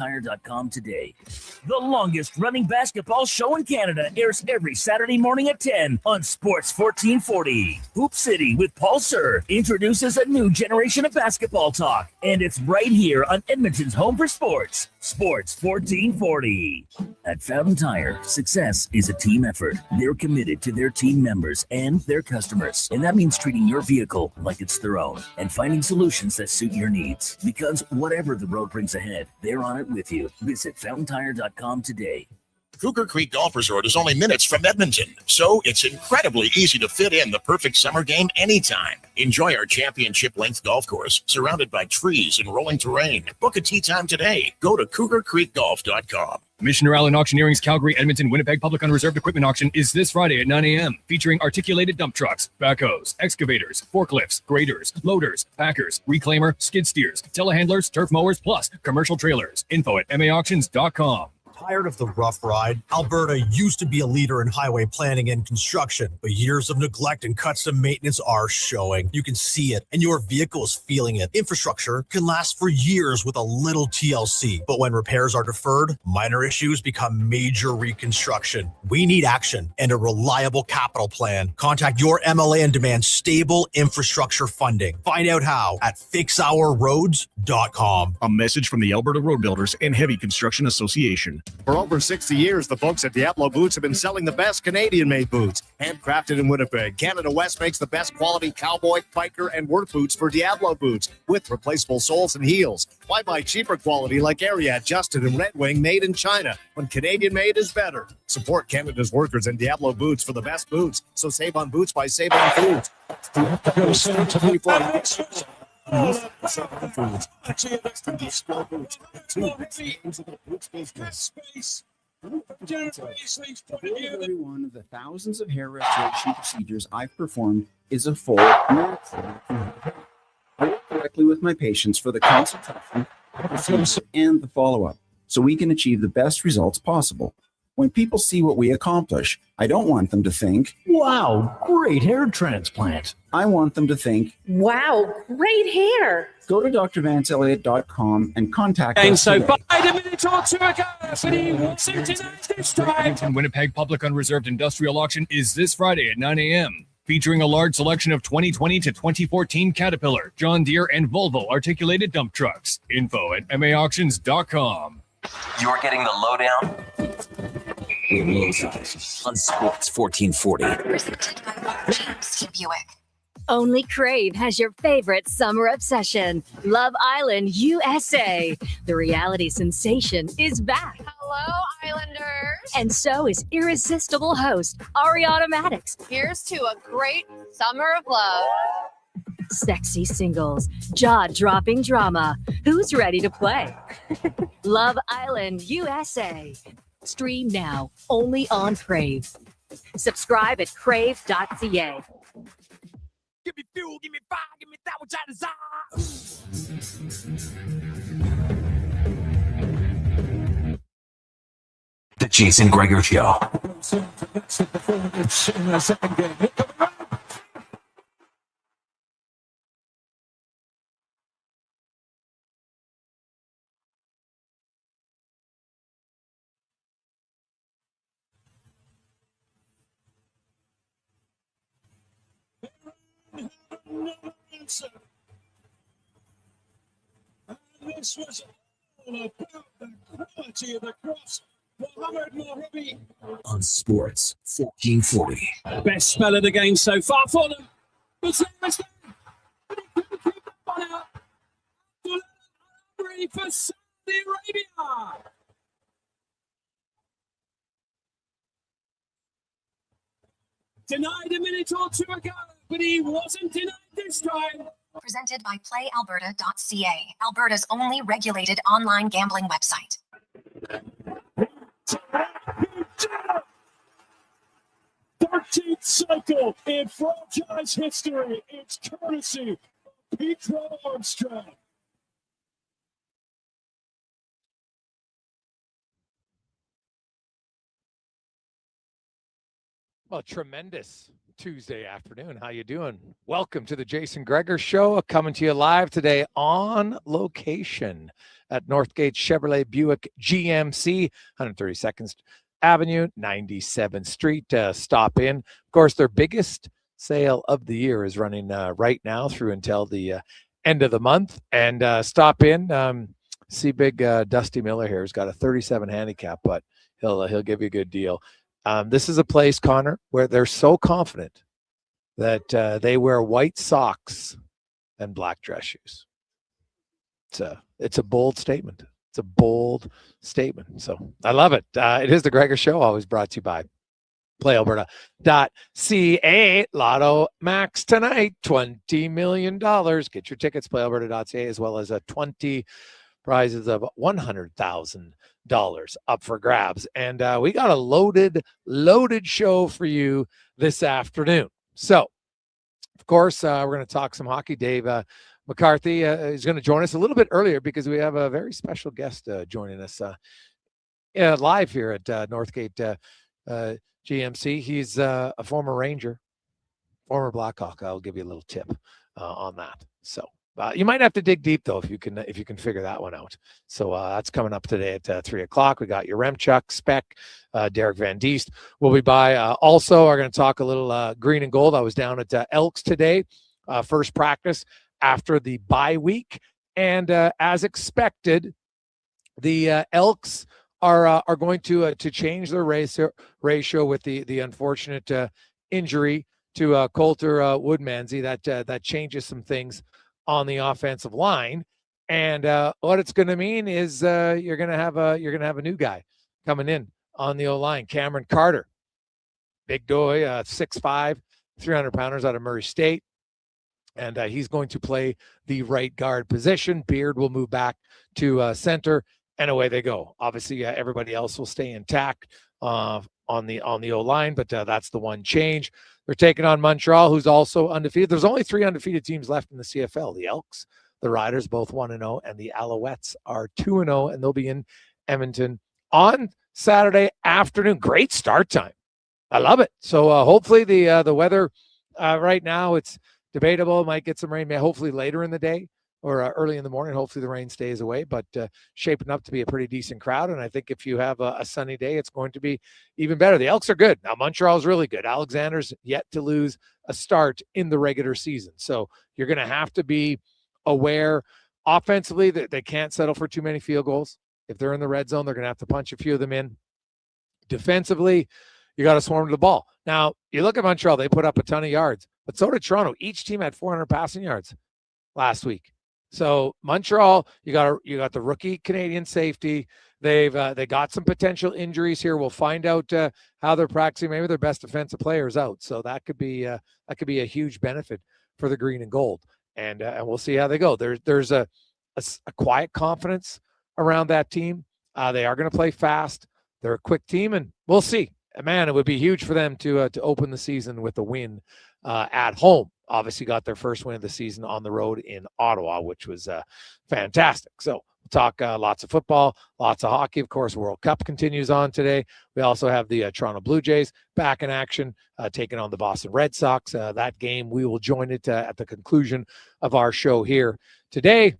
Tire.com today. The longest running basketball show in Canada airs every Saturday morning at 10 on Sports 1440. Hoop City with Paul Sir introduces a new generation of basketball talk, and it's right here on Edmonton's home for sports, Sports 1440. At Fountain Tire, success is a team effort. They're committed to their team members and their customers, and that means treating your vehicle like it's their own and finding solutions that suit your needs. Because whatever the road brings ahead, they're on it with you. Visit fountaintire.com today. Cougar Creek Golf Resort is only minutes from Edmonton, so it's incredibly easy to fit in the perfect summer game anytime. Enjoy our championship-length golf course surrounded by trees and rolling terrain. Book a tee time today. Go to cougarcreekgolf.com. Missioner Allen Auctioneering's Calgary, Edmonton, Winnipeg Public Unreserved Equipment Auction is this Friday at 9 a.m., featuring articulated dump trucks, backhoes, excavators, forklifts, graders, loaders, packers, reclaimer, skid steers, telehandlers, turf mowers, plus commercial trailers. Info at maauctions.com. Tired of the rough ride? Alberta used to be a leader in highway planning and construction, but years of neglect and cuts to maintenance are showing. You can see it, and your vehicle is feeling it. Infrastructure can last for years with a little TLC, but when repairs are deferred, minor issues become major reconstruction. We need action and a reliable capital plan. Contact your MLA and demand stable infrastructure funding. Find out how at fixourroads.com. A message from the Alberta Road Builders and Heavy Construction Association. For over 60 years, the folks at Diablo Boots have been selling the best Canadian-made boots. Handcrafted in Winnipeg, Canada West makes the best quality cowboy, biker, and work boots for Diablo Boots with replaceable soles and heels. Why buy cheaper quality like Ariat, Justin, and Red Wing made in China when Canadian-made is better? Support Canada's workers and Diablo Boots for the best boots. So save on boots by saving on foods. Every one of the thousands of hair restoration procedures I've performed is a full marathon. I work directly with my patients for the consultation, and the follow-up, so we can achieve the best results possible. When people see what we accomplish, I don't want them to think, "Wow, great hair transplant." I want them to think, "Wow, great hair." Go to drvancelliot.com and contact us today. By a minute or two ago, but he wasn't tonight this time. Edmonton Winnipeg Public Unreserved Industrial Auction is this Friday at 9 a.m., featuring a large selection of 2020 to 2014 Caterpillar, John Deere, and Volvo articulated dump trucks. Info at maauctions.com. You're getting the lowdown on Sports 1440. Presented by James Buick. Only Crave has your favorite summer obsession, Love Island, USA. The reality sensation is back. Hello, Islanders. And so is irresistible host, Ariana Maddox. Here's to a great summer of love. Sexy singles, jaw-dropping drama. Who's ready to play? Love Island, USA. Stream now, only on Crave. Subscribe at crave.ca. Give me fuel, give me fire, give me that which I desire. The Jason Gregor Show. And this was all about the quality of the cross. Mohamed Mohabi On Sports 1440. Best spell of the game so far for them. But seriously, but he couldn't keep that one out. Ready for Saudi Arabia. Denied a minute or two ago, but he wasn't denied this time. Presented by PlayAlberta.ca, Alberta's only regulated online gambling website. 13th cycle in franchise history. It's courtesy of Petra Armstrong. Well, tremendous Tuesday afternoon. How you doing? Welcome to the Jason Gregor Show, coming to you live today on location at Northgate Chevrolet Buick GMC, 132nd Avenue, 97th Street. Stop in. Of course, their biggest sale of the year is running right now through until the end of the month. And stop in. See big Dusty Miller here. He's got a 37 handicap, but he'll give you a good deal. This is a place, Connor, where they're so confident that they wear white socks and black dress shoes. It's a bold statement. It's a bold statement. So I love it. It is the Gregor Show, always brought to you by PlayAlberta.ca. Lotto Max tonight, $20 million. Get your tickets, PlayAlberta.ca, as well as 20 prizes of $100,000 up for grabs. And we got a loaded show for you this afternoon. So, of course, we're going to talk some hockey. Dave McCarthy is going to join us a little bit earlier because we have a very special guest joining us live here at Northgate GMC. He's a former Ranger, former Blackhawk. I'll give you a little tip on that. So you might have to dig deep though if you can figure that one out. So that's coming up today at 3:00. We got Yaremchuk, Speck, Derek Van Diest will be by. Also, we're going to talk a little green and gold. I was down at Elks today, first practice after the bye week, and as expected, the Elks are going to change their ratio with the unfortunate injury to Coulter Woodmansey. That changes some things on the offensive line, and what it's going to mean is you're going to have a new guy coming in on the O-line, Cameron Carter, big boy, 6'5", 300-pounders out of Murray State, and he's going to play the right guard position. Beard will move back to center, and away they go. Obviously, everybody else will stay intact on the O-line, but that's the one change. They're taking on Montreal, who's also undefeated. There's only 3 undefeated teams left in the CFL. The Elks, the Riders, both 1-0, and the Alouettes are 2-0, and they'll be in Edmonton on Saturday afternoon. Great start time. I love it. So hopefully the weather right now, it's debatable. Might get some rain, hopefully later in the day or early in the morning. Hopefully the rain stays away, but shaping up to be a pretty decent crowd. And I think if you have a sunny day, it's going to be even better. The Elks are good. Now, Montreal's really good. Alexander's yet to lose a start in the regular season. So you're going to have to be aware offensively that they can't settle for too many field goals. If they're in the red zone, they're going to have to punch a few of them in. Defensively, you got to swarm to the ball. Now, you look at Montreal, they put up a ton of yards, but so did Toronto. Each team had 400 passing yards last week. So Montreal, you got the rookie Canadian safety. They got some potential injuries here. We'll find out how they're practicing. Maybe their best defensive player is out, so that could be a huge benefit for the green and gold. And we'll see how they go. There's a quiet confidence around that team. They are going to play fast. They're a quick team, and we'll see. Man, it would be huge for them to open the season with a win at home. Obviously got their first win of the season on the road in Ottawa, which was fantastic. So we'll talk lots of football, lots of hockey. Of course, World Cup continues on today. We also have the Toronto Blue Jays back in action, taking on the Boston Red Sox. That game, we will join it at the conclusion of our show here today.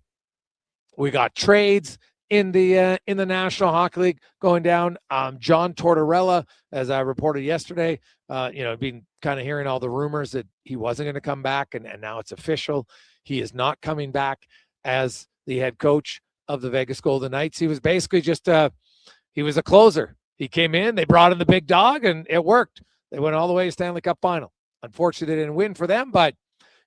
We got trades in the National Hockey League going down. John Tortorella, as I reported yesterday, been kind of hearing all the rumors that he wasn't going to come back, and now it's official. He is not coming back as the head coach of the Vegas Golden Knights. He was basically just he was a closer. He came in, they brought in the big dog, and it worked. They went all the way to Stanley Cup final. Unfortunately, they didn't win for them, but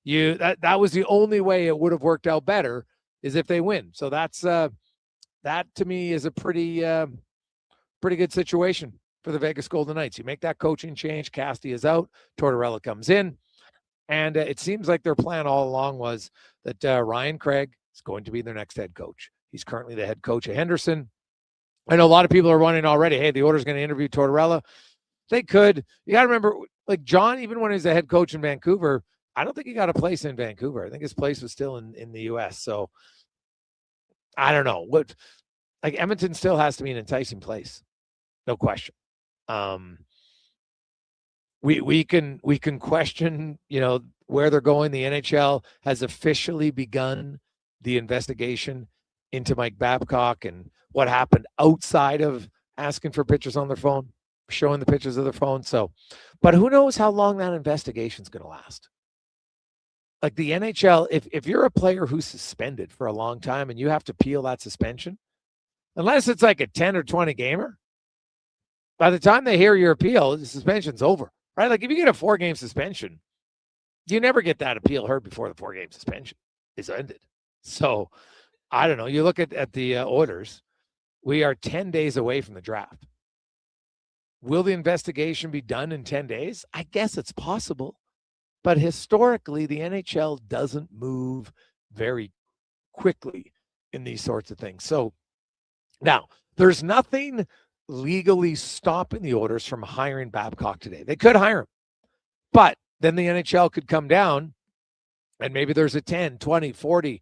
that was the only way it would have worked out better, is if they win. So that's that to me is a pretty good situation for the Vegas Golden Knights. You make that coaching change, Cassidy is out, Tortorella comes in, and it seems like their plan all along was that Ryan Craig is going to be their next head coach. He's currently the head coach of Henderson. I know a lot of people are wondering already, hey, the Oilers going to interview Tortorella. They could. You got to remember, like John, even when he was a head coach in Vancouver, I don't think he got a place in Vancouver. I think his place was still in the U.S. So I don't know. Like Edmonton still has to be an enticing place. No question. we can question, where they're going. The NHL has officially begun the investigation into Mike Babcock and what happened outside of asking for pictures on their phone, showing the pictures of their phone. So, but who knows how long that investigation is going to last? Like the NHL, if you're a player who's suspended for a long time and you have to appeal that suspension, unless it's like a 10 or 20 gamer, by the time they hear your appeal, the suspension's over, right? Like if you get a 4-game suspension, you never get that appeal heard before the 4-game suspension is ended. So I don't know. You look at the Oilers, we are 10 days away from the draft. Will the investigation be done in 10 days? I guess it's possible. But historically, the NHL doesn't move very quickly in these sorts of things. So now, there's nothing legally stopping the Oilers from hiring Babcock today. They could hire him. But then the NHL could come down and maybe there's a 10, 20, 40,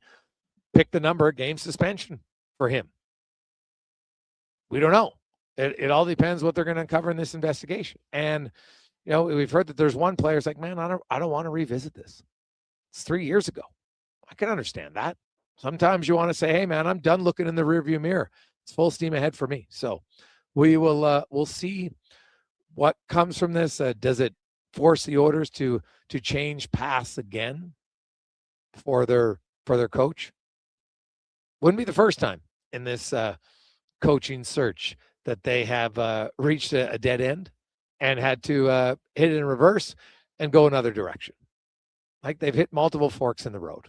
pick the number, game suspension for him. We don't know. It all depends what they're going to uncover in this investigation. And we've heard that there's one player who's like, man, I don't want to revisit this. It's 3 years ago. I can understand that. Sometimes you want to say, hey, man, I'm done looking in the rearview mirror. It's full steam ahead for me. So we'll see what comes from this. Does it force the Oilers to change paths again for their coach? Wouldn't be the first time in this coaching search that they have reached a dead end and had to hit it in reverse and go another direction. Like they've hit multiple forks in the road.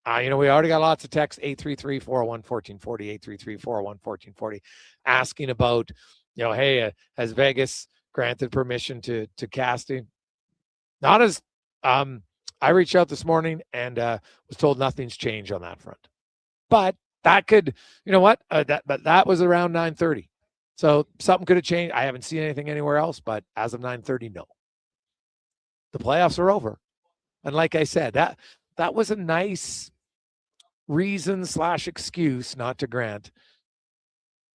We already got lots of texts, 833-401-1440, 833-401-1440, asking about, hey, has Vegas granted permission to casting? Not as I reached out this morning and was told nothing's changed on that front. But that could, that was around 9:30. So something could have changed. I haven't seen anything anywhere else, but as of 9:30, no. The playoffs are over. And like I said, that was a nice reason / excuse not to grant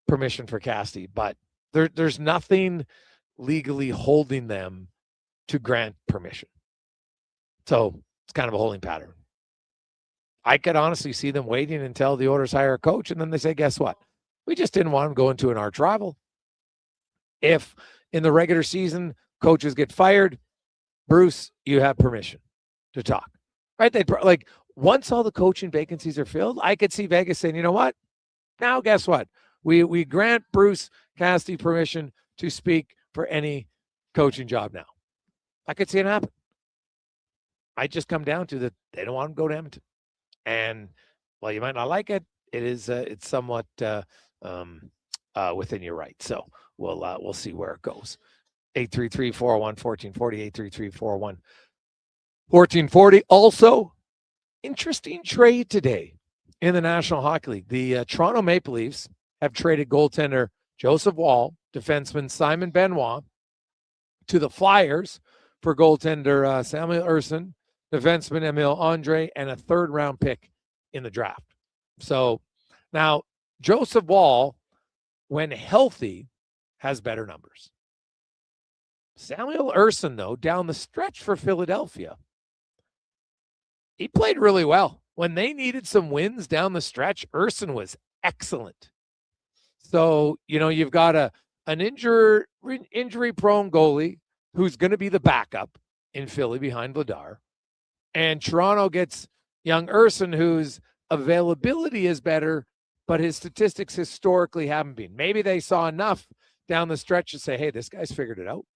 permission for Casty, but there's nothing legally holding them to grant permission. So it's kind of a holding pattern. I could honestly see them waiting until the Oilers hire a coach, and then they say, guess what? We just didn't want him going to an arch rival. If in the regular season coaches get fired, Bruce, you have permission to talk, right? They once all the coaching vacancies are filled, I could see Vegas saying, you know what? Now, guess what? We grant Bruce Cassidy permission to speak for any coaching job now. I could see it happen. I just come down to that they don't want him to go to Edmonton. And while you might not like it, it's somewhat within your right. So we'll see where it goes. 833-401-1440, 833-401-1440. Also, interesting trade today in the National Hockey League. The Toronto Maple Leafs have traded goaltender Joseph Wall, defenseman Simon Benoit, to the Flyers for goaltender Samuel Ersson, defenseman Emile Andre, and a 3rd-round pick in the draft. So now Joseph Wall, when healthy, has better numbers. Samuel Ersson, though, down the stretch for Philadelphia, he played really well. When they needed some wins down the stretch, Ersson was excellent. So, you've got an injury-prone goalie who's going to be the backup in Philly behind Vladar. And Toronto gets young Ersson, whose availability is better, but his statistics historically haven't been. Maybe they saw enough down the stretch to say, hey, this guy's figured it out.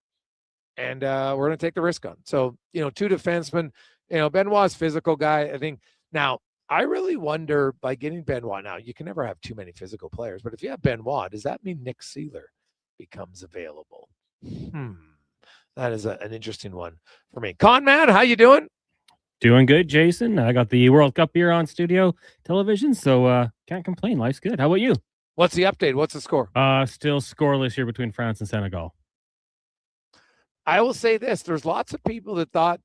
And we're going to take the risk on. So, 2 defensemen, Benoit's physical guy. I think now I really wonder by getting Benoit. Now, you can never have too many physical players, but if you have Benoit, does that mean Nick Seeler becomes available? That is an interesting one for me. Con man, how you doing? Doing good, Jason. I got the World Cup here on studio television, so can't complain. Life's good. How about you? What's the update? What's the score? Still scoreless here between France and Senegal. I will say this. There's lots of people that thought,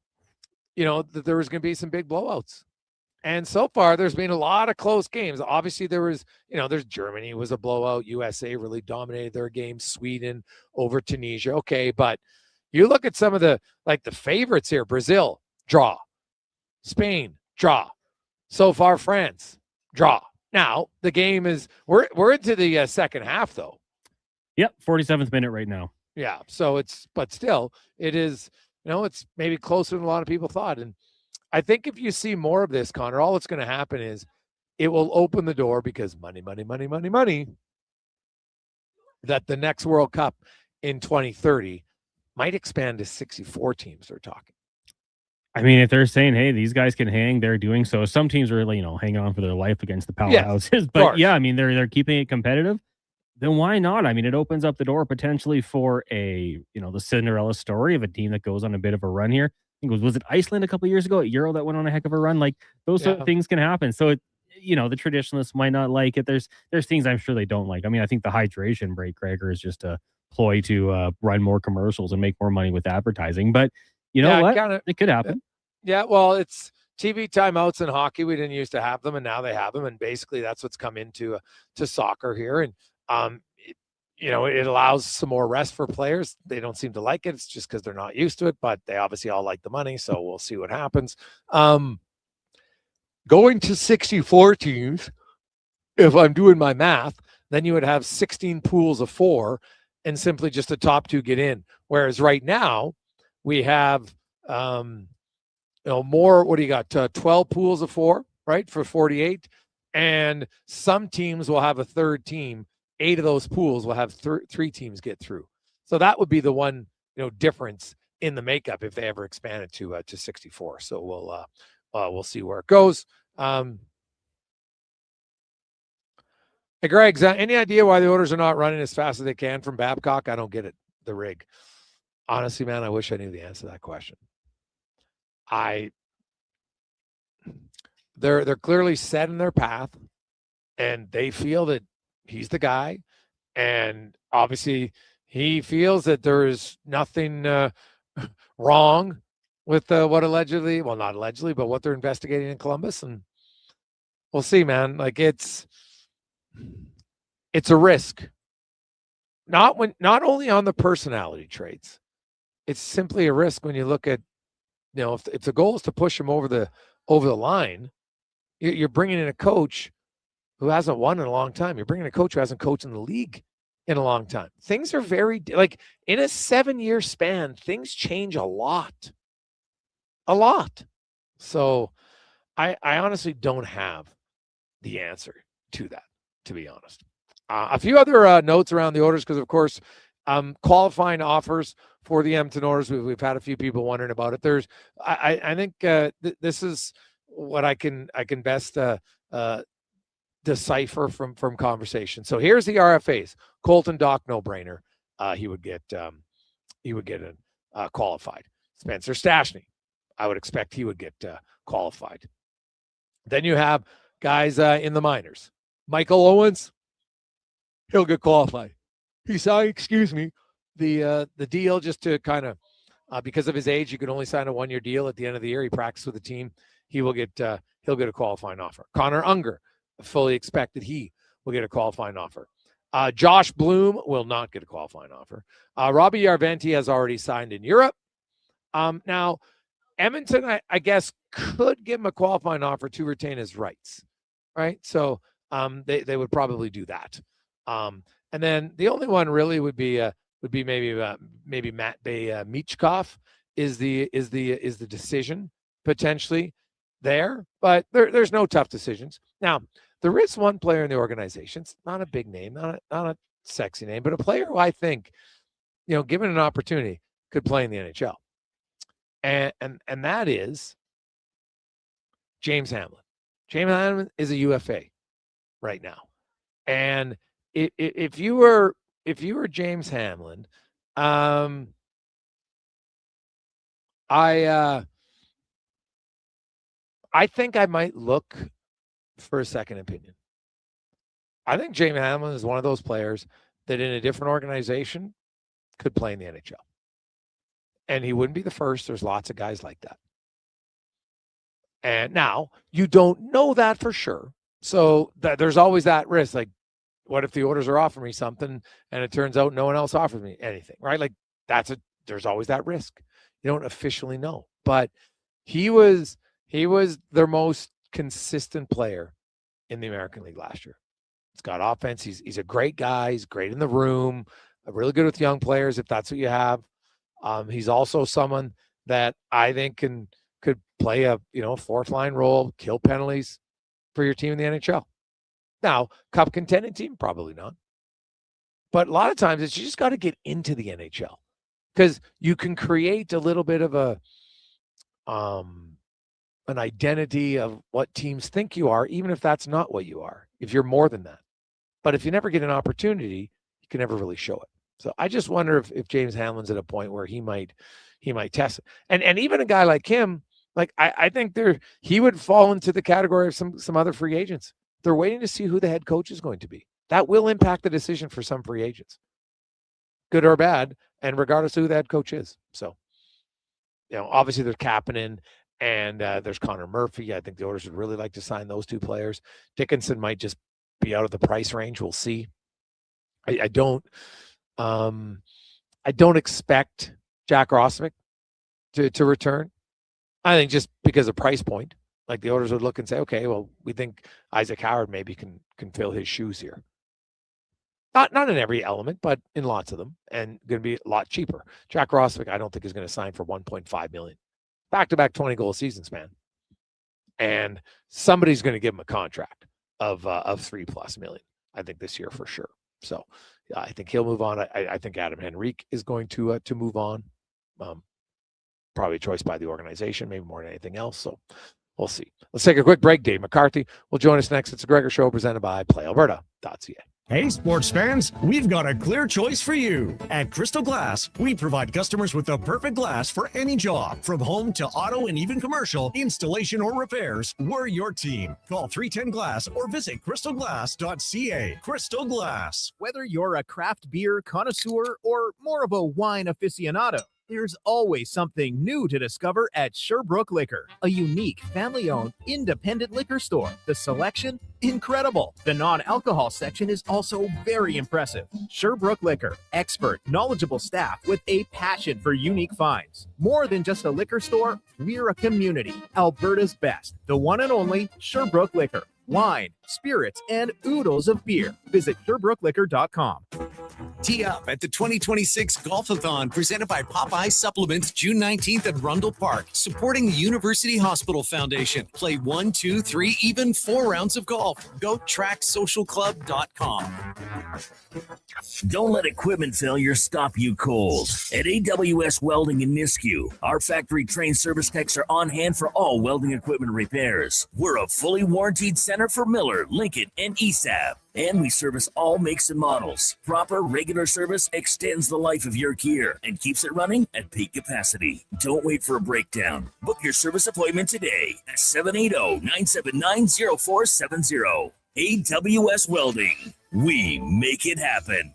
that there was going to be some big blowouts. And so far, there's been a lot of close games. Obviously, there was, there's Germany was a blowout. USA really dominated their game. Sweden over Tunisia. Okay, but, You look at some of the favorites here: Brazil, draw; Spain, draw; so far France, draw. Now the game is we're into the second half though. Yep, 47th minute right now. Yeah, so but still, it is, it's maybe closer than a lot of people thought. And I think if you see more of this, Connor, all that's going to happen is it will open the door, because money, that the next World Cup in 2030 might expand to 64 teams, they're talking. I mean, if they're saying, hey, these guys can hang, they're doing so. Some teams are really, hanging on for their life against the powerhouses. Yes, but yeah, I mean, they're keeping it competitive. Then why not? I mean, it opens up the door potentially for the Cinderella story of a team that goes on a bit of a run here. I think was it Iceland a couple of years ago at Euro that went on a heck of a run? Like those sort of things can happen. So the traditionalists might not like it. There's things I'm sure they don't like. I mean, I think the hydration break, Gregor, is just a ploy to run more commercials and make more money with advertising. But you know what? It could happen. Yeah, well, it's TV timeouts in hockey. We didn't used to have them, and now they have them. And basically, that's what's come into to soccer here. And it allows some more rest for players. They don't seem to like it. It's just because they're not used to it, but they obviously all like the money. So we'll see what happens. Going to 64 teams, if I'm doing my math, then you would have 16 pools of 4 and simply just the top 2 get in. Whereas right now we have, more, what do you got? 12 pools of 4, right? For 48. And some teams will have a third team. 8 of those pools will have 3 teams get through. So that would be the one, difference in the makeup if they ever expand it to 64. So we'll see where it goes. Hey, Greg, any idea why the Oilers are not running as fast as they can from Babcock? I don't get it. The rig. Honestly, man, I wish I knew the answer to that question. They're clearly set in their path, and they feel that he's the guy, and obviously he feels that there is nothing wrong with what allegedly, well, not allegedly, but what they're investigating in Columbus. And we'll see, man. Like it's a risk. Not only on the personality traits, it's simply a risk when you look at, if the goal is to push him over the line, you're bringing in a coach who hasn't won in a long time. You're bringing a coach who hasn't coached in the league in a long time. Things are very, in a 7-year span, things change a lot. So I honestly don't have the answer to that, to be honest. A few other notes around the Oilers, because of course, qualifying offers for the Edmonton Oilers. We've had a few people wondering about it. I think this is what I can best decipher from conversation. So here's the RFAs. Colton Dock, no brainer. He would get qualified. Spencer Stastny, I would expect he would get qualified. Then you have guys in the minors. Michael Owens, he'll get qualified. He signed, the deal just to kind of, because of his age, you can only sign a 1-year deal at the end of the year. He practiced with the team. He'll get a qualifying offer. Connor Unger, fully expect that he will get a qualifying offer. Josh Bloom will not get a qualifying offer. Robbie Yarventi has already signed in Europe. Now, Edmonton, I guess, could give him a qualifying offer to retain his rights, right? So they would probably do that. And then the only one really would be maybe Matt Michkov is the decision potentially there, but there's no tough decisions. Now, there is one player in the organization. It's not a big name, not a sexy name, but a player who I think, given an opportunity, could play in the NHL. And that is James Hamlin. James Hamlin is a UFA right now. And if you were James Hamlin, I think I might look for a second opinion. I think James Hamlin is one of those players that in a different organization could play in the NHL. And he wouldn't be the first. There's lots of guys like that. And now you don't know that for sure. So there's always that risk. Like, what if the Oilers are offering me something and it turns out no one else offers me anything, right? Like that's there's always that risk. You don't officially know, but he was their most consistent player in the American League last year. He's got offense. He's a great guy. He's great in the room. Really good with young players if that's what you have. He's also someone that I think could play a fourth line role, kill penalties for your team in the NHL. Now, cup contending team, probably not. But a lot of times it's you just got to get into the NHL because you can create a little bit of an identity of what teams think you are, even if that's not what you are, if you're more than that. But if you never get an opportunity, you can never really show it. So I just wonder if James Hanlon's at a point where he might test it. And even a guy like him, like I think he would fall into the category of some other free agents. They're waiting to see who the head coach is going to be. That will impact the decision for some free agents, good or bad, and regardless of who the head coach is. So, obviously there's Kapanen and there's Connor Murphy. I think the Oilers would really like to sign those two players. Dickinson might just be out of the price range. We'll see. I don't expect Jack Rosmick to return. I think just because of price point, like the Oilers would look and say, okay, well, we think Isaac Howard maybe can fill his shoes here. Not in every element, but in lots of them, and going to be a lot cheaper. Jack Rosmick, I don't think is going to sign for $1.5 million. Back-to-back 20-goal seasons, man. And somebody's going to give him a contract of $3+ million, I think, this year for sure. So I think he'll move on. I think Adam Henrique is going to move on. Probably a choice by the organization, maybe more than anything else. So we'll see. Let's take a quick break. Dave McCarthy will join us next. It's the Gregor Show presented by PlayAlberta.ca. Hey, sports fans, we've got a clear choice for you. At Crystal Glass, we provide customers with the perfect glass for any job. From home to auto and even commercial, installation or repairs, we're your team. Call 310-GLASS or visit crystalglass.ca. Crystal Glass. Whether you're a craft beer connoisseur or more of a wine aficionado, there's always something new to discover at Sherbrooke Liquor, a unique family-owned independent liquor store. The selection, incredible. The non-alcohol section is also very impressive. Sherbrooke Liquor, expert, knowledgeable staff with a passion for unique finds. More than just a liquor store, we're a community. Alberta's best, the one and only Sherbrooke Liquor. Wine, spirits, and oodles of beer. Visit SherbrookeLiquor.com. Tee up at the 2026 Golf-a-thon presented by Popeye Supplements June 19th at Rundle Park, supporting the University Hospital Foundation. Play 1, 2, 3, even 4 rounds of golf. Go TrackSocialClub.com. Don't let equipment failure stop you cold. At AWS Welding in Nisku, our factory-trained service techs are on hand for all welding equipment repairs. We're a fully warranted center for Miller, Lincoln, and ESAB. And we service all makes and models. Proper, regular service extends the life of your gear and keeps it running at peak capacity. Don't wait for a breakdown. Book your service appointment today at 780-979-0470. AWS Welding. We make it happen.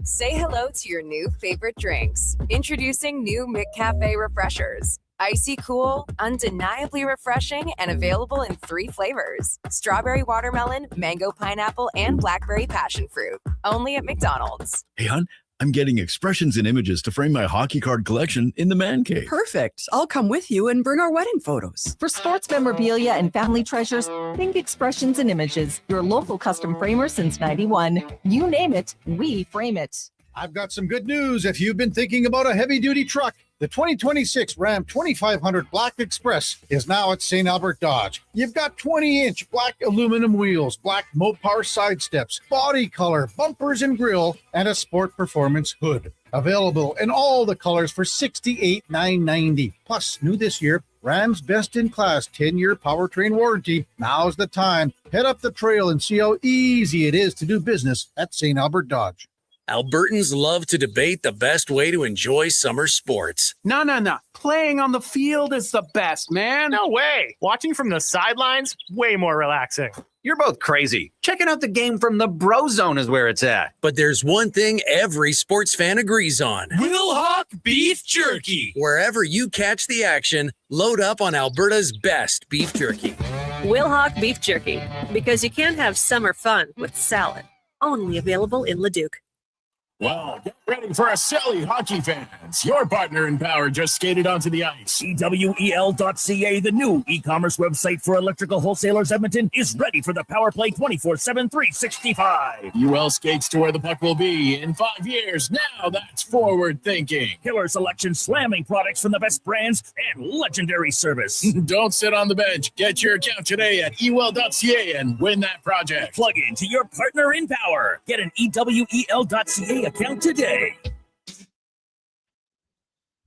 Say hello to your new favorite drinks. Introducing new McCafe Refreshers. Icy cool, undeniably refreshing, and available in 3 flavors. Strawberry watermelon, mango pineapple, and blackberry passion fruit. Only at McDonald's. Hey, hon, I'm getting expressions and images to frame my hockey card collection in the man cave. Perfect. I'll come with you and bring our wedding photos. For sports memorabilia and family treasures, think Expressions and Images. Your local custom framer since 91. You name it, we frame it. I've got some good news if you've been thinking about a heavy-duty truck. The 2026 Ram 2500 Black Express is now at St. Albert Dodge. You've got 20-inch black aluminum wheels, black Mopar side steps, body color, bumpers and grille, and a sport performance hood. Available in all the colors for $68,990. Plus, new this year, Ram's best-in-class 10-year powertrain warranty. Now's the time. Head up the trail and see how easy it is to do business at St. Albert Dodge. Albertans love to debate the best way to enjoy summer sports. No. Playing on the field is the best, man. No way. Watching from the sidelines, way more relaxing. You're both crazy. Checking out the game from the Bro Zone is where it's at. But there's one thing every sports fan agrees on. Wilhauk Beef Jerky. Wherever you catch the action, load up on Alberta's best beef jerky. Wilhauk Beef Jerky. Because you can't have summer fun with salad. Only available in Leduc. Well, get ready for a silly hockey fans. Your partner in power just skated onto the ice. EWEL.ca, the new e-commerce website for electrical wholesalers Edmonton, is ready for the power play 24/7, 365. UL skates to where the puck will be in 5 years. Now that's forward thinking. Killer selection, slamming products from the best brands, and legendary service. Don't sit on the bench. Get your account today at ewell.ca and win that project. Plug into your partner in power. Get an EWEL.ca account today.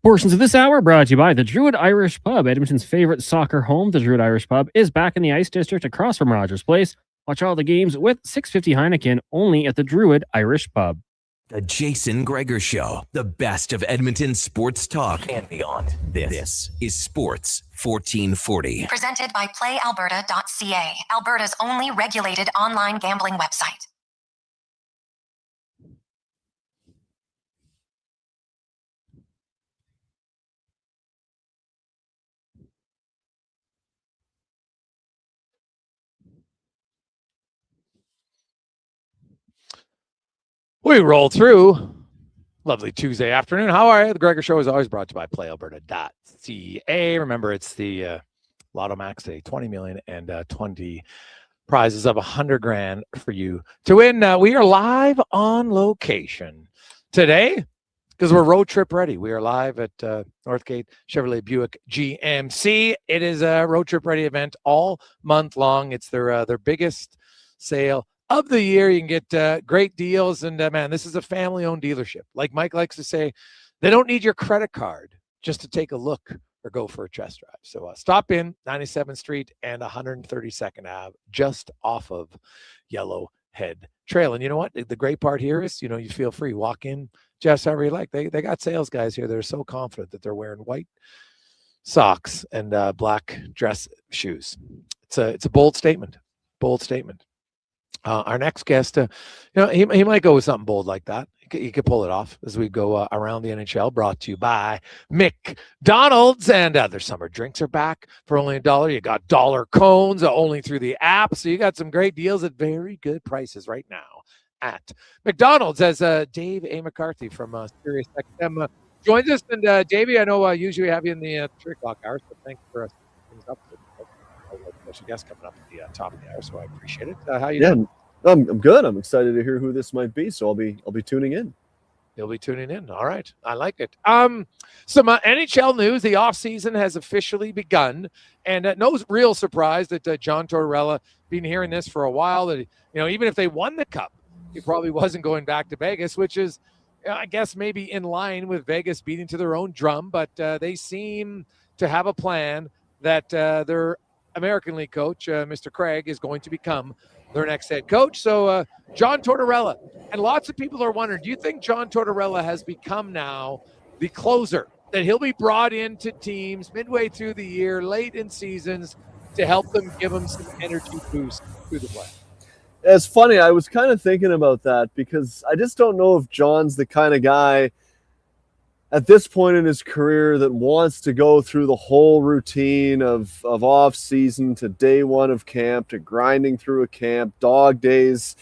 Portions of this hour brought to you by the Druid Irish Pub, Edmonton's favorite soccer home. The Druid Irish Pub is back in the Ice District across from Rogers Place. Watch all the games with 650 Heineken only at the Druid Irish Pub. The Jason Gregor Show, the best of Edmonton sports talk and beyond. This is Sports 1440. Presented by PlayAlberta.ca, Alberta's only regulated online gambling website. We roll through. Lovely Tuesday afternoon. How are you? The Gregor Show is always brought to you by PlayAlberta.ca. Remember, it's the Lotto Max Day, 20 million and 20 prizes of 100 grand for you to win. We are live on location today because we're road trip ready. We are live at Northgate Chevrolet Buick GMC. It is a road trip ready event all month long. It's their biggest sale of the year. You can get great deals, and man, this is a family-owned dealership. Like Mike likes to say, they don't need your credit card just to take a look or go for a test drive. So stop in 97th Street and 132nd Ave, just off of Yellowhead Trail. And you know what? The great part here is, you feel free. Walk in just however you like. They got sales guys here that are so confident that they're wearing white socks and black dress shoes. It's a bold statement. Bold statement. Our next guest, he might go with something bold like that. He could pull it off as we go around the NHL, brought to you by McDonald's. And their summer drinks are back for only $1. You got dollar cones only through the app. So you got some great deals at very good prices right now at McDonald's. As Dave A. McCarthy from Sirius XM joins us. And Davey, I know I usually have you in the 3 o'clock hours, but thanks for things up. Special guest coming up at the top of the hour, so I appreciate it. How you doing? I'm good. I'm excited to hear who this might be, so I'll be tuning in. You'll be tuning in. All right, I like it. Some NHL news. The offseason has officially begun, and no real surprise that John Tortorella, been hearing this for a while, that even if they won the cup, he probably wasn't going back to Vegas, which is, I guess, maybe in line with Vegas beating to their own drum. But they seem to have a plan that their American League coach, Mr. Craig, is going to become their next head coach. So John Tortorella, and lots of people are wondering, do you think John Tortorella has become now the closer, that he'll be brought into teams midway through the year, late in seasons, to help them, give them some energy boost through the play? It's funny. I was kind of thinking about that because I just don't know if John's the kind of guy at this point in his career that wants to go through the whole routine of off season to day one of camp to grinding through a camp, dog days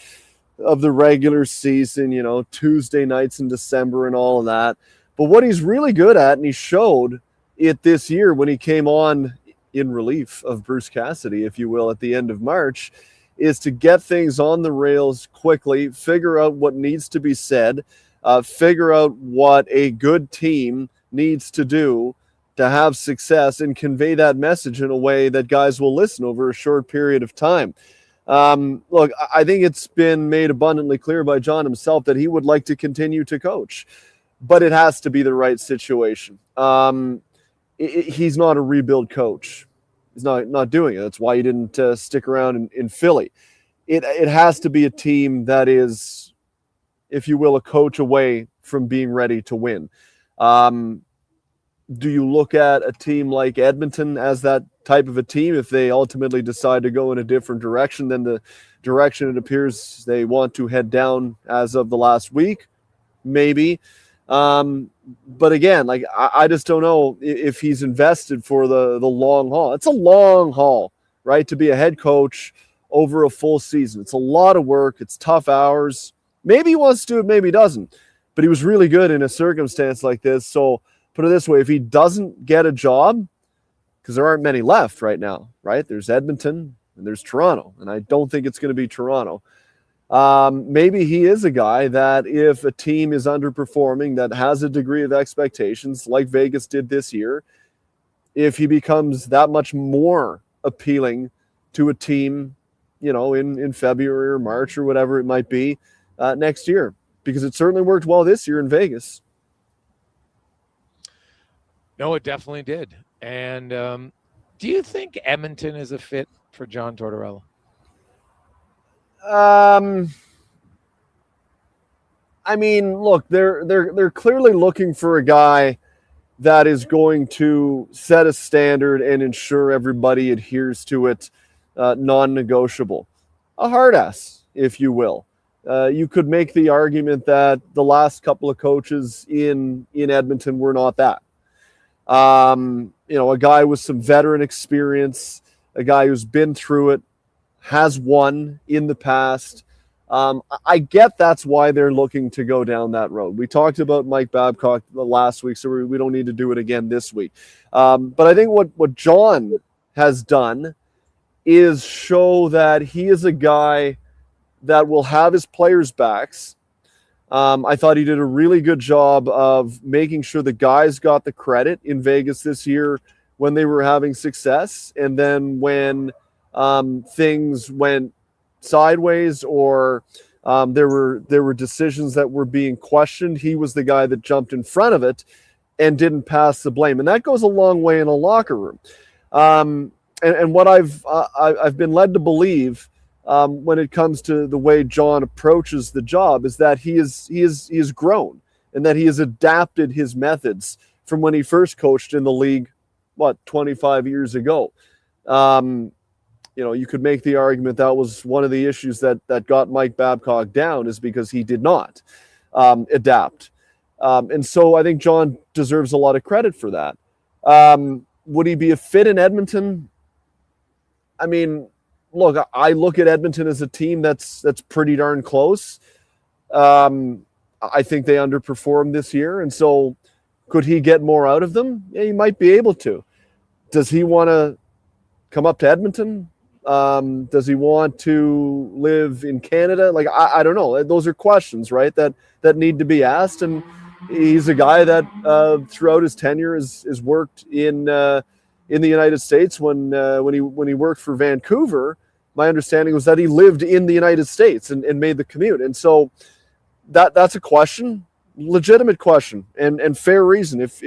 of the regular season, Tuesday nights in December and all of that. But what he's really good at, and he showed it this year when he came on in relief of Bruce Cassidy, if you will, at the end of March, is to get things on the rails quickly, figure out what needs to be said, figure out what a good team needs to do to have success, and convey that message in a way that guys will listen over a short period of time. Look, I think it's been made abundantly clear by John himself that he would like to continue to coach, but it has to be the right situation. He's not a rebuild coach. He's not doing it. That's why he didn't stick around in Philly. It has to be a team that is, if you will, a coach away from being ready to win. Do you look at a team like Edmonton as that type of a team if they ultimately decide to go in a different direction than the direction it appears they want to head down as of the last week? Maybe. But again, I just don't know if he's invested for the long haul. It's a long haul, right, to be a head coach over a full season. It's a lot of work. It's tough hours. Maybe he wants to do it, maybe he doesn't. but he was really good in a circumstance like this. So put it this way, if he doesn't get a job, because there aren't many left right now, right? There's Edmonton and there's Toronto, and I don't think it's going to be Toronto. Maybe he is a guy that if a team is underperforming, that has a degree of expectations like Vegas did this year, if he becomes that much more appealing to a team, in February or March or whatever it might be next year, because it certainly worked well this year in Vegas. No, it definitely did. And do you think Edmonton is a fit for John Tortorella? I mean, look, they're clearly looking for a guy that is going to set a standard and ensure everybody adheres to it, non-negotiable. A hard ass, if you will. You could make the argument that the last couple of coaches in Edmonton were not that. A guy with some veteran experience, a guy who's been through it, has won in the past. I get that's why they're looking to go down that road. We talked about Mike Babcock last week, so we don't need to do it again this week. But I think what John has done is show that he is a guy that will have his players' backs. I thought he did a really good job of making sure the guys got the credit in Vegas this year when they were having success. And then when things went sideways or there were decisions that were being questioned, he was the guy that jumped in front of it and didn't pass the blame. And that goes a long way in a locker room. And what I've been led to believe when it comes to the way John approaches the job is that he is grown and that he has adapted his methods from when he first coached in the league, 25 years ago. You could make the argument that was one of the issues that got Mike Babcock down, is because he did not adapt. And so I think John deserves a lot of credit for that. Would he be a fit in Edmonton? I mean, look, I look at Edmonton as a team that's pretty darn close. I think they underperformed this year. And so could he get more out of them? Yeah, he might be able to. Does he want to come up to Edmonton? Does he want to live in Canada? I don't know. Those are questions, right, that need to be asked. And he's a guy that throughout his tenure has worked in the United States. When he worked for Vancouver, my understanding was that he lived in the United States and made the commute. And so that's a question, legitimate question, and fair reason. If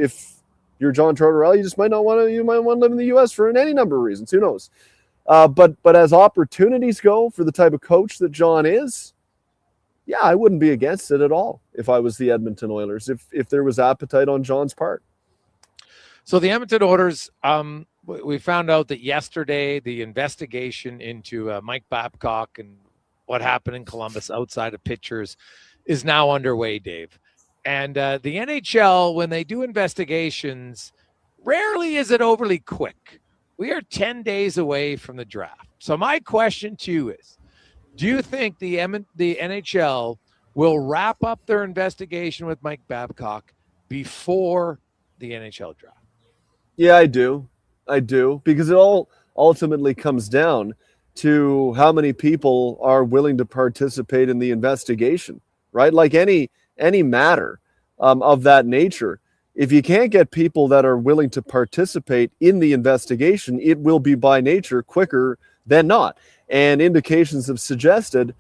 you're John Tortorella, you just might want to live in the U.S. for any number of reasons. Who knows? But as opportunities go for the type of coach that John is, yeah, I wouldn't be against it at all if I was the Edmonton Oilers, if there was appetite on John's part. So the Edmonton Oilers, we found out that yesterday the investigation into Mike Babcock and what happened in Columbus outside of pitchers is now underway, Dave. And the NHL, when they do investigations, rarely is it overly quick. We are 10 days away from the draft. So my question to you is, do you think the NHL will wrap up their investigation with Mike Babcock before the NHL draft? Yeah, I do, because it all ultimately comes down to how many people are willing to participate in the investigation, right? Like any matter of that nature. If you can't get people that are willing to participate in the investigation, it will be by nature quicker than not. And indications have suggested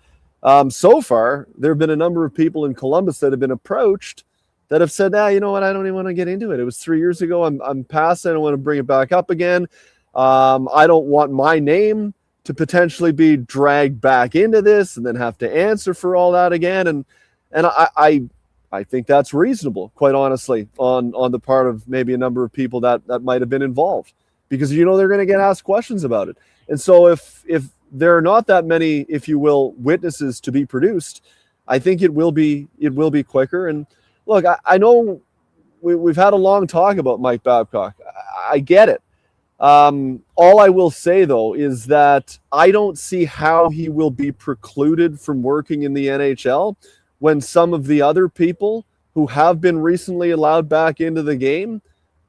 so far, there have been a number of people in Columbus that have been approached that have said, you know what, I don't even want to get into it. It was 3 years ago. I'm past it. I don't want to bring it back up again. I don't want my name to potentially be dragged back into this and then have to answer for all that again. And I think that's reasonable, quite honestly, on the part of maybe a number of people that might have been involved, because they're going to get asked questions about it. And so if there are not that many, if you will, witnesses to be produced, I think it will be quicker. And look, I know we've had a long talk about Mike Babcock. I get it. All I will say, though, is that I don't see how he will be precluded from working in the NHL when some of the other people who have been recently allowed back into the game,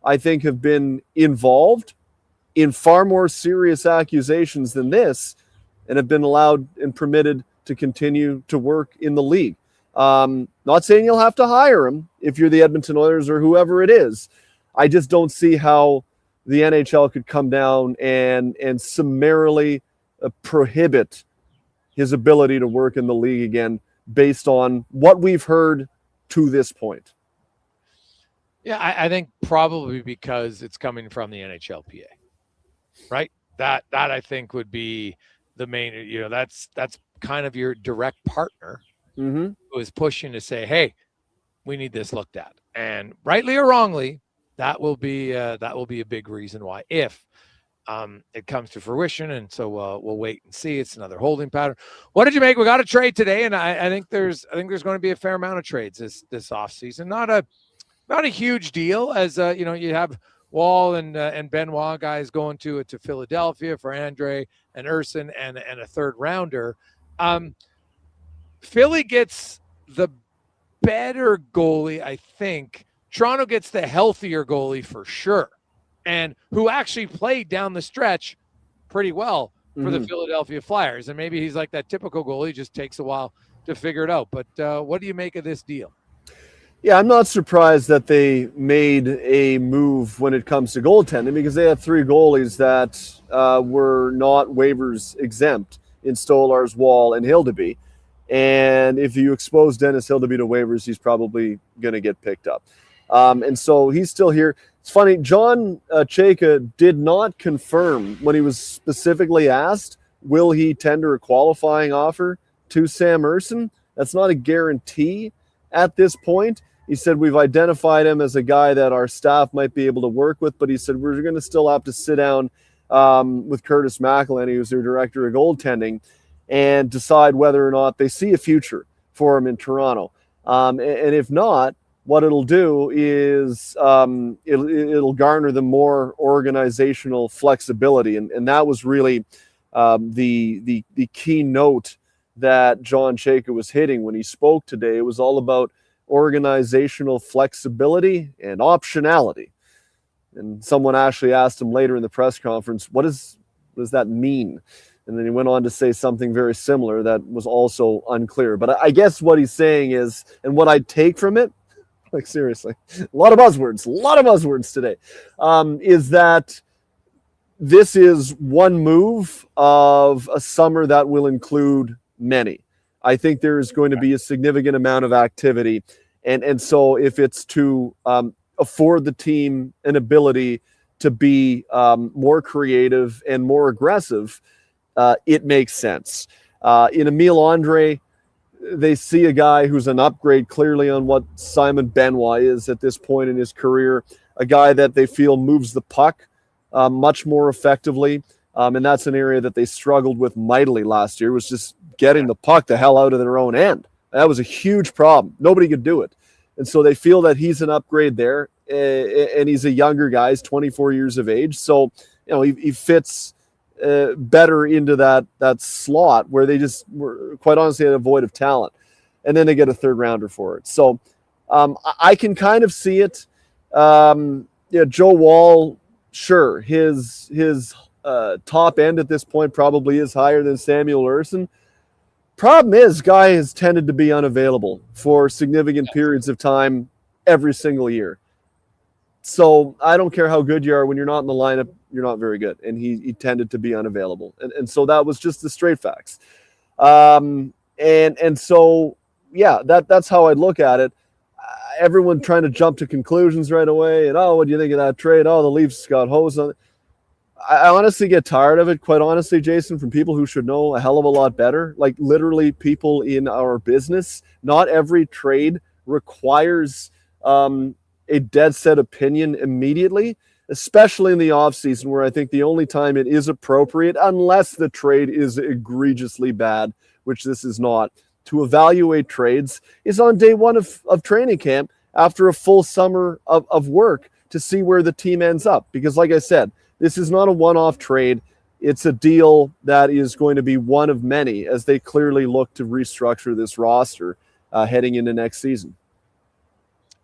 I think have been involved in far more serious accusations than this and have been allowed and permitted to continue to work in the league. Not saying you'll have to hire him if you're the Edmonton Oilers or whoever it is. I just don't see how the NHL could come down and summarily prohibit his ability to work in the league again based on what we've heard to this point. Yeah, I think probably because it's coming from the NHLPA, right? That I think would be the main, that's kind of your direct partner who is pushing to say, hey, we need this looked at. And rightly or wrongly, that will be a big reason why, if it comes to fruition. And so we'll wait and see. It's another holding pattern. What did you make? We got a trade today, and I think there's going to be a fair amount of trades this offseason. Not a huge deal, as you have Wall and Benoit guys going to Philadelphia for Andre and Urson and a third rounder. Philly gets the better goalie, I think. Toronto gets the healthier goalie for sure, and who actually played down the stretch pretty well for the Philadelphia Flyers. And maybe he's like that typical goalie, just takes a while to figure it out. But what do you make of this deal? Yeah, I'm not surprised that they made a move when it comes to goaltending, because they have three goalies that were not waivers exempt in Stolarz, Wall, and Hildeby. And if you expose Dennis Hildeby to waivers, he's probably going to get picked up. And so he's still here. It's funny, John Chayka did not confirm when he was specifically asked, will he tender a qualifying offer to Sam Ersson? That's not a guarantee at this point. He said, we've identified him as a guy that our staff might be able to work with, but he said, we're going to still have to sit down with Curtis McElhenney, who's their director of goaltending, and decide whether or not they see a future for him in Toronto. And if not, what it'll do is it'll garner them more organizational flexibility. And that was really the key note that John Chayka was hitting when he spoke today. It was all about organizational flexibility and optionality. And someone actually asked him later in the press conference, what does that mean? And then he went on to say something very similar that was also unclear. But I guess what he's saying is, and what I take from it, like seriously, a lot of buzzwords today, is that this is one move of a summer that will include many. I think there is going to be a significant amount of activity. And so if it's to afford the team an ability to be more creative and more aggressive, it makes sense. In Emile Andre, they see a guy who's an upgrade clearly on what Simon Benoit is at this point in his career, a guy that they feel moves the puck much more effectively. And that's an area that they struggled with mightily last year, was just getting the puck the hell out of their own end. That was a huge problem. Nobody could do it. And so they feel that he's an upgrade there. And he's a younger guy. He's 24 years of age. So, he fits better into that slot where they just were, quite honestly, had a void of talent. And then they get a third rounder for it. So I can kind of see it. Joe Wall, sure, his top end at this point probably is higher than Samuel Ersson. Problem is, guy has tended to be unavailable for significant periods of time every single year. So I don't care how good you are, when you're not in the lineup, you're not very good. And he tended to be unavailable. And so that was just the straight facts. And so, yeah, that's how I'd look at it. Everyone trying to jump to conclusions right away. And, what do you think of that trade? The Leafs got hosed on it. I honestly get tired of it, quite honestly, Jason, from people who should know a hell of a lot better, like literally people in our business. Not every trade requires a dead set opinion immediately, especially in the offseason, where I think the only time it is appropriate, unless the trade is egregiously bad, which this is not, to evaluate trades is on day one of training camp after a full summer of work to see where the team ends up. Because like I said, this is not a one-off trade. It's a deal that is going to be one of many as they clearly look to restructure this roster heading into next season.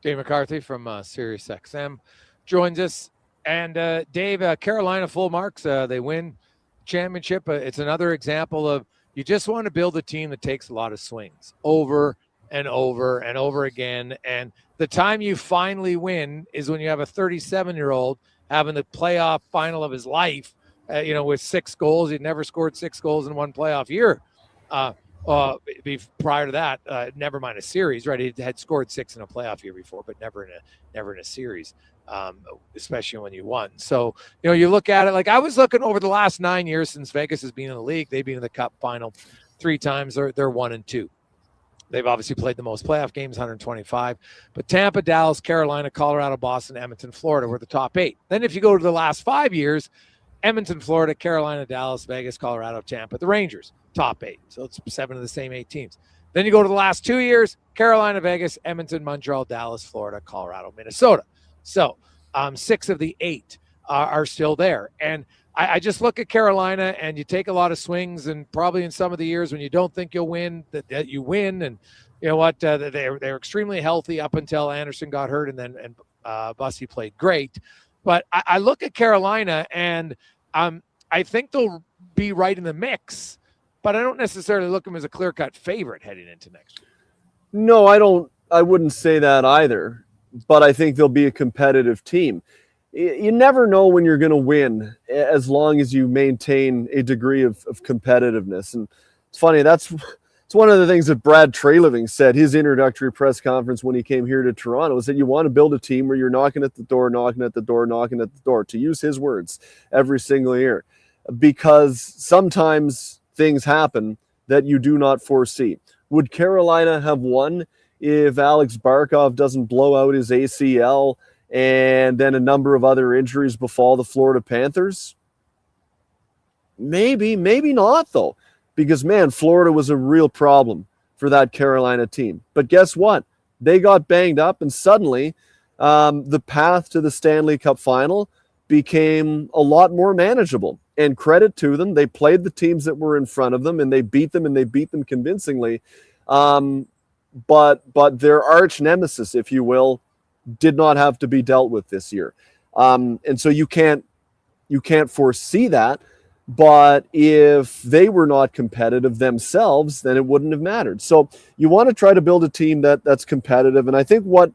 Dave McCarthy from Sirius XM joins us. And Dave, Carolina full marks. They win championship. It's another example of you just want to build a team that takes a lot of swings over and over and over again. And the time you finally win is when you have a 37-year-old having the playoff final of his life, with 6 goals. He'd never scored 6 goals in one playoff year. Prior to that, never mind a series, right? He had scored 6 in a playoff year before, but never in a series. Especially when you won. So, you look at it, like I was looking over the last 9 years since Vegas has been in the league, they've been in the Cup final 3 times. They're 1-2. They've obviously played the most playoff games, 125. But Tampa, Dallas, Carolina, Colorado, Boston, Edmonton, Florida were the top 8. Then if you go to the last 5 years, Edmonton, Florida, Carolina, Dallas, Vegas, Colorado, Tampa, the Rangers, top 8. So it's 7 of the same 8 teams. Then you go to the last 2 years, Carolina, Vegas, Edmonton, Montreal, Dallas, Florida, Colorado, Minnesota. So 6 of the 8 are still there. And I just look at Carolina, and you take a lot of swings, and probably in some of the years when you don't think you'll win, that you win. And you know what? They're extremely healthy up until Anderson got hurt, and then Bussy played great. But I look at Carolina, and I think they'll be right in the mix, but I don't necessarily look at them as a clear-cut favorite heading into next year. No, I don't. I wouldn't say that either. But I think they'll be a competitive team. You never know when you're going to win as long as you maintain a degree of competitiveness. And it's funny, it's one of the things that Brad Treliving said, his introductory press conference when he came here to Toronto, is that you want to build a team where you're knocking at the door, to use his words, every single year. Because sometimes things happen that you do not foresee. Would Carolina have won if Alex Barkov doesn't blow out his ACL and then a number of other injuries befall the Florida Panthers? Maybe not, though, because, man, Florida was a real problem for that Carolina team. But guess what? They got banged up, and suddenly the path to the Stanley Cup final became a lot more manageable. And credit to them, they played the teams that were in front of them, and they beat them, and they beat them convincingly. But their arch nemesis, if you will, did not have to be dealt with this year. And so you can't foresee that. But if they were not competitive themselves, then it wouldn't have mattered. So you want to try to build a team that's competitive. And I think what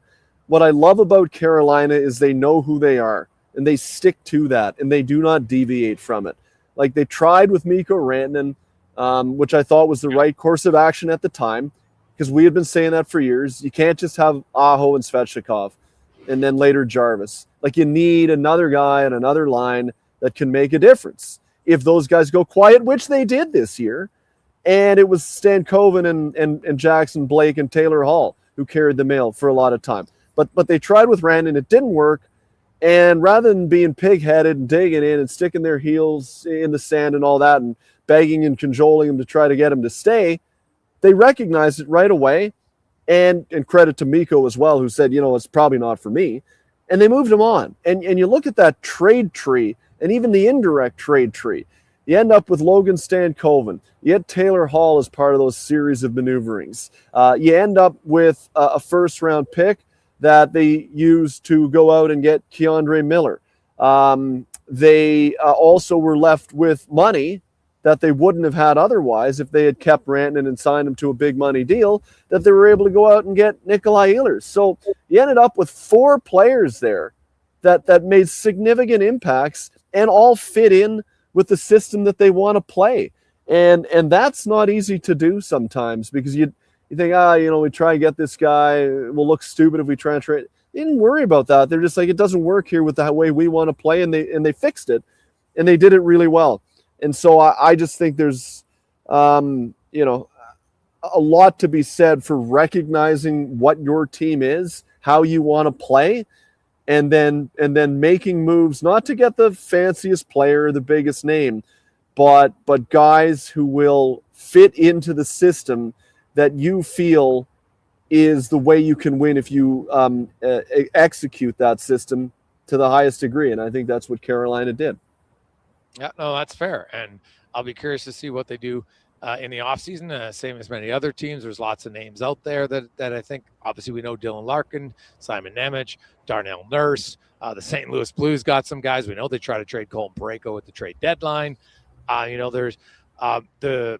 I love about Carolina is they know who they are, and they stick to that, and they do not deviate from it. Like they tried with Mikko Rantanen, which I thought was the right course of action at the time, because we had been saying that for years. You can't just have Aho and Svechnikov and then later Jarvis. Like you need another guy and another line that can make a difference. If those guys go quiet, which they did this year, and it was Stankoven and Jackson Blake and Taylor Hall who carried the mail for a lot of time. But they tried with Rantanen, it didn't work. And rather than being pig-headed and digging in and sticking their heels in the sand and all that and begging and cajoling him to try to get him to stay, they recognized it right away, and credit to Mikko as well, who said, it's probably not for me, and they moved him on. And you look at that trade tree, and even the indirect trade tree, you end up with Logan Stankoven. You had Taylor Hall as part of those series of maneuverings. You end up with a first-round pick that they used to go out and get Keandre Miller. They also were left with money that they wouldn't have had otherwise if they had kept Rantanen and signed him to a big money deal, that they were able to go out and get Nikolai Ehlers. So you ended up with 4 players there that made significant impacts and all fit in with the system that they want to play. And that's not easy to do sometimes, because you think, we try and get this guy, we'll look stupid if we try and trade. They didn't worry about that. They're just like, it doesn't work here with the way we want to play, and they fixed it, and they did it really well. And so I just think there's, a lot to be said for recognizing what your team is, how you want to play, and then making moves, not to get the fanciest player, the biggest name, but guys who will fit into the system that you feel is the way you can win if you execute that system to the highest degree. And I think that's what Carolina did. Yeah, no, that's fair. And I'll be curious to see what they do in the offseason, same as many other teams. There's lots of names out there that I think, obviously, we know Dylan Larkin, Simon Nemec, Darnell Nurse. The St. Louis Blues got some guys. We know they try to trade Colin Parayko at the trade deadline. There's the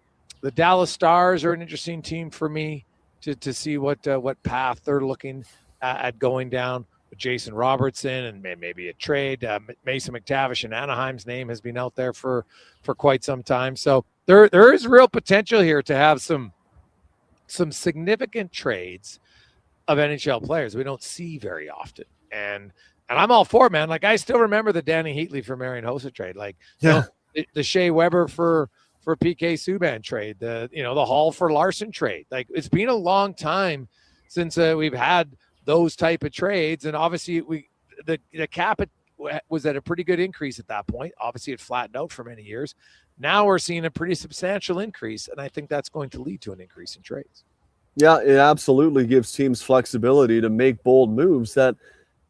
Dallas Stars are an interesting team for me to see what path they're looking at going down with Jason Robertson and maybe a trade. Mason McTavish in Anaheim's name has been out there for quite some time. So there is real potential here to have some significant trades of NHL players we don't see very often. And I'm all for it, man. Like, I still remember the Danny Heatley for Marian Hossa trade. Like, the Shea Weber for PK Subban trade, the Hall for Larson trade. Like, it's been a long time since we've had those type of trades. And obviously the cap was at a pretty good increase at that point. Obviously it flattened out for many years. Now we're seeing a pretty substantial increase. And I think that's going to lead to an increase in trades. Yeah, it absolutely gives teams flexibility to make bold moves that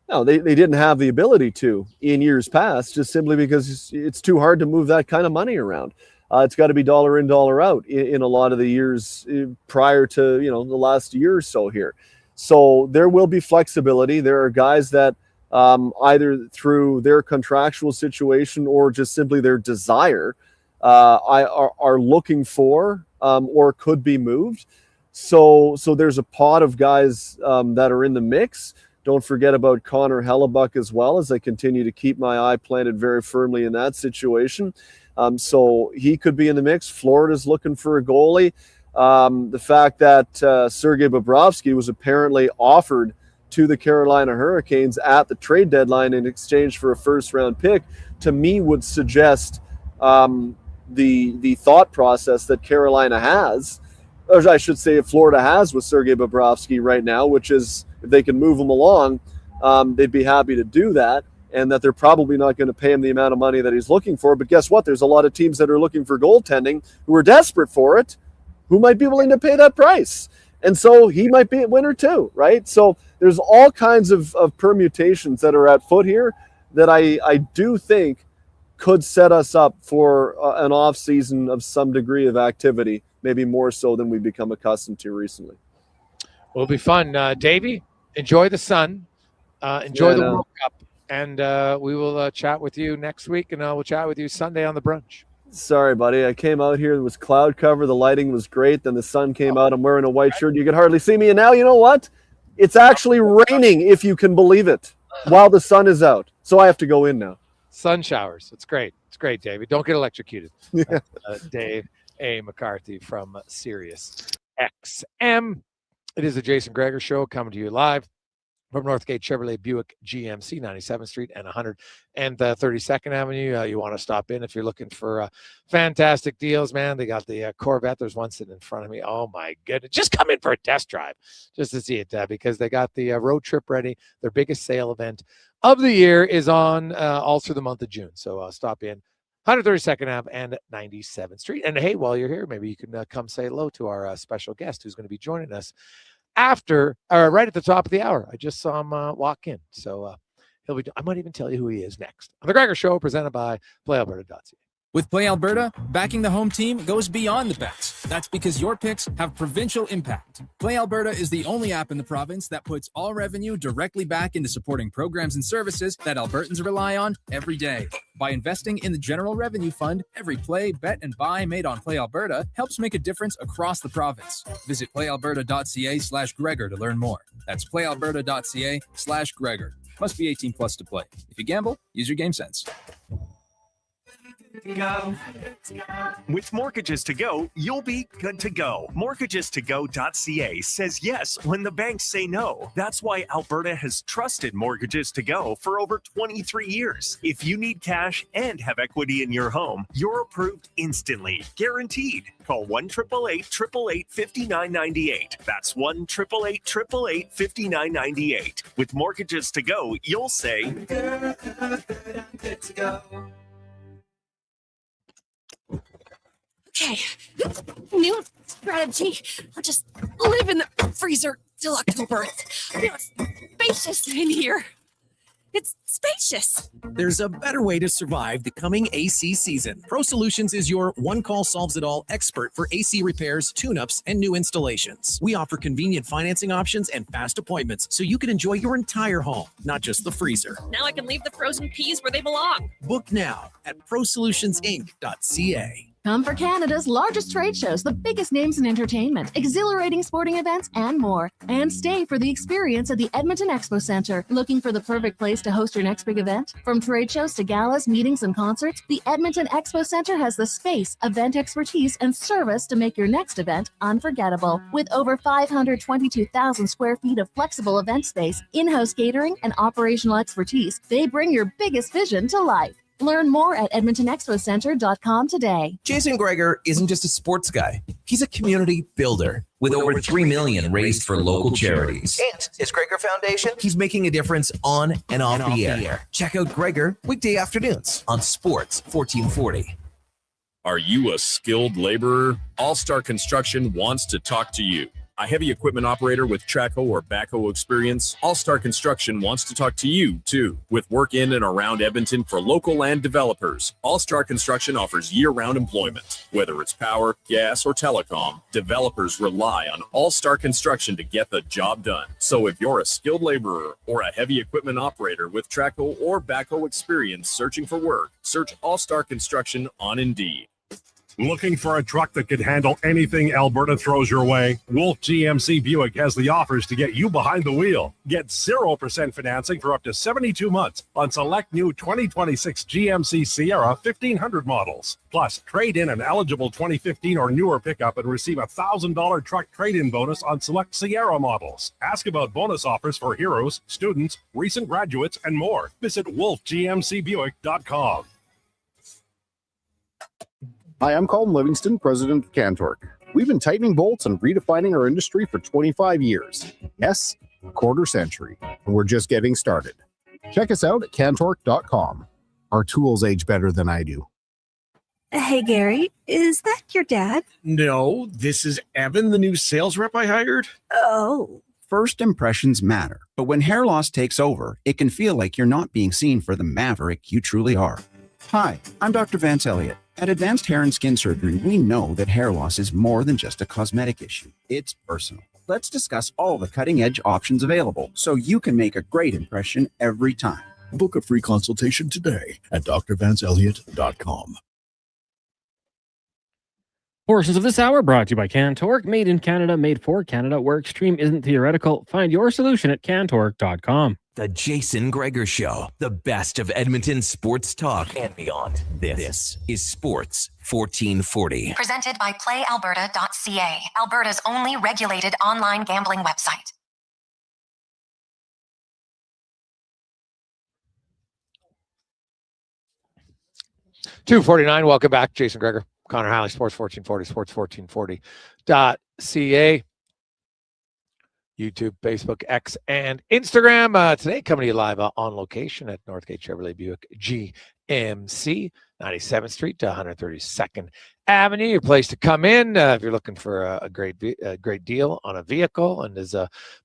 they didn't have the ability to in years past, just simply because it's too hard to move that kind of money around. It's got to be dollar in, dollar out in a lot of the years prior to, the last year or so here. So there will be flexibility. There are guys that either through their contractual situation or just simply their desire are looking for or could be moved. So there's a pot of guys that are in the mix. Don't forget about Connor Halley as well, as I continue to keep my eye planted very firmly in that situation. So he could be in the mix. Florida's looking for a goalie. The fact that Sergei Bobrovsky was apparently offered to the Carolina Hurricanes at the trade deadline in exchange for a first-round pick, to me would suggest the thought process that Carolina has, or I should say Florida has with Sergei Bobrovsky right now, which is if they can move him along, they'd be happy to do that, and that they're probably not going to pay him the amount of money that he's looking for. But guess what? There's a lot of teams that are looking for goaltending who are desperate for it, who might be willing to pay that price. And so he might be a winner too, right? So there's all kinds of permutations that are at foot here that I do think could set us up for an off season of some degree of activity, maybe more so than we've become accustomed to recently. It'll be fun. Davey, enjoy the sun. Enjoy the World Cup. And we will chat with you next week, and we'll chat with you Sunday on the brunch. Sorry, buddy. I came out here. It was cloud cover. The lighting was great. Then the sun came out. I'm wearing a white shirt. You could hardly see me. And now, you know what? It's actually raining, if you can believe it, while the sun is out. So I have to go in now. Sun showers. It's great. It's great, David. Don't get electrocuted. Yeah. Dave A. McCarthy from Sirius XM. It is the Jason Gregor Show coming to you live from Northgate Chevrolet Buick GMC, 97th Street and 132nd Avenue. You want to stop in if you're looking for fantastic deals, man. They got the Corvette. There's one sitting in front of me. Oh, my goodness. Just come in for a test drive just to see it because they got the road trip ready. Their biggest sale event of the year is on all through the month of June. So stop in 132nd Ave and 97th Street. And, hey, while you're here, maybe you can come say hello to our special guest who's going to be joining us after right at the top of the hour. I just saw him walk in, so I might even tell you who he is next on the Gregor Show, presented by PlayAlberta.ca. With Play Alberta, backing the home team goes beyond the bets. That's because your picks have provincial impact. Play Alberta is the only app in the province that puts all revenue directly back into supporting programs and services that Albertans rely on every day. By investing in the General Revenue Fund, every play, bet, and buy made on Play Alberta helps make a difference across the province. Visit playalberta.ca/Gregor to learn more. That's playalberta.ca/Gregor. Must be 18 plus to play. If you gamble, use your game sense. With Mortgages to Go, you'll be good to go. MortgagesToGo.ca says yes when the banks say no. That's why Alberta has trusted Mortgages to Go for over 23 years. If you need cash and have equity in your home, you're approved instantly, guaranteed. Call 1-888-888-5998. That's 1-888-888-5998. With Mortgages to Go, you'll say, good to go. Okay, new strategy. I'll just live in the freezer till October. It's spacious in here. It's spacious. There's a better way to survive the coming AC season. Pro Solutions is your one-call solves-it-all expert for AC repairs, tune-ups, and new installations. We offer convenient financing options and fast appointments so you can enjoy your entire home, not just the freezer. Now I can leave the frozen peas where they belong. Book now at prosolutionsinc.ca. Come for Canada's largest trade shows, the biggest names in entertainment, exhilarating sporting events, and more. And stay for the experience at the Edmonton Expo Centre. Looking for the perfect place to host your next big event? From trade shows to galas, meetings, and concerts, the Edmonton Expo Centre has the space, event expertise, and service to make your next event unforgettable. With over 522,000 square feet of flexible event space, in-house catering, and operational expertise, they bring your biggest vision to life. Learn more at edmontonexpocentre.com today. Jason Gregor isn't just a sports guy. He's a community builder with over $3 million raised for local charities. And his Gregor Foundation, he's making a difference on and off the air. Check out Gregor weekday afternoons on Sports 1440. Are you a skilled laborer? All-Star Construction wants to talk to you. A heavy equipment operator with Traco or backhoe experience, All-Star Construction wants to talk to you, too. With work in and around Edmonton for local land developers, All-Star Construction offers year-round employment. Whether it's power, gas, or telecom, developers rely on All-Star Construction to get the job done. So if you're a skilled laborer or a heavy equipment operator with Traco or backhoe experience searching for work, search All-Star Construction on Indeed. Looking for a truck that can handle anything Alberta throws your way? Wolf GMC Buick has the offers to get you behind the wheel. Get 0% financing for up to 72 months on select new 2026 GMC Sierra 1500 models. Plus, trade in an eligible 2015 or newer pickup and receive a $1,000 truck trade-in bonus on select Sierra models. Ask about bonus offers for heroes, students, recent graduates, and more. Visit wolfgmcbuick.com. Hi, I'm Colin Livingston, president of Cantork. We've been tightening bolts and redefining our industry for 25 years. Yes, a quarter century, and we're just getting started. Check us out at cantork.com. Our tools age better than I do. Hey, Gary, is that your dad? No, this is Evan, the new sales rep I hired. Oh. First impressions matter, but when hair loss takes over, it can feel like you're not being seen for the maverick you truly are. Hi, I'm Dr. Vance Elliott. At Advanced Hair and Skin Surgery, we know that hair loss is more than just a cosmetic issue. It's personal. Let's discuss all the cutting-edge options available so you can make a great impression every time. Book a free consultation today at drvanceelliott.com. Portions of this hour brought to you by Cantork. Made in Canada, made for Canada, where extreme isn't theoretical. Find your solution at cantork.com. The Jason Gregor Show, the best of Edmonton sports talk and beyond. This is Sports 1440. Presented by PlayAlberta.ca, Alberta's only regulated online gambling website. $2:49. Welcome back, Jason Gregor, Connor Halley, Sports 1440, sports1440.ca. YouTube, Facebook, X, and Instagram. Today, coming to you live on location at Northgate Chevrolet Buick GMC, 97th Street to 132nd Avenue. Your place to come in if you're looking for a great deal on a vehicle. And as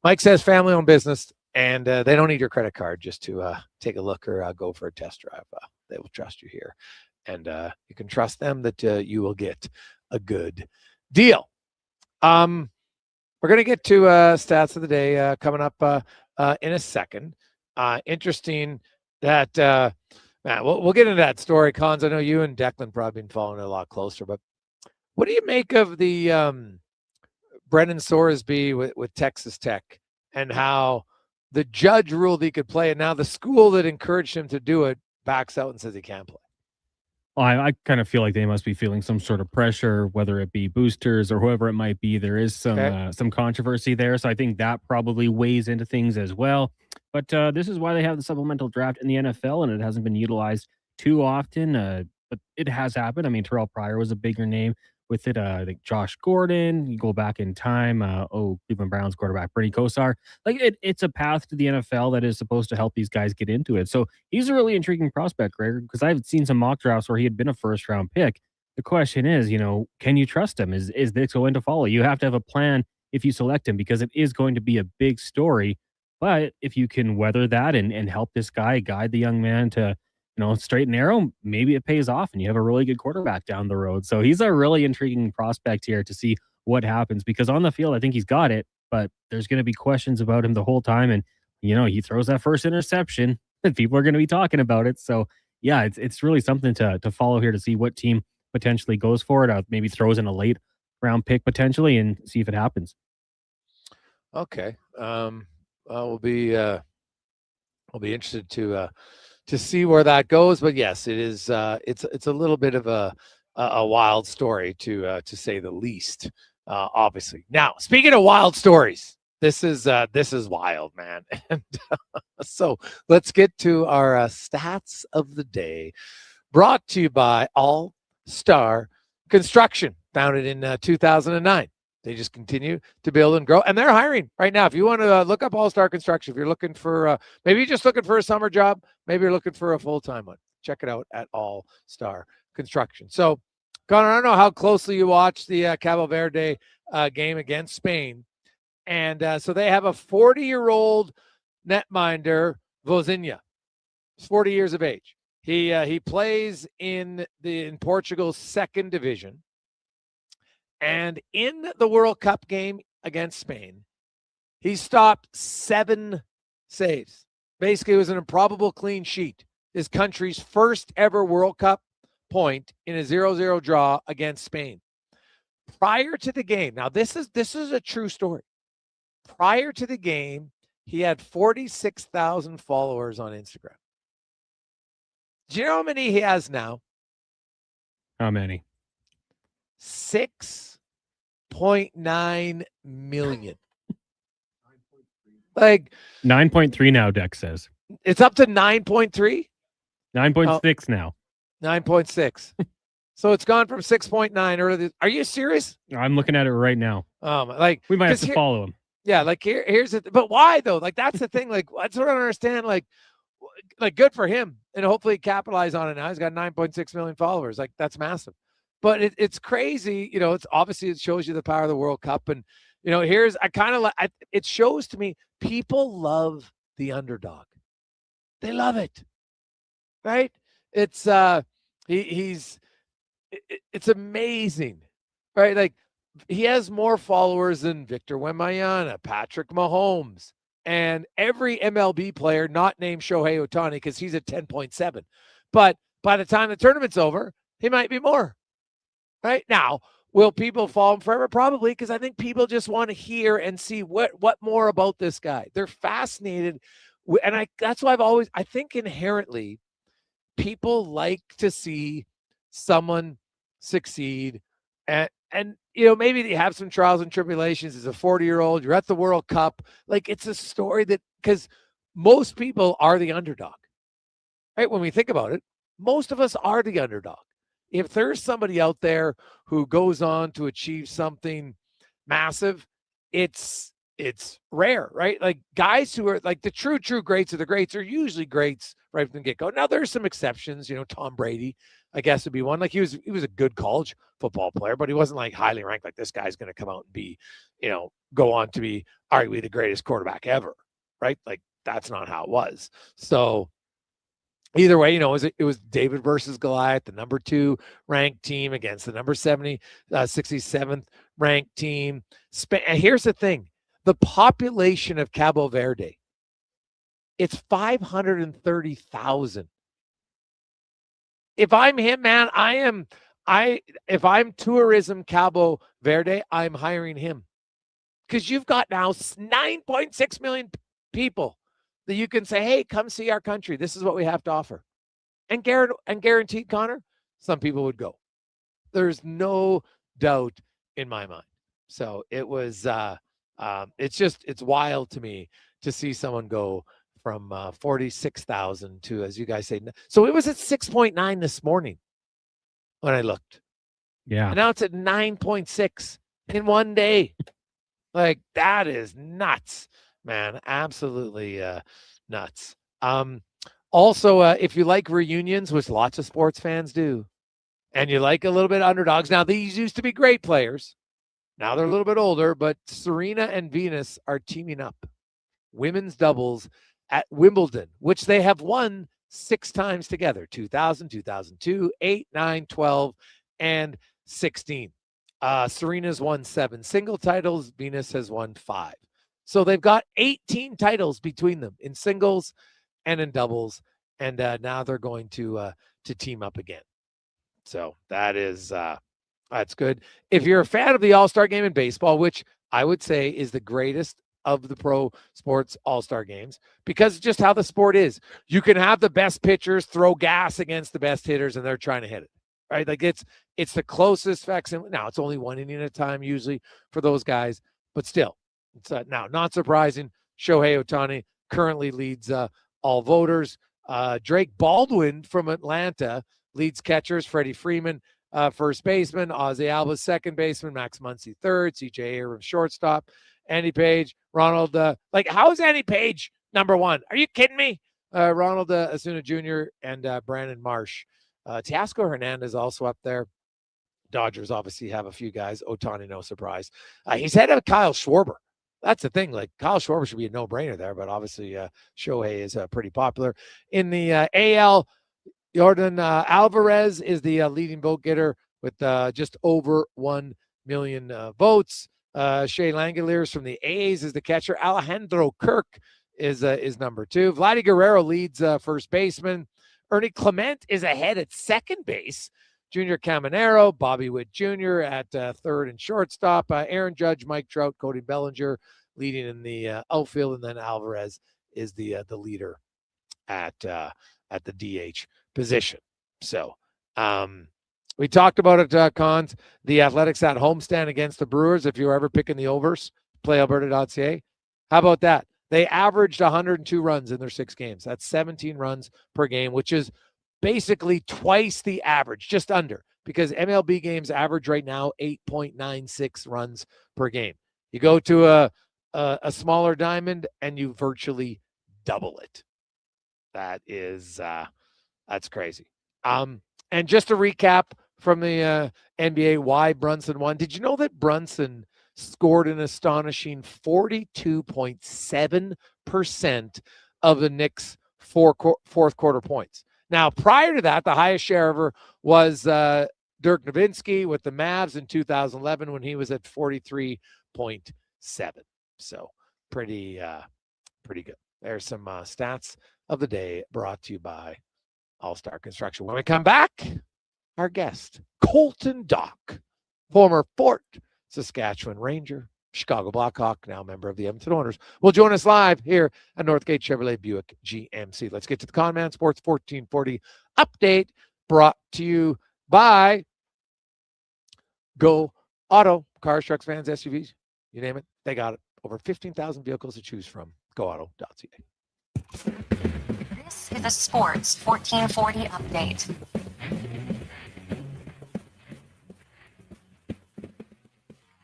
Mike says, family-owned business, and they don't need your credit card just to take a look or go for a test drive. They will trust you here, and you can trust them that you will get a good deal. We're going to get to stats of the day coming up in a second. Interesting that, man, we'll get into that story, Cons. I know you and Declan probably been following it a lot closer, but what do you make of the Brendan Sorsby with Texas Tech and how the judge ruled he could play, and now the school that encouraged him to do it backs out and says he can't play? I kind of feel like they must be feeling some sort of pressure, whether it be boosters or whoever it might be. There is some controversy there, so I think that probably weighs into things as well. But this is why they have the supplemental draft in the NFL, and it hasn't been utilized too often. But it has happened. I mean, Terrell Pryor was a bigger name with it. I think Josh Gordon. You go back in time. Cleveland Browns quarterback Bernie Kosar. Like it's a path to the NFL that is supposed to help these guys get into it. So he's a really intriguing prospect, Greg, because I've seen some mock drafts where he had been a first round pick. The question is, can you trust him? Is this going to follow? You have to have a plan if you select him, because it is going to be a big story But if you can weather that and help this guy guide the young man to, straight and narrow, maybe it pays off and you have a really good quarterback down the road. So he's a really intriguing prospect here to see what happens, because on the field, I think he's got it, but there's going to be questions about him the whole time. And, he throws that first interception and people are going to be talking about it. So yeah, it's really something to follow here to see what team potentially goes for it. Maybe throws in a late round pick potentially and see if it happens. Okay. We'll be interested to see where that goes. But yes, it is. It's a little bit of a wild story to say the least. Obviously. Now, speaking of wild stories, this is wild, man. And so let's get to our stats of the day, brought to you by All Star Construction, founded in 2009. They just continue to build and grow, and they're hiring right now. If you want to look up All Star Construction, if you're looking for maybe you're just looking for a summer job, maybe you're looking for a full-time one, check it out at All Star Construction. So, Connor, I don't know how closely you watched the Cabo Verde game against Spain, and so they have a 40-year-old netminder, Vozinha. He's 40 years of age. He plays in Portugal's second division. And in the World Cup game against Spain, he stopped 7 saves. Basically, it was an improbable clean sheet. His country's first ever World Cup point in a 0-0 draw against Spain. Prior to the game, now this is a true story. Prior to the game, he had 46,000 followers on Instagram. Do you know how many he has now? How many? 6.9 million. Like 9.3 now, Dex says. It's up to 9.3? 9.6 now. 9.6. So it's gone from 6.9 earlier. Are you serious? I'm looking at it right now. We might have to follow him. Yeah, like here's it. But why though? Like that's the thing. Like that's what I don't understand. Like good for him, and hopefully capitalize on it now. He's got 9.6 million followers. Like that's massive. But it's crazy. It's obviously it shows you the power of the World Cup, and it shows to me people love the underdog. They love it, right? It's it's amazing, right? Like he has more followers than Victor Wembanyama, Patrick Mahomes, and every MLB player not named Shohei Ohtani, because he's at 10.7. But by the time the tournament's over, he might be more. Right now, will people follow him forever? Probably, because I think people just want to hear and see what more about this guy. They're fascinated, and that's why I think inherently people like to see someone succeed, and maybe they have some trials and tribulations. As a 40-year-old, you're at the World Cup. Like it's a story that, because most people are the underdog, right? When we think about it, most of us are the underdog. If there's somebody out there who goes on to achieve something massive, it's rare, right? Like guys who are like the true greats of the greats are usually greats right from the get-go. Now there's some exceptions, Tom Brady, I guess, would be one. Like he was a good college football player, but he wasn't like highly ranked. Like this guy's going to come out and be, go on to be arguably the greatest quarterback ever, right? Like that's not how it was. So either way, it was David versus Goliath, the number 2 ranked team against the number 67th ranked team. And here's the thing. The population of Cabo Verde, it's 530,000. If I'm him, man, if I'm Tourism Cabo Verde, I'm hiring him. Because you've got now 9.6 million people that you can say, hey, come see our country. This is what we have to offer. And guaranteed, Connor, some people would go. There's no doubt in my mind. So it was, it's wild to me to see someone go from 46,000 to, as you guys say, so it was at 6.9 this morning when I looked. Yeah. And now it's at 9.6 in one day. Like that is nuts, man. Absolutely nuts. Also, if you like reunions, which lots of sports fans do, and you like a little bit of underdogs. Now, these used to be great players. Now they're a little bit older, but Serena and Venus are teaming up women's doubles at Wimbledon, which they have won 6 times together, 2000, 2002, 8, 9, 12, and 16. Serena's won 7 single titles. Venus has won 5. So they've got 18 titles between them in singles and in doubles. And now they're going to team up again. So that is that's good. If you're a fan of the All-Star game in baseball, which I would say is the greatest of the pro sports all-star games, because just how the sport is, you can have the best pitchers throw gas against the best hitters and they're trying to hit it, right? Like it's the closest facsimile. Now it's only 1 inning at a time usually for those guys, but still, it's now not surprising. Shohei Ohtani currently leads all voters. Drake Baldwin from Atlanta leads catchers. Freddie Freeman, first baseman. Ozzie Albies, second baseman. Max Muncy, third. CJ Abrams, shortstop. Andy Page, Ronald. How is Andy Page number 1? Are you kidding me? Ronald Acuna Jr. and Brandon Marsh. Teoscar Hernandez also up there. Dodgers obviously have a few guys. Ohtani, no surprise. He's ahead of Kyle Schwarber. That's the thing. Like Kyle Schwarber should be a no-brainer there, but obviously Shohei is pretty popular. In the AL, Jordan Alvarez is the leading vote getter with just over 1 million votes. Shea Langoliers from the A's is the catcher. Alejandro Kirk is number 2. Vladdy Guerrero leads first baseman. Ernie Clement is ahead at second base. Junior Caminero, Bobby Witt Jr. at third and shortstop. Aaron Judge, Mike Trout, Cody Bellinger leading in the outfield, and then Alvarez is the leader at the DH position. So we talked about it, Cons. The Athletics at homestand against the Brewers. If you're ever picking the overs, playalberta.ca. How about that? They averaged 102 runs in their 6 games. That's 17 runs per game, which is basically twice the average, just under, because MLB games average right now 8.96 runs per game. You go to a smaller diamond and you virtually double it. That is that's crazy. And just to recap from the NBA, why Brunson won. Did you know that Brunson scored an astonishing 42.7% of the Knicks' fourth quarter points? Now, prior to that, the highest share ever was Dirk Nowitzki with the Mavs in 2011 when he was at 43.7. So pretty good. There's some stats of the day brought to you by All-Star Construction. When we come back, our guest, Colton Dock, former Fort Saskatchewan Ranger, Chicago Blackhawk, now member of the Edmonton Oilers, will join us live here at Northgate Chevrolet Buick GMC. Let's get to the Conman Sports 1440 update brought to you by Go Auto. Cars, trucks, vans, SUVs, you name it, they got it. Over 15,000 vehicles to choose from. GoAuto.ca. This is a Sports 1440 update.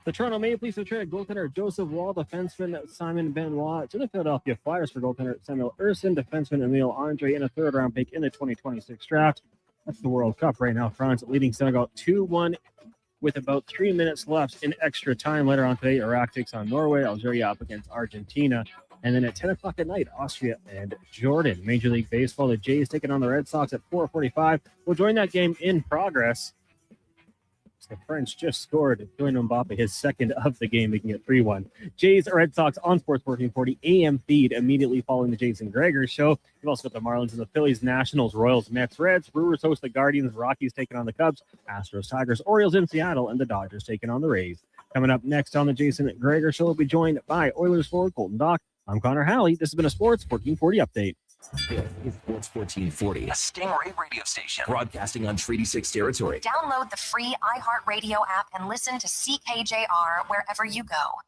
The Toronto Maple Leafs have traded goaltender Joseph Wall, defenseman Simon Benoit to the Philadelphia Flyers for goaltender Samuel Ersson, defenseman Emile Andre, and a third-round pick in the 2026 draft. That's the World Cup right now. France leading Senegal 2-1 with about 3 minutes left in extra time. Later on today, Iraq takes on Norway, Algeria up against Argentina. And then at 10 o'clock at night, Austria and Jordan. Major League Baseball, the Jays taking on the Red Sox at 4:45. We'll join that game in progress. The French just scored. Kylian Mbappe, his second of the game, making it 3-1. Jays Red Sox on Sports 1440 AM feed immediately following the Jason Gregor Show. We've also got the Marlins and the Phillies, Nationals, Royals, Mets, Reds. Brewers host the Guardians, Rockies taking on the Cubs, Astros, Tigers, Orioles in Seattle, and the Dodgers taking on the Rays. Coming up next on the Jason Gregor Show, we'll be joined by Oilers forward Colton Dock. I'm Connor Halley. This has been a Sports 1440 update. Sports 1440, a Stingray radio station broadcasting on Treaty 6 territory. Download the free iHeartRadio app and listen to CKJR wherever you go.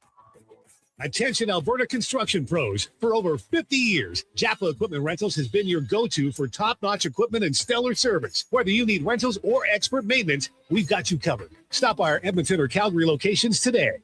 Attention Alberta construction pros. For over 50 years, Jaffa Equipment Rentals has been your go-to for top-notch equipment and stellar service. Whether you need rentals or expert maintenance, we've got you covered. Stop by our Edmonton or Calgary locations today.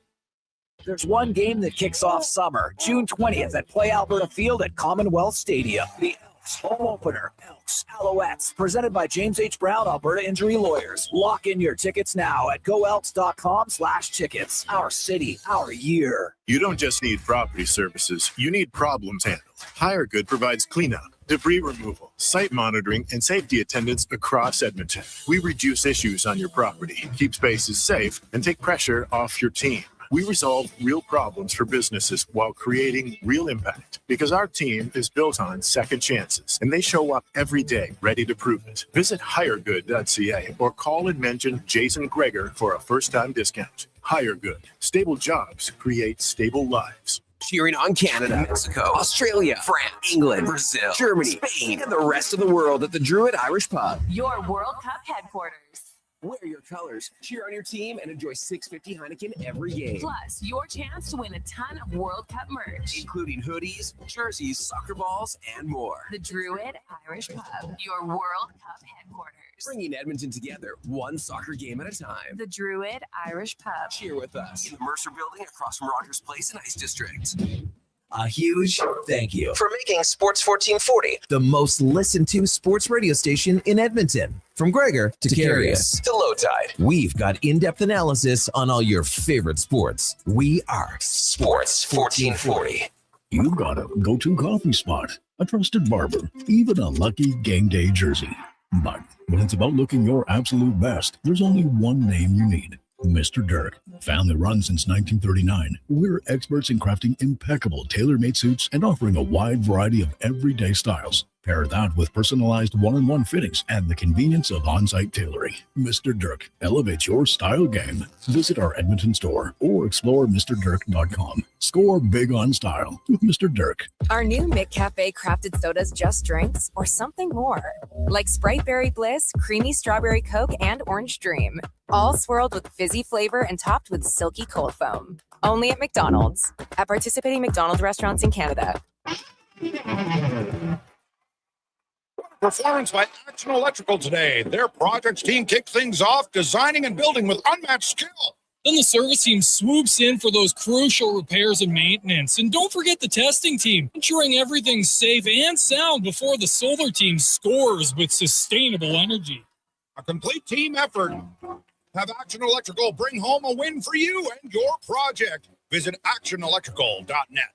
There's one game that kicks off summer, June 20th at Play Alberta Field at Commonwealth Stadium. The Elks home opener, Elks, Alouettes, presented by James H. Brown, Alberta Injury Lawyers. Lock in your tickets now at goelks.com/tickets. Our city, our year. You don't just need property services, you need problems handled. HireGood provides cleanup, debris removal, site monitoring, and safety attendance across Edmonton. We reduce issues on your property, keep spaces safe, and take pressure off your team. We resolve real problems for businesses while creating real impact because our team is built on second chances and they show up every day ready to prove it. Visit hiregood.ca or call and mention Jason Gregor for a first-time discount. HireGood. Stable jobs create stable lives. Cheering on Canada, Mexico, Australia, France, England, Brazil, Germany, Spain, and the rest of the world at the Druid Irish Pub. Your World Cup headquarters. Wear your colors, cheer on your team, and enjoy $6.50 Heineken every game. Plus, your chance to win a ton of World Cup merch, including hoodies, jerseys, soccer balls, and more. The Druid Irish Pub, your World Cup headquarters. Bringing Edmonton together, one soccer game at a time. The Druid Irish Pub. Cheer with us in the Mercer Building across from Rogers Place and Ice District. A huge thank you for making Sports 1440 The most listened to sports radio station in Edmonton. From Gregor to Carius to Low Tide. We've got in-depth analysis on all your favorite sports. We are Sports 1440. You've got a go-to coffee spot, a trusted barber, even a lucky game day jersey. But when it's about looking your absolute best, there's only one name you need. Mr. Dirk. Family run since 1939, we're experts in crafting impeccable tailor-made suits and offering a wide variety of everyday styles. Pair that with personalized one-on-one fittings and the convenience of on-site tailoring. Mr. Dirk elevates your style game. Visit our Edmonton store or explore MrDirk.com. Score big on style with Mr. Dirk. Our new McCafe crafted sodas just drinks or something more, like Sprite Berry Bliss, Creamy Strawberry Coke, and Orange Dream. All swirled with fizzy flavor and topped with silky cold foam. Only at McDonald's. At participating McDonald's restaurants in Canada. Performance by Action Electrical today. Their projects team kicks things off, designing and building with unmatched skill. Then the service team swoops in for those crucial repairs and maintenance. And don't forget the testing team, ensuring everything's safe and sound before the solar team scores with sustainable energy. A complete team effort. Have Action Electrical bring home a win for you and your project. Visit actionelectrical.net.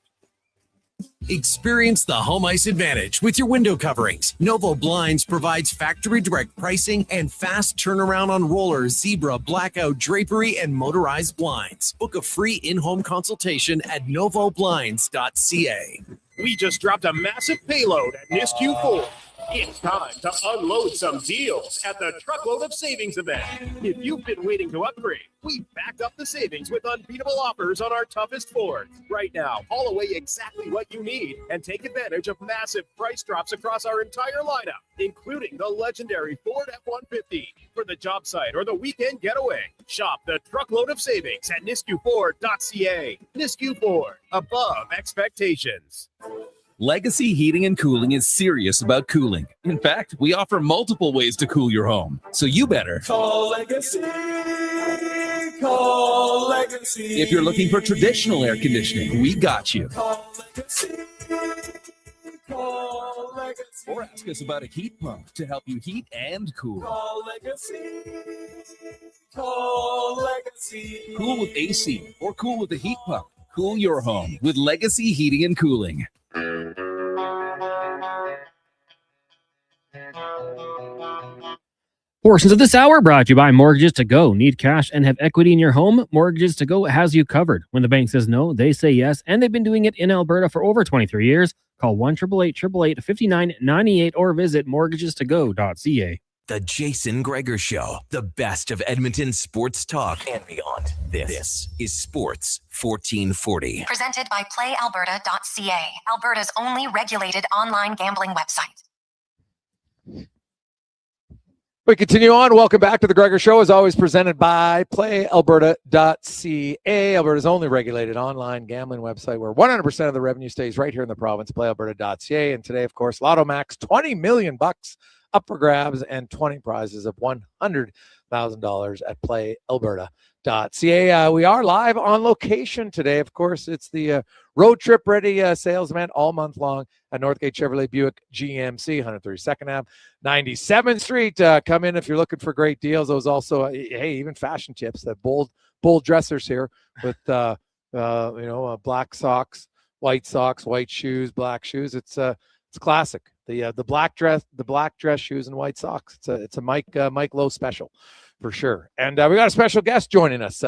Experience the home ice advantage with your window coverings. Novo Blinds provides factory direct pricing and fast turnaround on roller, zebra, blackout, drapery, and motorized blinds. Book a free in-home consultation at novoblinds.ca. We just dropped a massive payload at NISQ 4. It's time to unload some deals at the Truckload of Savings event. If you've been waiting to upgrade, we've backed up the savings with unbeatable offers on our toughest Fords. Right now, haul away exactly what you need and take advantage of massive price drops across our entire lineup, including the legendary Ford F-150 for the job site or the weekend getaway. Shop the Truckload of Savings at nisqford.ca. Nisq Ford, above expectations. Legacy Heating and Cooling is serious about cooling. In fact, we offer multiple ways to cool your home. So you better call Legacy. Call Legacy. If you're looking for traditional air conditioning, we got you. Call Legacy. Call Legacy. Or ask us about a heat pump to help you heat and cool. Call Legacy. Call Legacy. Cool with AC or cool with a heat pump. Cool your home with Legacy Heating and Cooling. Portions of this hour brought to you by Mortgages to Go. Need cash and have equity in your home? Mortgages to Go has you covered. When the bank says no, they say yes, and they've been doing it in Alberta for over 23 years. Call 1-888-888-5998 or visit mortgagestogo.ca. The Jason Gregor Show, the best of Edmonton sports talk and beyond. This is Sports 1440. Presented by PlayAlberta.ca, Alberta's only regulated online gambling website. We continue on. Welcome back to the Gregor Show, as always presented by PlayAlberta.ca, Alberta's only regulated online gambling website where 100% of the revenue stays right here in the province, PlayAlberta.ca. And today, of course, Lotto Max, $20 million up for grabs and 20 prizes of $100,000 at playalberta.ca. We are live on location today. Of course, it's the road trip ready sales event all month long at Northgate Chevrolet Buick GMC, 132nd Ave, 97th Street. Come in if you're looking for great deals. Those also, hey, even fashion tips, that bold dressers here with, black socks, white shoes, black shoes. It's classic. The black dress shoes and white socks. It's a Mike Lowe special for sure. And we got a special guest joining us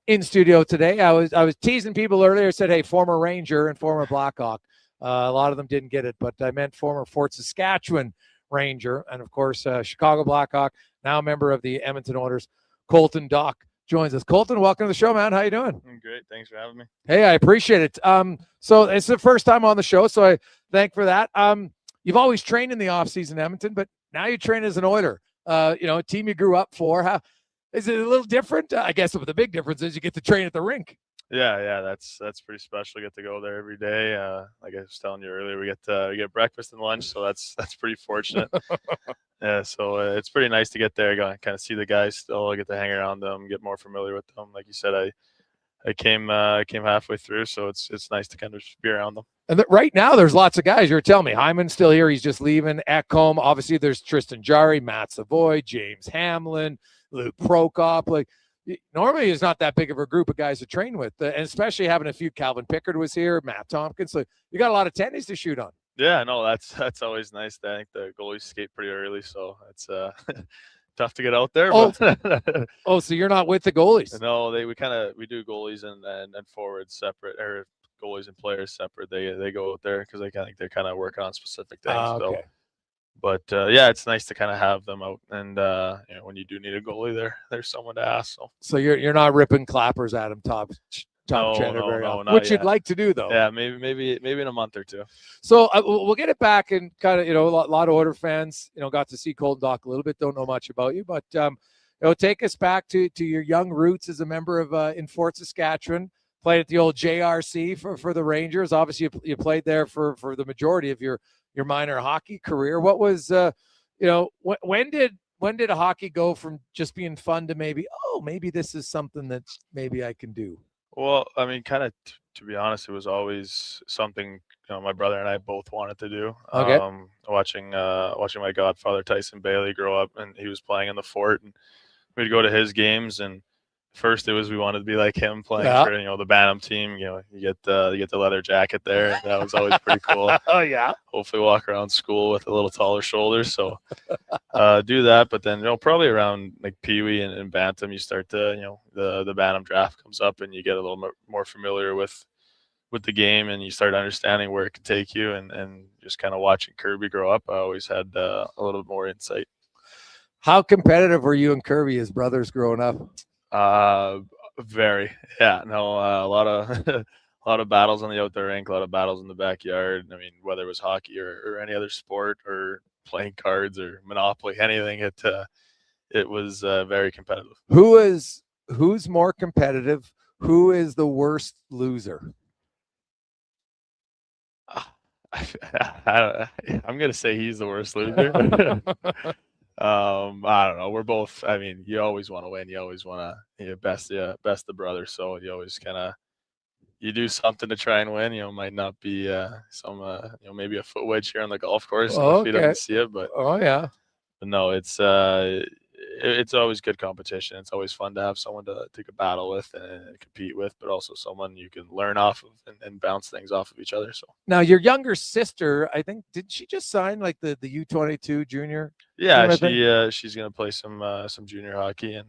in studio today. I was teasing people earlier. Said, hey, former Ranger and former Blackhawk. A lot of them didn't get it, but I meant former Fort Saskatchewan Ranger and of course Chicago Blackhawk. Now a member of the Edmonton Oilers. Colton Dock joins us. Colton, welcome to the show, man. How you doing? I'm great. Thanks for having me. Hey, I appreciate it. So it's the first time on the show, so I thank for that. You've always trained in the offseason in Edmonton, but now you train as an Oiler. A team you grew up for. How is it a little different? I guess the big difference is you get to train at the rink. Yeah, that's pretty special. Get to go there every day. Like I was telling you earlier, we get breakfast and lunch, so that's pretty fortunate. Yeah, so it's pretty nice to get there, kind of see the guys still, get to hang around them, get more familiar with them. Like you said, I came halfway through, so it's nice to kind of be around them. And right now, there's lots of guys. You're telling me Hyman's still here. He's just leaving. Ekholm. Obviously, there's Tristan Jarry, Matt Savoy, James Hamlin, Luke Prokop. Like normally, it's not that big of a group of guys to train with, and especially having a few. Calvin Pickard was here, Matt Tompkins. So you got a lot of tennies to shoot on. Yeah, no, that's always nice. I think the goalies skate pretty early, so it's tough to get out there. But. So you're not with the goalies? No, we do goalies and forwards separate, or goalies and players separate. They go out there because I think they're kind of working on specific things. Okay. But yeah, it's nice to kind of have them out, and when you do need a goalie, there's someone to ask. So you're not ripping clappers at him, top trainer very often, which you'd like to do though. Yeah, maybe in a month or two. So we'll get it back, and kind of a lot of Oilers fans got to see Colton Dock a little bit. Don't know much about you, but take us back to your young roots as a member of in Fort Saskatchewan. Played at the old JRC for the Rangers. Obviously, you played there for the majority of your minor hockey career. What was when did a hockey go from just being fun to maybe this is something that maybe I can do? Well, I mean, kind of to be honest, it was always something my brother and I both wanted to do. Okay. Watching my godfather Tyson Bailey grow up, and he was playing in the Fort, and we'd go to his games. And first, it was we wanted to be like him playing for the Bantam team. You get the leather jacket there. That was always pretty cool. Oh yeah. Hopefully, walk around school with a little taller shoulders. So do that. But then probably around like Pee Wee and Bantam, you start to the Bantam draft comes up, and you get a little more familiar with the game, and you start understanding where it can take you. And just kind of watching Kirby grow up, I always had a little bit more insight. How competitive were you and Kirby as brothers growing up? Very. Yeah, no, a lot of battles on the outdoor rink, a lot of battles in the backyard. I mean, whether it was hockey or any other sport or playing cards or Monopoly, anything, it was very competitive. Who's more competitive? Who is the worst loser? I'm gonna say he's the worst loser. I don't know. We're both. I mean, you always want to win. You always want to best the brother. So you always you do something to try and win. Might not be maybe a foot wedge here on the golf course if you don't see it, but yeah. But no, it's always good competition. It's always fun to have someone to take a battle with and compete with, but also someone you can learn off of and bounce things off of each other. So now your younger sister, I think, did she just sign like the U22 junior? Yeah, she's gonna play some junior hockey and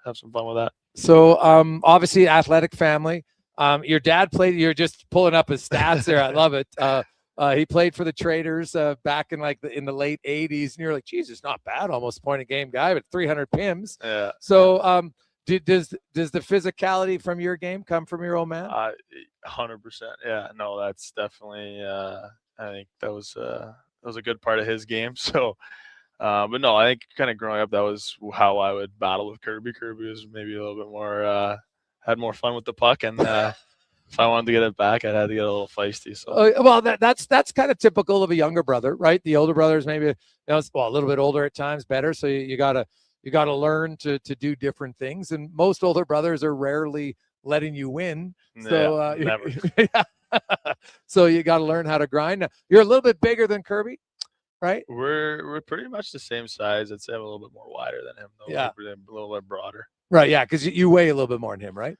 have some fun with that. So obviously athletic family. Your dad played. You're just pulling up his stats there. I love it. He played for the Traders back in in the late 80s, and you're like, geez, it's not bad. Almost point a game guy, but 300 PIMs. Yeah. So does the physicality from your game come from your old man? 100%. Yeah. No, that's definitely. I think that was a good part of his game. So, but no, I think kind of growing up, that was how I would battle with Kirby. Kirby was maybe a little bit more had more fun with the puck and. if I wanted to get it back, I'd have to get a little feisty. So Well, that's kind of typical of a younger brother, right? The older brothers maybe a little bit older at times, better. So you gotta learn to do different things. And most older brothers are rarely letting you win. So never. So you got to learn how to grind. Now, you're a little bit bigger than Kirby, right? We're pretty much the same size. I'd say I'm a little bit more wider than him, though. Yeah. We're a little bit broader. Right. Yeah, because you weigh a little bit more than him, right?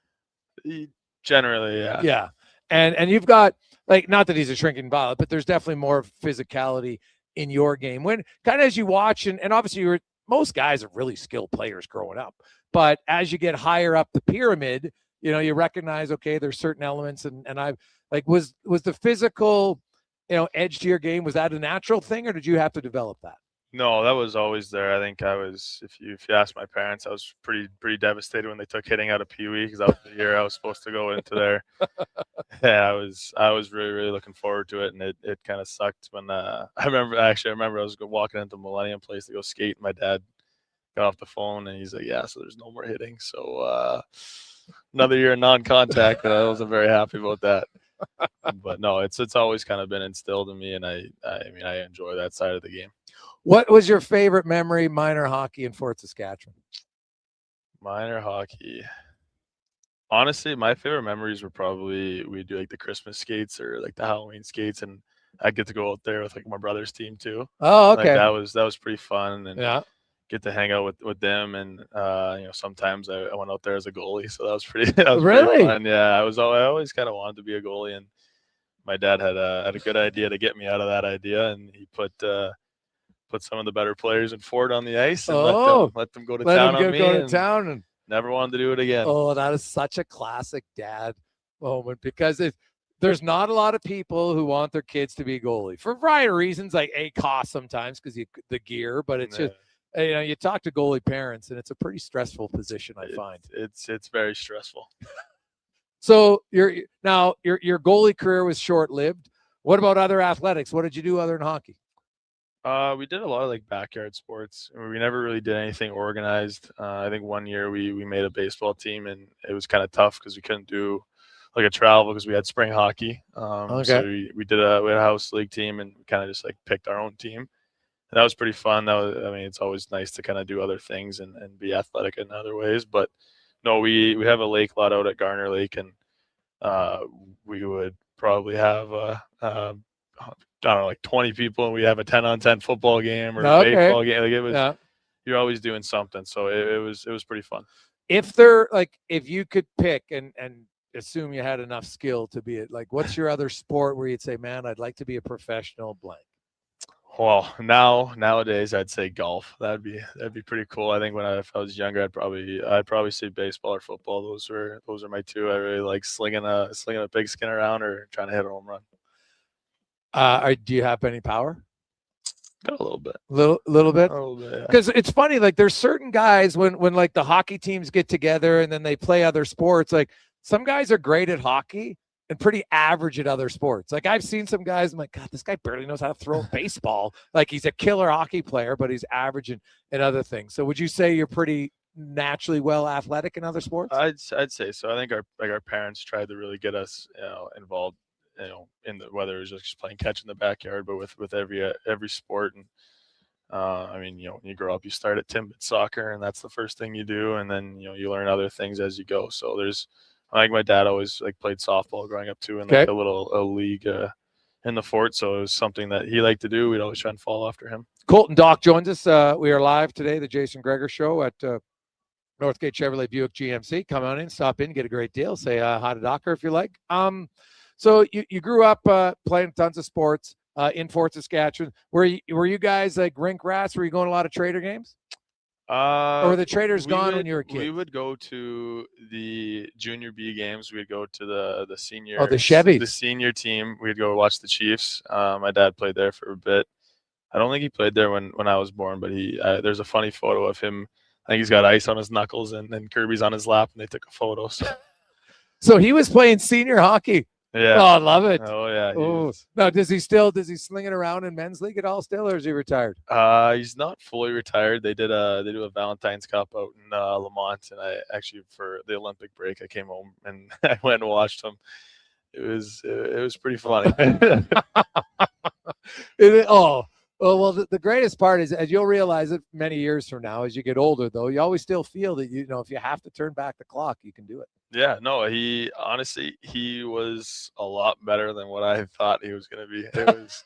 Generally, yeah. Yeah. And you've got, like, not that he's a shrinking violet, but there's definitely more physicality in your game. When kind of as you watch, and obviously most guys are really skilled players growing up, but as you get higher up the pyramid, you recognize, okay, there's certain elements, and I've like, was the physical, edge to your game, was that a natural thing, or did you have to develop that? No, that was always there. I think I was, if you ask my parents, I was pretty devastated when they took hitting out of Pee Wee, because that was the year I was supposed to go into there. Yeah, I was really, really looking forward to it, and it kind of sucked when I remember I was walking into Millennium Place to go skate, and my dad got off the phone and he's like, yeah, so there's no more hitting. So another year of non-contact, but I wasn't very happy about that. But no, it's always kind of been instilled in me, and I mean I enjoy that side of the game. What was your favorite memory minor hockey in Fort Saskatchewan? Minor hockey. Honestly, my favorite memories were probably we do like the Christmas skates or like the Halloween skates, and I get to go out there with like my brother's team too. Oh, okay. Like, that was pretty fun, and yeah, get to hang out with them, and sometimes I went out there as a goalie, so that was pretty really pretty fun. Yeah, I always kind of wanted to be a goalie, and my dad had a good idea to get me out of that idea, and he put some of the better players in Fort on the ice and let them go to town on me. And never wanted to do it again. Oh, that is such a classic dad moment, because there's not a lot of people who want their kids to be goalie for a variety of reasons, like cost sometimes because the gear, but it's just, you talk to goalie parents and it's a pretty stressful position, I find. It's very stressful. So your goalie career was short-lived. What about other athletics? What did you do other than hockey? We did a lot of like backyard sports. We never really did anything organized. I think one year we made a baseball team, and it was kind of tough because we couldn't do like a travel because we had spring hockey. Okay. So we had a house league team, and we kind of just like picked our own team. And that was pretty fun. It's always nice to kind of do other things and be athletic in other ways. But no, we have a lake lot out at Garner Lake, and we would probably have I don't know, like 20 people, and we have a 10-on-10 football game or a baseball game. Like it was, you're always doing something. So it was pretty fun. If you could pick and assume you had enough skill to be it, like, what's your other sport where you'd say, man, I'd like to be a professional blank? Well, nowadays I'd say golf. That'd be pretty cool. I think if I was younger, I'd probably say baseball or football. Those are my two. I really like slinging a pigskin around or trying to hit a home run. Do you have any power? Got a little bit. Little bit? A little bit, yeah. Because it's funny, like there's certain guys when like the hockey teams get together and then they play other sports, like some guys are great at hockey and pretty average at other sports. Like I've seen some guys, I'm like, God, this guy barely knows how to throw a baseball. Like he's a killer hockey player, but he's average in other things. So would you say you're pretty naturally well athletic in other sports? I'd say so. I think our parents tried to really get us involved, in whether it was just playing catch in the backyard, but with every sport. And when you grow up, you start at Timbit soccer, and that's the first thing you do, and then you learn other things as you go. So I think my dad always played softball growing up too, in like a league in the Fort. So it was something that he liked to do. We'd always try and follow after him. Colton Doc joins us. We are live today, the Jason Gregor Show at Northgate Chevrolet Buick GMC. Come on in, stop in, get a great deal. Say hi to Docker if you like. So you grew up playing tons of sports in Fort Saskatchewan. Were you guys like rink rats? Were you going to a lot of Trader games? Or were the Traders gone when you were a kid? We would go to the junior B games. We'd go to the senior. Oh, the Chevys. The senior team. We'd go watch the Chiefs. My dad played there for a bit. I don't think he played there when I was born, but there's a funny photo of him. I think he's got ice on his knuckles and Kirby's on his lap, and they took a photo. So he was playing senior hockey. Yeah. Oh, I love it. Oh yeah. Now, does he sling it around in men's league at all still, or is he retired? He's not fully retired. They do a Valentine's Cup out in Lamont, and I actually, for the Olympic break, I came home and I went and watched him. it was pretty funny. Well, the greatest part is, as you'll realize it many years from now, as you get older, though, you always still feel that, if you have to turn back the clock, you can do it. Yeah, no, he was a lot better than what I thought he was going to be. It was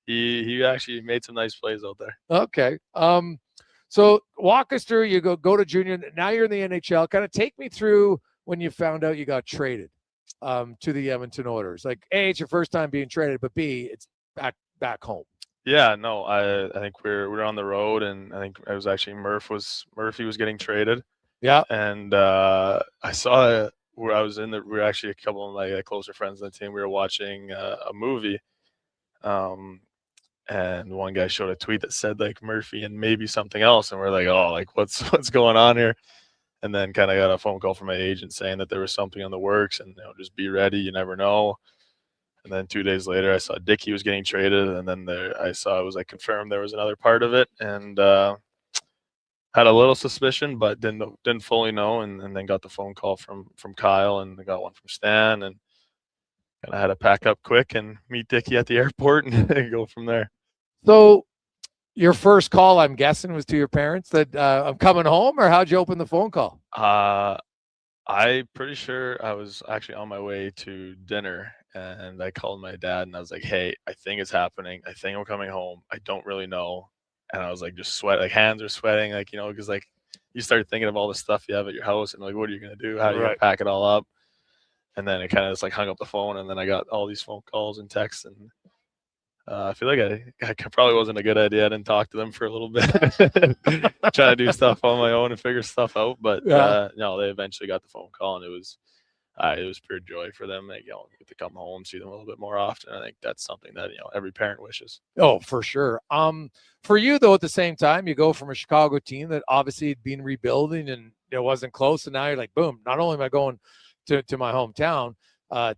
he actually made some nice plays out there. Okay. So walk us through. You go to junior. Now you're in the NHL. Kind of take me through when you found out you got traded to the Edmonton Oilers. Like, A, it's your first time being traded, but B, it's back home. Yeah, no, I think we're on the road, and I think it was actually Murphy was getting traded. Yeah, and I saw where I was we were actually a couple of my closer friends on the team. We were watching a movie, and one guy showed a tweet that said like Murphy and maybe something else, and we're like, oh, like what's going on here? And then kind of got a phone call from my agent saying that there was something on the works, and just be ready, you never know. And then 2 days later, I saw Dickey was getting traded, and then I saw it was like confirmed there was another part of it, and had a little suspicion, but didn't fully know, and then got the phone call from Kyle, and I got one from Stan, and kind of had to pack up quick and meet Dickey at the airport and go from there. So your first call, I'm guessing, was to your parents that I'm coming home, or how'd you open the phone call? I'm pretty sure I was actually on my way to dinner, and I called my dad, and I was like, hey, I think it's happening. I think I'm coming home. I don't really know. And I was like, just sweat, like hands are sweating, like, because like you start thinking of all the stuff you have at your house, and like, what are you going to do? How are you going to pack it all up? And then it kind of just like hung up the phone, and then I got all these phone calls and texts, and I feel like I probably wasn't a good idea. I didn't talk to them for a little bit, trying to do stuff on my own and figure stuff out. But no, they eventually got the phone call, and it was pure joy for them. They get to come home, see them a little bit more often. I think that's something that every parent wishes. Oh, for sure. For you though, at the same time, you go from a Chicago team that obviously had been rebuilding and it wasn't close, and now you're like, boom! Not only am I going to my hometown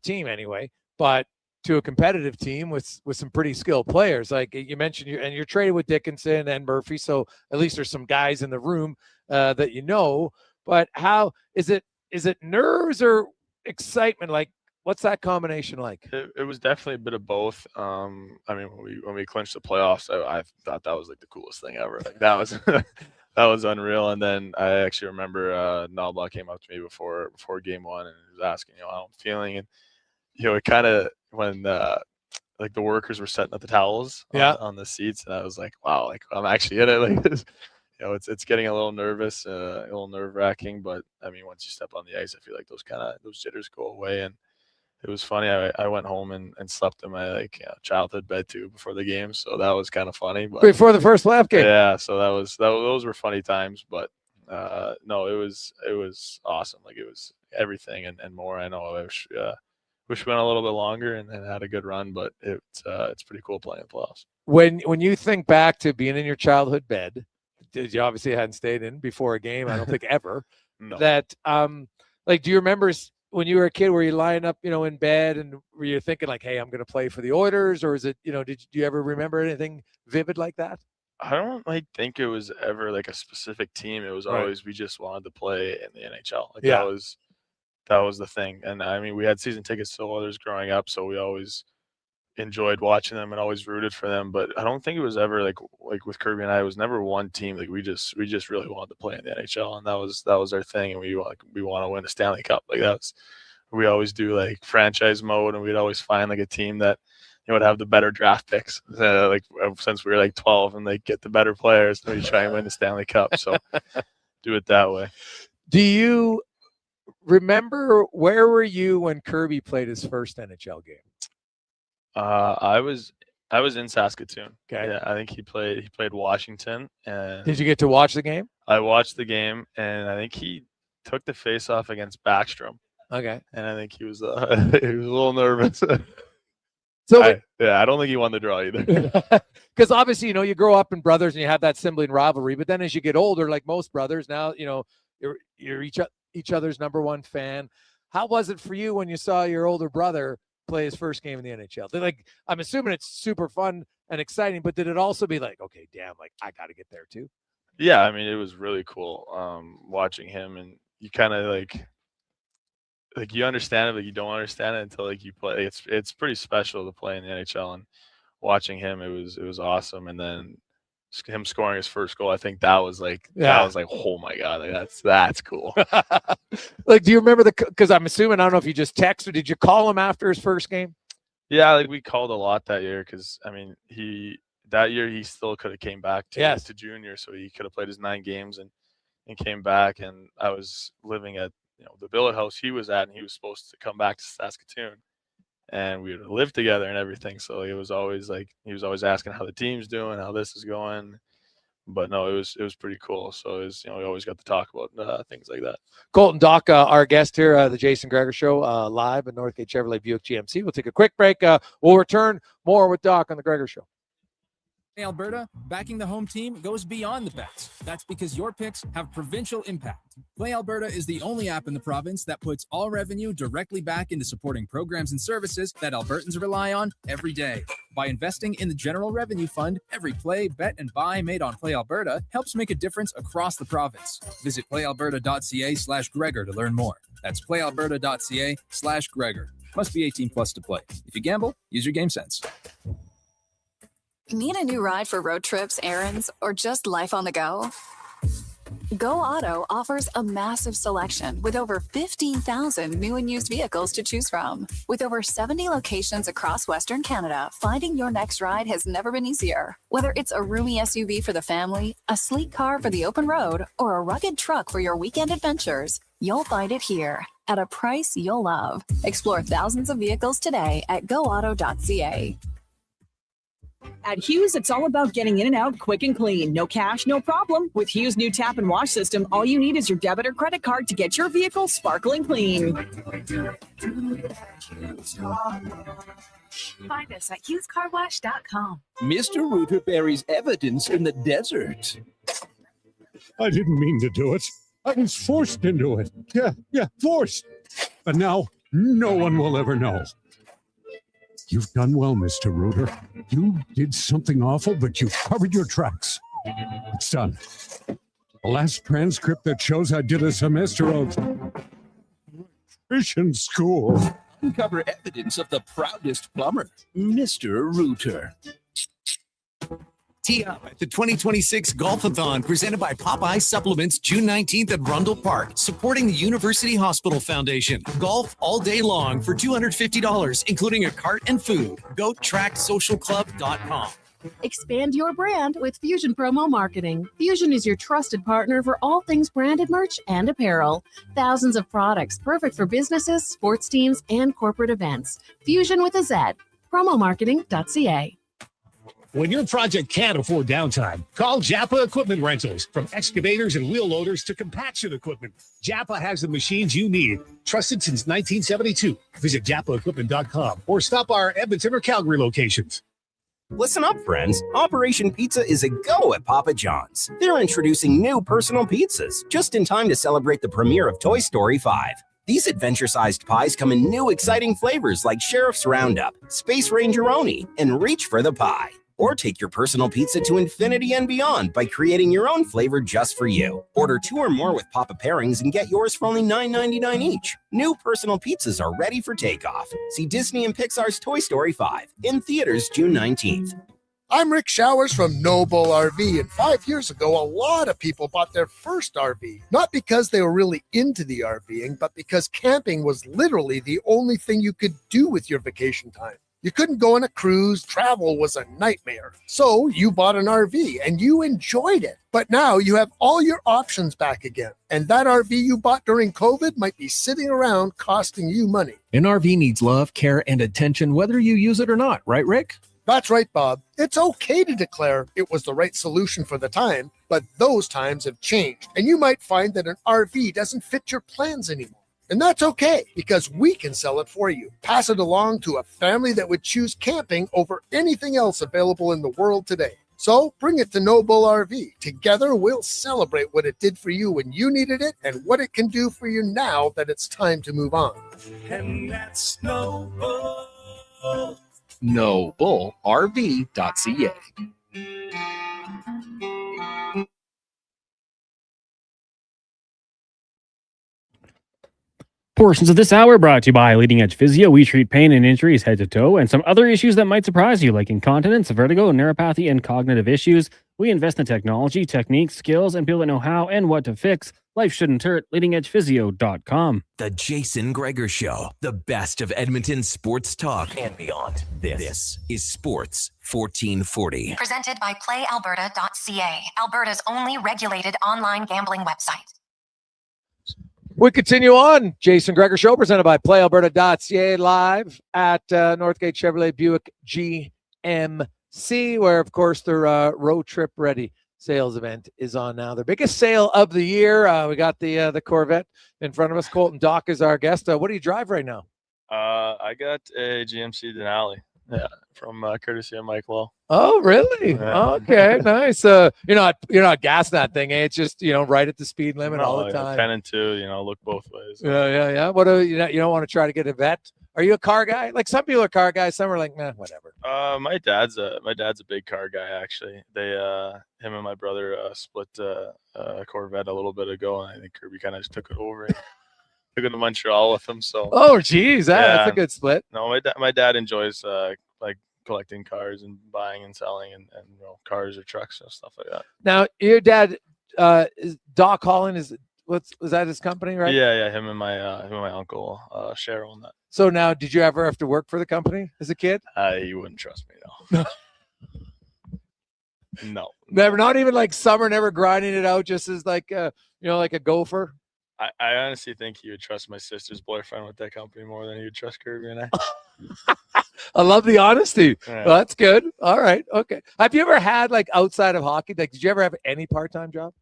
team anyway, but to a competitive team with some pretty skilled players. Like you mentioned, you're traded with Dickinson and Murphy, so at least there's some guys in the room that you know. But how is it? Is it nerves or excitement? Like, what's that combination like? It was definitely a bit of both. I mean, when we clinched the playoffs, I thought that was like the coolest thing ever. Like that was that was unreal. And then I actually remember Nalba came up to me before game one and was asking, how I'm feeling, and it kind of when like the workers were setting up the towels on the seats, and I was like, wow, like I'm actually in it. Like this, it's getting a little nervous, a little nerve-wracking, but I mean, once you step on the ice, I feel like those jitters go away. And it was funny. I went home and slept in my childhood bed too before the game, so that was kind of funny. But before the first playoff game, yeah. So those were funny times. But no, it was awesome. Like it was everything and more. I know I wish we went a little bit longer and had a good run, but it's pretty cool playing in playoffs. When you think back to being in your childhood bed, you obviously hadn't stayed in before a game, I don't think ever. No. That like, do you remember when you were a kid, were you lying up, in bed, and were you thinking like, hey, I'm going to play for the Oilers, or is it, do you ever remember anything vivid like that? I don't think it was ever like a specific team. It was always we just wanted to play in the NHL. Like that was the thing. And I mean, we had season tickets to the Oilers growing up, so we always enjoyed watching them and always rooted for them. But I don't think it was ever like with Kirby and I, it was never one team. Like we just really wanted to play in the NHL, and that was our thing. And we want to win a Stanley Cup. Like we always do like franchise mode, and we'd always find like a team that would have the better draft picks. Like since we were like 12, and they get the better players, and we try and win the Stanley Cup. So do it that way. Do you remember where were you when Kirby played his first NHL game? I was in Saskatoon. Okay. Yeah, I think he played Washington. And did you get to watch the game? I watched the game, and I think he took the face-off against Backstrom. Okay. And I think he was a little nervous. So I don't think he won the draw either. Because obviously, you grow up in brothers and you have that sibling rivalry. But then as you get older, like most brothers, now you're each other's number one fan. How was it for you when you saw your older brother play his first game in the NHL? Like, I'm assuming it's super fun and exciting, but did it also be like, okay, damn, like I got to get there too? Yeah, I mean, it was really cool watching him, and you kind of like like you understand it, but you don't understand it until like you play. It's pretty special to play in the NHL, and watching him, it was awesome. And then him scoring his first goal, I think that was like oh my god, like that's cool. Like, do you remember because I'm assuming, I don't know if you just texted, did you call him after his first game? Yeah, like we called a lot that year because I mean that year he still could have came back to junior, so he could have played his 9 games and came back. And I was living at the billet house he was at, and he was supposed to come back to Saskatoon, and we would live together and everything. So it was always like he was always asking how the team's doing, how this is going. But no, it was pretty cool. So it was, we always got to talk about things like that. Colton Doc, our guest here, the Jason Gregor Show, live at Northgate Chevrolet Buick GMC. We'll take a quick break. We'll return more with Doc on the Gregor Show. Alberta, backing the home team goes beyond the bets. That's because your picks have provincial impact. Play Alberta is the only app in the province that puts all revenue directly back into supporting programs and services that Albertans rely on every day. By investing in the General Revenue Fund, every play, bet, and buy made on Play Alberta helps make a difference across the province. Visit playalberta.ca/Gregor to learn more. That's playalberta.ca/Gregor. Must be 18 plus to play. If you gamble, use your game sense. Need a new ride for road trips, errands, or just life on the go? Go Auto offers a massive selection with over 15,000 new and used vehicles to choose from. With over 70 locations across Western Canada, finding your next ride has never been easier. Whether it's a roomy SUV for the family, a sleek car for the open road, or a rugged truck for your weekend adventures, you'll find it here at a price you'll love. Explore thousands of vehicles today at goauto.ca. At Hughes, it's all about getting in and out quick and clean. No cash, no problem. With Hughes' new tap and wash system, all you need is your debit or credit card to get your vehicle sparkling clean. Find us at hughescarwash.com. Mr. Rooter buries evidence in the desert. I didn't mean to do it. I was forced into it. Yeah, forced. But now, no one will ever know. You've done well, Mr. Rooter. You did something awful, but you've covered your tracks. It's done. The last transcript that shows I did a semester of nutrition school. Uncover evidence of the proudest plumber, Mr. Rooter. Tee up at the 2026 Golfathon presented by Popeye Supplements June 19th at Rundle Park, supporting the University Hospital Foundation. Golf all day long for $250, including a cart and food. GoTrackSocialClub.com. Expand your brand with Fusion Promo Marketing. Fusion is your trusted partner for all things branded merch and apparel. Thousands of products perfect for businesses, sports teams, and corporate events. Fusion with a Z. Promomarketing.ca. When your project can't afford downtime, call Japa Equipment Rentals. From excavators and wheel loaders to compaction equipment, Japa has the machines you need. Trusted since 1972. Visit JapaEquipment.com or stop our Edmonton or Calgary locations. Listen up, friends. Operation Pizza is a go at Papa John's. They're introducing new personal pizzas just in time to celebrate the premiere of Toy Story 5. These adventure-sized pies come in new exciting flavors like Sheriff's Roundup, Space Ranger-oni, and Reach for the Pie. Or take your personal pizza to infinity and beyond by creating your own flavor just for you. Order 2 or more with Papa Pairings and get yours for only $9.99 each. New personal pizzas are ready for takeoff. See Disney and Pixar's Toy Story 5 in theaters June 19th. I'm Rick Showers from Noble RV, and 5 years ago, a lot of people bought their first RV. Not because they were really into the RVing, but because camping was literally the only thing you could do with your vacation time. You couldn't go on a cruise, travel was a nightmare. So you bought an RV and you enjoyed it. But now you have all your options back again. And that RV you bought during COVID might be sitting around costing you money. An RV needs love, care, and attention whether you use it or not, right, Rick? That's right, Bob. It's okay to declare it was the right solution for the time, but those times have changed. And you might find that an RV doesn't fit your plans anymore. And that's okay, because we can sell it for you. Pass it along to a family that would choose camping over anything else available in the world today. So bring it to Noble RV. Together, we'll celebrate what it did for you when you needed it and what it can do for you now that it's time to move on. And that's Noble. NobleRV.ca. Portions of this hour brought to you by Leading Edge Physio. We treat pain and injuries head to toe and some other issues that might surprise you, like incontinence, vertigo, neuropathy, and cognitive issues. We invest in technology, techniques, skills, and people that know how and what to fix. Life shouldn't hurt. LeadingEdgePhysio.com. The Jason Gregor Show. The best of Edmonton sports talk and beyond. This is Sports 1440. Presented by PlayAlberta.ca, Alberta's only regulated online gambling website. We continue on. Jason Gregor Show presented by PlayAlberta.ca, live at Northgate Chevrolet Buick GMC, where, of course, their road trip ready sales event is on now. Their biggest sale of the year. We got the Corvette in front of us. Colton Dock is our guest. What do you drive right now? I got a GMC Denali. Yeah, from courtesy of Mike Lowe. Oh, really? Yeah. Okay, nice. You're not gassing that thing, eh? It's just right at the speed limit all the time. 10 and 2, look both ways. Yeah. What do you don't want to try to get a vet? Are you a car guy? Like some people are car guys, some are like, whatever. My dad's a big car guy actually. They him and my brother split a Corvette a little bit ago, and I think Kirby kind of just took it over. And took it to Montreal with him. So. Oh, geez, that's a good split. No, my dad enjoys like collecting cars and buying and selling and cars or trucks and stuff like that. Now, your dad, is Doc Holland, was that his company, right? Yeah. Him and my uncle share on that. So now, did you ever have to work for the company as a kid? You wouldn't trust me, no. No. Never, not even like summer, never grinding it out, just as like like a gopher. I honestly think he would trust my sister's boyfriend with that company more than he would trust Kirby and I. I love the honesty. Yeah. Well, that's good. All right. Okay. Have you ever had, like, outside of hockey, like, did you ever have any part-time job?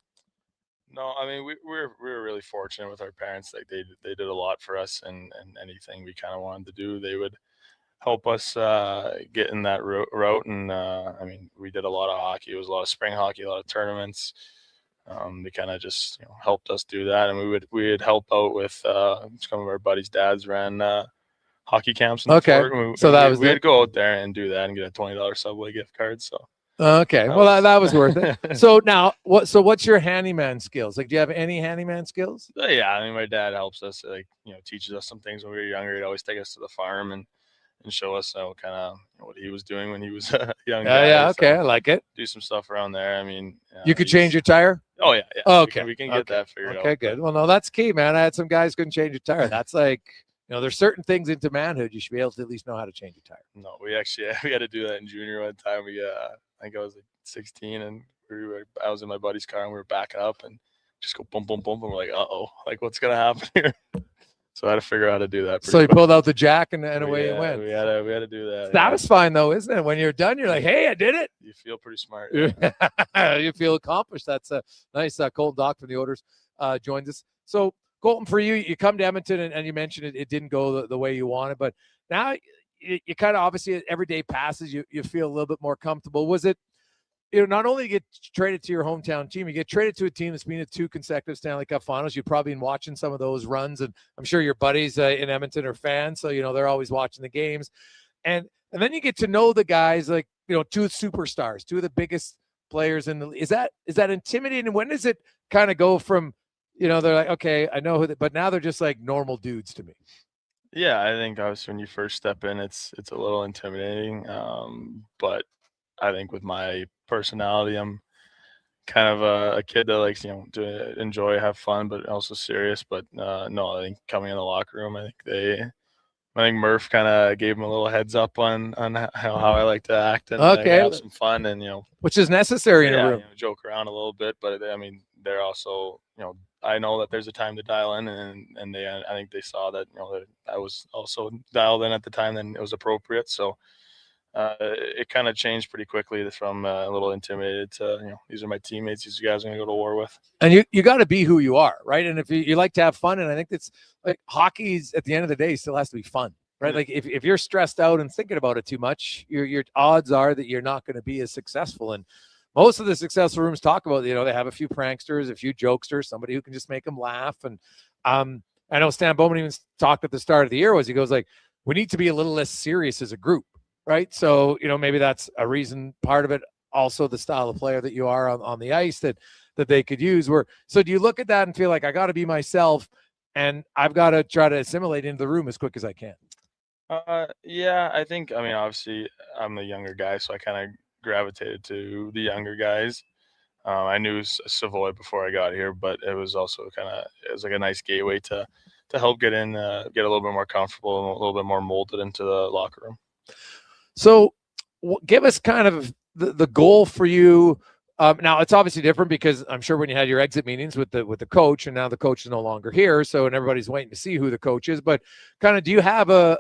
No, I mean, we were really fortunate with our parents. Like they did a lot for us, and anything we kind of wanted to do, they would help us get in that route. And I mean, we did a lot of hockey. It was a lot of spring hockey, a lot of tournaments. They kind of just helped us do that, and we would help out with some of our buddies' dads ran hockey camps. Okay, so we would go out there and do that and get a $20 Subway gift card. So okay, well that was worth it. So now, what's your handyman skills? Like, do you have any handyman skills? Yeah, I mean, my dad helps us, teaches us some things when we were younger. He'd always take us to the farm and show us kind of what he was doing when he was a young guy. Yeah, okay, I like it. Do some stuff around there. I mean, you could change your tire? Oh, yeah. Okay. We can get that figured out. Okay, good. Well, no, that's key, man. I had some guys couldn't change a tire. That's like, there's certain things into manhood you should be able to at least know how to change a tire. No, we had to do that in junior one time. We, I think I was like 16, and I was in my buddy's car, and we were backing up and just go boom, boom, boom. And we're like, uh-oh, like what's going to happen here? So I had to figure out how to do that. So you pulled out the jack and away you went. We had to do that. Satisfying though, isn't it? When you're done, you're like, hey, I did it. You feel pretty smart. You feel accomplished. That's a nice. Colton Dock from the Oilers joins us. So Colton, for you come to Edmonton and you mentioned it didn't go the way you wanted, but now you kind of obviously every day passes, you feel a little bit more comfortable. Was it? Not only get traded to your hometown team, you get traded to a team that's been at 2 consecutive Stanley Cup Finals. You've probably been watching some of those runs, and I'm sure your buddies in Edmonton are fans, so they're always watching the games. And then you get to know the guys, like 2 superstars, 2 of the biggest players in the league. Is that intimidating? When does it kind of go from they're like, okay, I know but now they're just like normal dudes to me? Yeah, I think obviously when you first step in, it's a little intimidating, but I think with my personality, I'm kind of a kid that likes, to enjoy, have fun, but also serious. But no, I think coming in the locker room, I think Murph kind of gave him a little heads up on how I like to act and have some fun and which is necessary in a room. Joke around a little bit, but I mean they're also I know that there's a time to dial in, and I think they saw that that I was also dialed in at the time, then it was appropriate. So. It kind of changed pretty quickly from a little intimidated to, these are my teammates. These guys I'm going to go to war with. And you got to be who you are, right? And if you like to have fun, and I think it's like hockey's at the end of the day still has to be fun, right? Yeah. Like if you're stressed out and thinking about it too much, your odds are that you're not going to be as successful. And most of the successful rooms talk about, they have a few pranksters, a few jokesters, somebody who can just make them laugh. And I know Stan Bowman even talked at the start of the year he goes like, we need to be a little less serious as a group. Right. So, maybe that's a reason, part of it, also the style of player that you are on the ice that they could use. So do you look at that and feel like I got to be myself? and I've got to try to assimilate into the room as quick as I can. Yeah, I think, I mean, obviously I'm the younger guy, so I kind of gravitated to the younger guys. I knew Savoy before I got here, but it was also it was like a nice gateway to help get in, get a little bit more comfortable and a little bit more molded into the locker room. So give us kind of the goal for you. Now it's obviously different because I'm sure when you had your exit meetings with the coach, and now the coach is no longer here, so and everybody's waiting to see who the coach is. But kind of, do you have a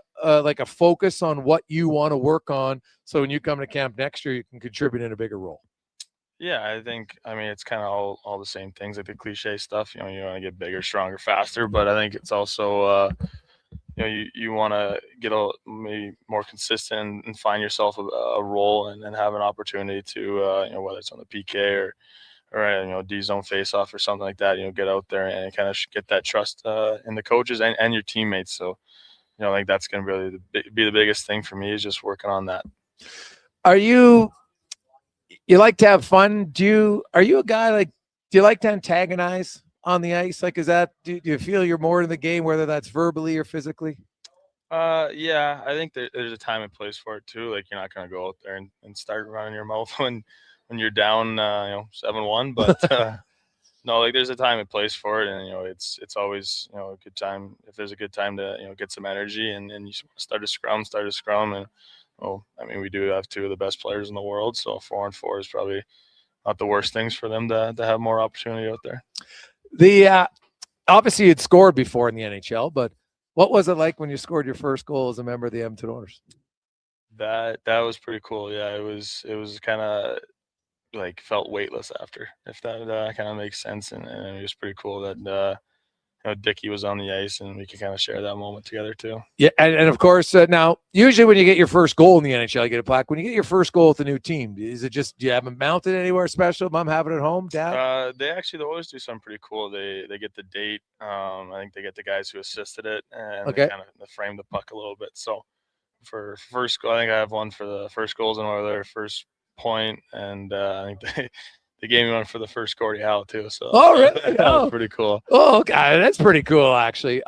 focus on what you want to work on, so when you come to camp next year, you can contribute in a bigger role? Yeah, I think, I mean, it's kind of all the same things, like the cliche stuff. You know, you want to get bigger, stronger, faster, but I think it's also you know, you want to get maybe more consistent and find yourself a role and have an opportunity to, you know, whether it's on the PK or you know, D zone faceoff or something like that, you know, get out there and kind of get that trust in the coaches and your teammates. So, you know, I think that's going to really be the biggest thing for me, is just working on that. Are you like to have fun? Are you a guy, do you like to antagonize on the ice? Like, is that, do you feel you're more in the game, whether that's verbally or physically? Yeah, I think there's a time and place for it too. Like, you're not going to go out there and start running your mouth when you're down, you know, 7-1, but no, like, there's a time and place for it. And, you know, it's always, you know, a good time. If there's a good time to, you know, get some energy and you start a scrum. And, well, I mean, we do have two of the best players in the world, so 4-on-4 is probably not the worst things for them to have more opportunity out there. Obviously you'd scored before in the NHL, but what was it like when you scored your first goal as a member of the Edmonton Oilers? That was pretty cool. Yeah, it was kind of like felt weightless after, if that kind of makes sense, and it was pretty cool that you know, Dickie was on the ice and we could kind of share that moment together too. Yeah, and of course, now usually when you get your first goal in the NHL, you get a plaque. When you get your first goal with a new team, is it just, do you have it mounted anywhere special? Mom have it at home, Dad? The Oilers do something pretty cool. They get the date. I think they get the guys who assisted it, and okay, they kind of frame the puck a little bit. So for first goal, I think I have one for the first goals in Oilers, first point, and I think they gave me one for the first Gordie Howe too. So really? That was pretty cool. Oh, God, that's pretty cool, actually.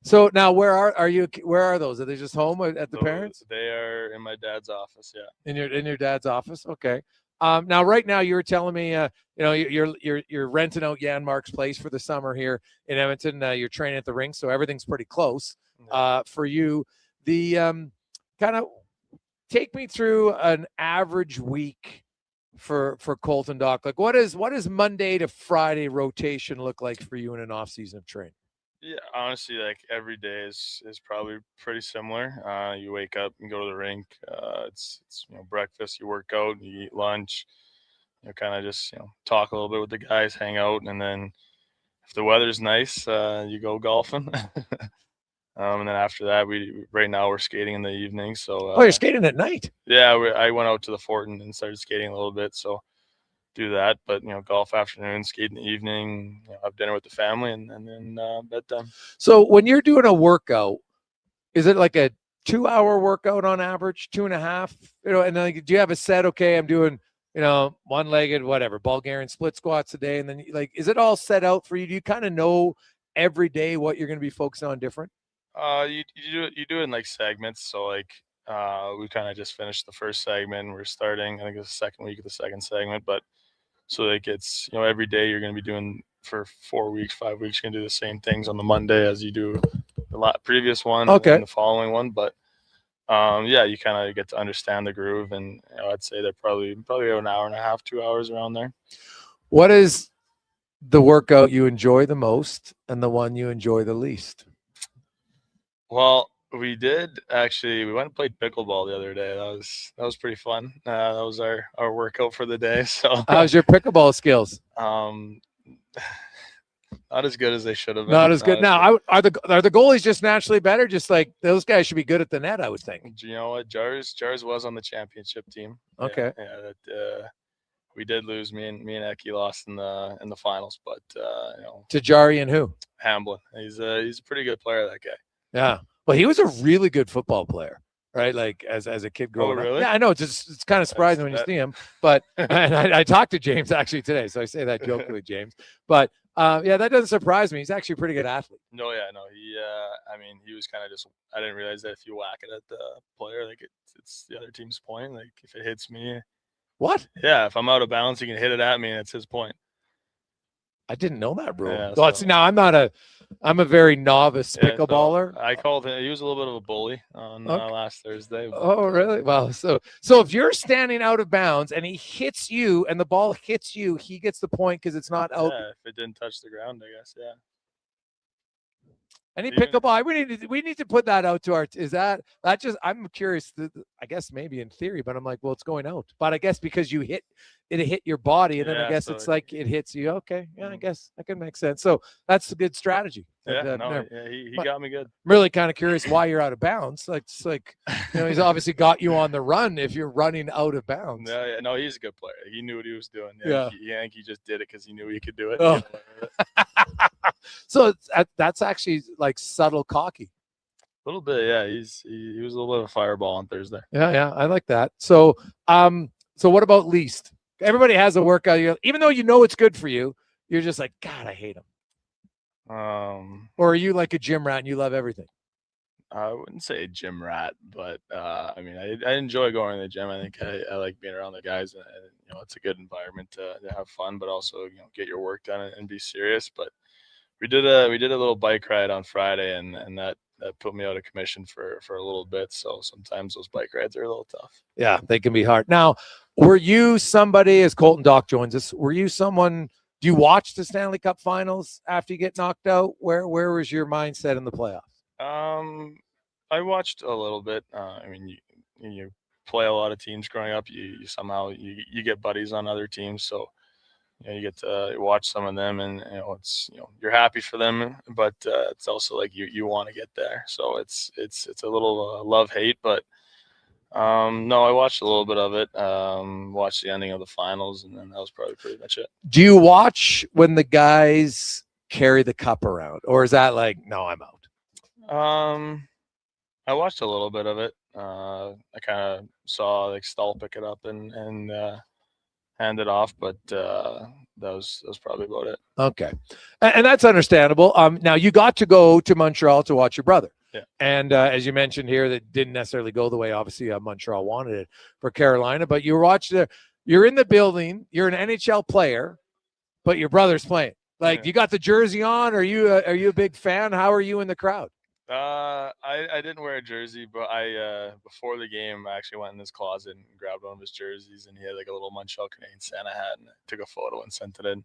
So now where are those? Are they just home at the parents? They are in my dad's office. Yeah. In your dad's office. Okay. Now, right now, you were telling me, you know, you're renting out Janmark's place for the summer here in Edmonton. You're training at the rink, so everything's pretty close for you. The kind of take me through an average week for Colton, Doc. Like, what does Monday to Friday rotation look like for you in an off season of training? Yeah, honestly, like, every day is probably pretty similar. You wake up and go to the rink. It's you know, breakfast, you work out, you eat lunch, you know, kind of just, you know, talk a little bit with the guys, hang out, and then if the weather's nice, you go golfing. And then after that, right now we're skating in the evening. So you're skating at night? Yeah, I went out to the fort and started skating a little bit. So do that, but, you know, golf afternoon, skate in the evening, you know, have dinner with the family, and then bedtime. So when you're doing a workout, is it like a 2-hour workout on average, 2.5? You know, and then, like, do you have a set? Okay, I'm doing, you know, one-legged, whatever, Bulgarian split squats a day, and then, like, is it all set out for you? Do you kind of know every day what you're going to be focusing on different? You do it in, like, segments. So, like, we kind of just finished the first segment. We're starting, I think it's the second week of the second segment, but so, like, it's, you know, every day you're going to be doing for 4 weeks, 5 weeks, you're going to do the same things on the Monday as you do the previous one, okay, and the following one. But yeah, you kind of get to understand the groove, and, you know, I'd say they're probably an hour and a half, 2 hours around there. What is the workout you enjoy the most and the one you enjoy the least? Well, we went and played pickleball the other day. That was pretty fun. That was our workout for the day. So how's your pickleball skills? Not as good as they should have been. Not as good. Now, are the goalies just naturally better? Just like those guys should be good at the net, I would think. You know what? Jars was on the championship team. Okay. Yeah, we did lose. Me and Eki lost in the finals, but you know. To Jari and who? Hamblin. He's a pretty good player, that guy. Yeah. Well, he was a really good football player. right? Like as a kid growing really? up. Yeah, I know. It's kind of surprising when you see him. But and I talked to James actually today, so I say that jokingly, James. But yeah, that doesn't surprise me. He's actually a pretty good athlete. No, yeah, no. I mean, he was kind of just. I didn't realize that if you whack it at the player, like it's the other team's point. Like if it hits me, what? Yeah, if I'm out of bounds, he can hit it at me, and it's his point. I didn't know that, bro. Yeah, Well, now I'm a very novice pickleballer. So I called him. He was a little bit of a bully on last Thursday. But. Oh, really? Well, so if you're standing out of bounds and he hits you and the ball hits you, he gets the point because it's not out. Yeah, if it didn't touch the ground, I guess. Yeah. Any pickleball? We need to put that out to our. Is that just? I'm curious. I guess maybe in theory, but I'm like, well, it's going out. But I guess because you hit your body, and then I guess it's like it hits you. Okay, yeah, I guess that could make sense. So that's a good strategy. Yeah, he got me good. I'm really kind of curious why you're out of bounds. Like, it's like, he's obviously got you on the run if you're running out of bounds. Yeah, no, he's a good player. He knew what he was doing. Yeah. I think he just did it because he knew he could do it. Oh. So that's actually like subtle cocky. A little bit, yeah. He was a little bit of a fireball on Thursday. Yeah, I like that. So, so what about least? Everybody has a workout. Even though you know it's good for you, you're just like, God, I hate him. Or are you like a gym rat and you love everything? I wouldn't say a gym rat, but I mean, I enjoy going to the gym. I think I like being around the guys, and it's a good environment to have fun, but also get your work done and be serious. But we did a little bike ride on Friday, and that put me out of commission for a little bit. So sometimes those bike rides are a little tough. Yeah, they can be hard. Now, were you somebody, as Colton Dock joins us, were you someone? Do you watch the Stanley Cup Finals after you get knocked out? Where was your mindset in the playoffs? I watched a little bit. I mean, you play a lot of teams growing up. You somehow you get buddies on other teams, so you get to watch some of them, and it's you're happy for them, but it's also like you want to get there. So it's a little love-hate, but no, I watched a little bit of it. Watched the ending of the finals, and then that was probably pretty much it. Do you watch when the guys carry the cup around, or is that like, no, I'm out? I watched a little bit of it. I kind of saw like Stahl pick it up and hand it off, but that was probably about it. Okay, and that's understandable. Now you got to go to Montreal to watch your brother. Yeah. And as you mentioned here, that didn't necessarily go the way obviously Montreal wanted it for Carolina, but you watched you're in the building, you're an NHL player, but your brother's playing. Like, you got the jersey on. Are you a big fan? How are you in the crowd? I didn't wear a jersey, but I before the game I actually went in his closet and grabbed one of his jerseys, and he had like a little Montreal Canadiens Santa hat, and I took a photo and sent it in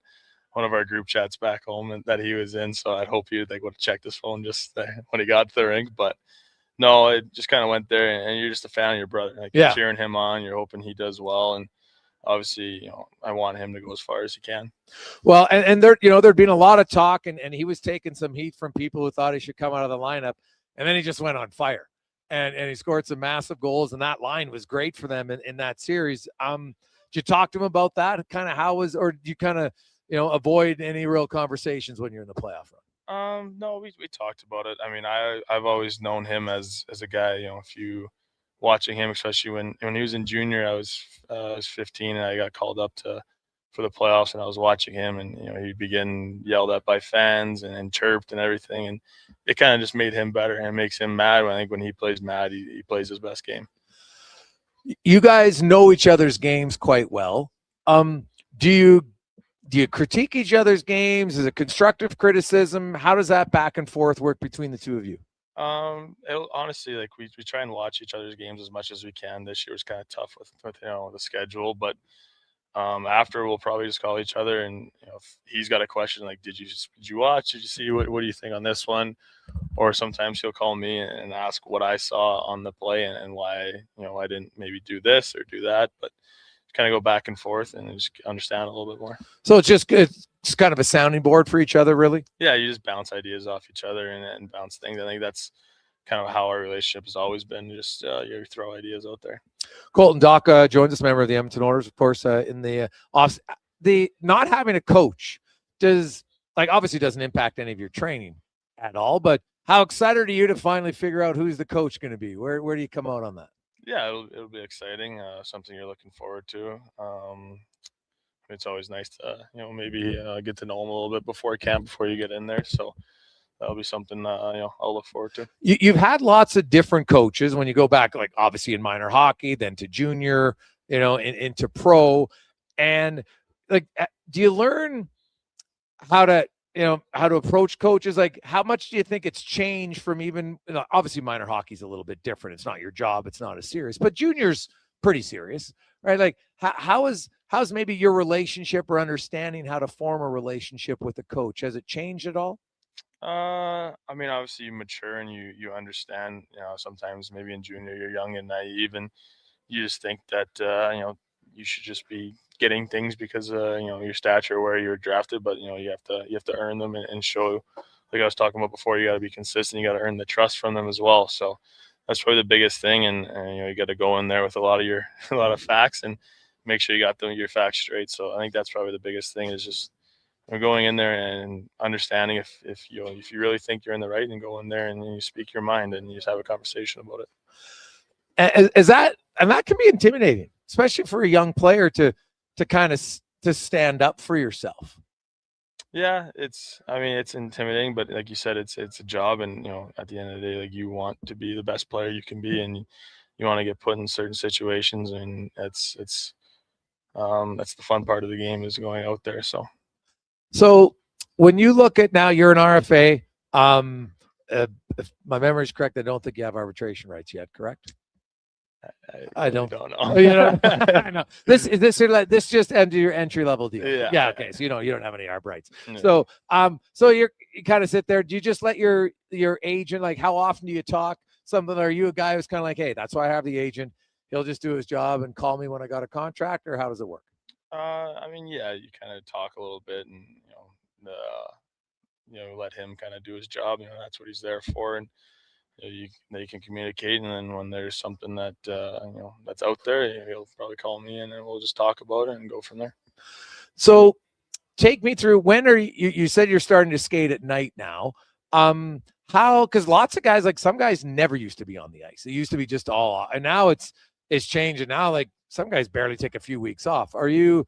one of our group chats back home and that he was in. So I'd hope he'd like would check his phone just when he got to the rink. But no, it just kind of went there, and you're just a fan of your brother. Like, you're cheering him on. You're hoping he does well, and obviously, I want him to go as far as he can. Well, and there'd been a lot of talk, and he was taking some heat from people who thought he should come out of the lineup, and then he just went on fire, and he scored some massive goals, and that line was great for them in that series. Did you talk to him about that? Kind of or do you kind of avoid any real conversations when you're in the playoff run? No, we talked about it. I mean, I've always known him as a guy. If you watching him, especially when he was in junior, I was 15 and I got called up for the playoffs, and I was watching him, and he'd be getting yelled at by fans and chirped and everything, and it kind of just made him better, and it makes him mad. I think when he plays mad, he plays his best game. You guys know each other's games quite well. Do you critique each other's games? Is it constructive criticism? How does that back and forth work between the two of you? Honestly, like we try and watch each other's games as much as we can. This year was kind of tough with the schedule, but after we'll probably just call each other, and if he's got a question like, did you watch? Did you see what do you think on this one? Or sometimes he'll call me and ask what I saw on the play and why I didn't maybe do this or do that, but kind of go back and forth and just understand a little bit more. So it's kind of a sounding board for each other, really? Yeah, you just bounce ideas off each other and bounce things. I think that's kind of how our relationship has always been. Just you throw ideas out there. Colton Dock joins us, member of the Edmonton Oilers, of course, in the off. The not having a coach obviously doesn't impact any of your training at all, but How excited are you to finally figure out who's the coach going to be? Where do you come out on that? Yeah, it'll be exciting. Something you're looking forward to. It's always nice to maybe get to know them a little bit before camp, before you get in there. So that'll be something I'll look forward to. You've had lots of different coaches when you go back, like obviously in minor hockey, then to junior, into pro, and like, do you learn how to approach coaches? Like, how much do you think it's changed from even, obviously minor hockey's a little bit different. It's not your job. It's not as serious, but junior's pretty serious, right? Like how's maybe your relationship or understanding how to form a relationship with a coach? Has it changed at all? I mean, obviously you mature and you understand, sometimes maybe in junior you're young and naive and you just think that, you should just be getting things because, your stature, where you're drafted, but you have to earn them and show, like I was talking about before, you got to be consistent. You got to earn the trust from them as well. So that's probably the biggest thing. And you got to go in there with a lot of facts and make sure you got your facts straight. So I think that's probably the biggest thing, is just going in there and understanding if you really think you're in the right, and go in there and you speak your mind and you just have a conversation about it. And that can be intimidating, especially for a young player to kind of to stand up for yourself. Yeah, it's intimidating, but like you said, it's a job, and at the end of the day, like, you want to be the best player you can be, and you want to get put in certain situations, and that's the fun part of the game, is going out there. So when you look at, now you're an RFA, if my memory is correct, I don't think you have arbitration rights yet, correct? I don't know. I know. This just ended your entry level deal. Yeah. Okay. So you don't have any arb rights. No. So you kind of sit there. Do you just let your agent, like, how often do you talk something? Are you a guy who's kind of like, hey, that's why I have the agent, he'll just do his job and call me when I got a contract, or how does it work? Yeah, you kind of talk a little bit, and let him kind of do his job. That's what he's there for, and they can communicate. And then when there's something that that's out there, he'll probably call me, and then we'll just talk about it and go from there. So take me through, when are you said you're starting to skate at night now. How, because lots of guys, like some guys never used to be on the ice. It used to be just all, and now it's changed. And now, like, some guys barely take a few weeks off. Are you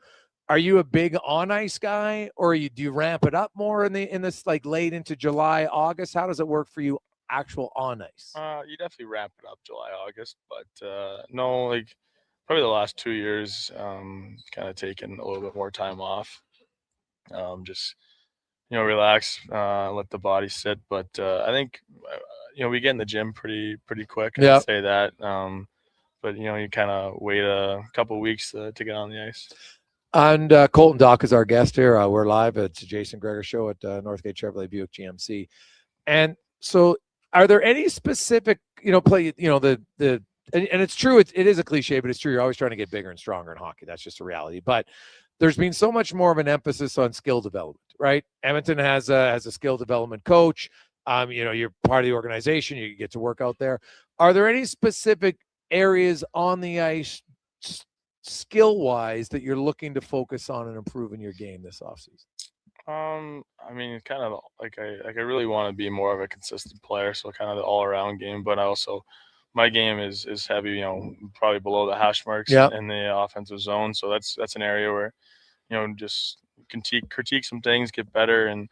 a big on ice guy, or do you ramp it up more in this like late into July, August? How does it work for you, actual on ice? You definitely ramp it up July, August, but no, like probably the last 2 years, kind of taking a little bit more time off. Just relax, let the body sit. But I think we get in the gym pretty quick. I'd say that. But you kind of wait a couple weeks to get on the ice. And Colton Dock is our guest here. We're live. It's the Jason Gregor Show at Northgate Chevrolet Buick GMC. And so, are there any specific, play, and it's true, it is a cliche, but it's true. You're always trying to get bigger and stronger in hockey. That's just a reality. But there's been so much more of an emphasis on skill development, right? Edmonton has a skill development coach. You're part of the organization. You get to work out there. Are there any specific areas on the ice, skill-wise, that you're looking to focus on and improve in your game this offseason? Kind of like I really want to be more of a consistent player, so kind of the all-around game. But my game is heavy, probably below the hash marks in the offensive zone. So that's an area where, just critique some things, get better. And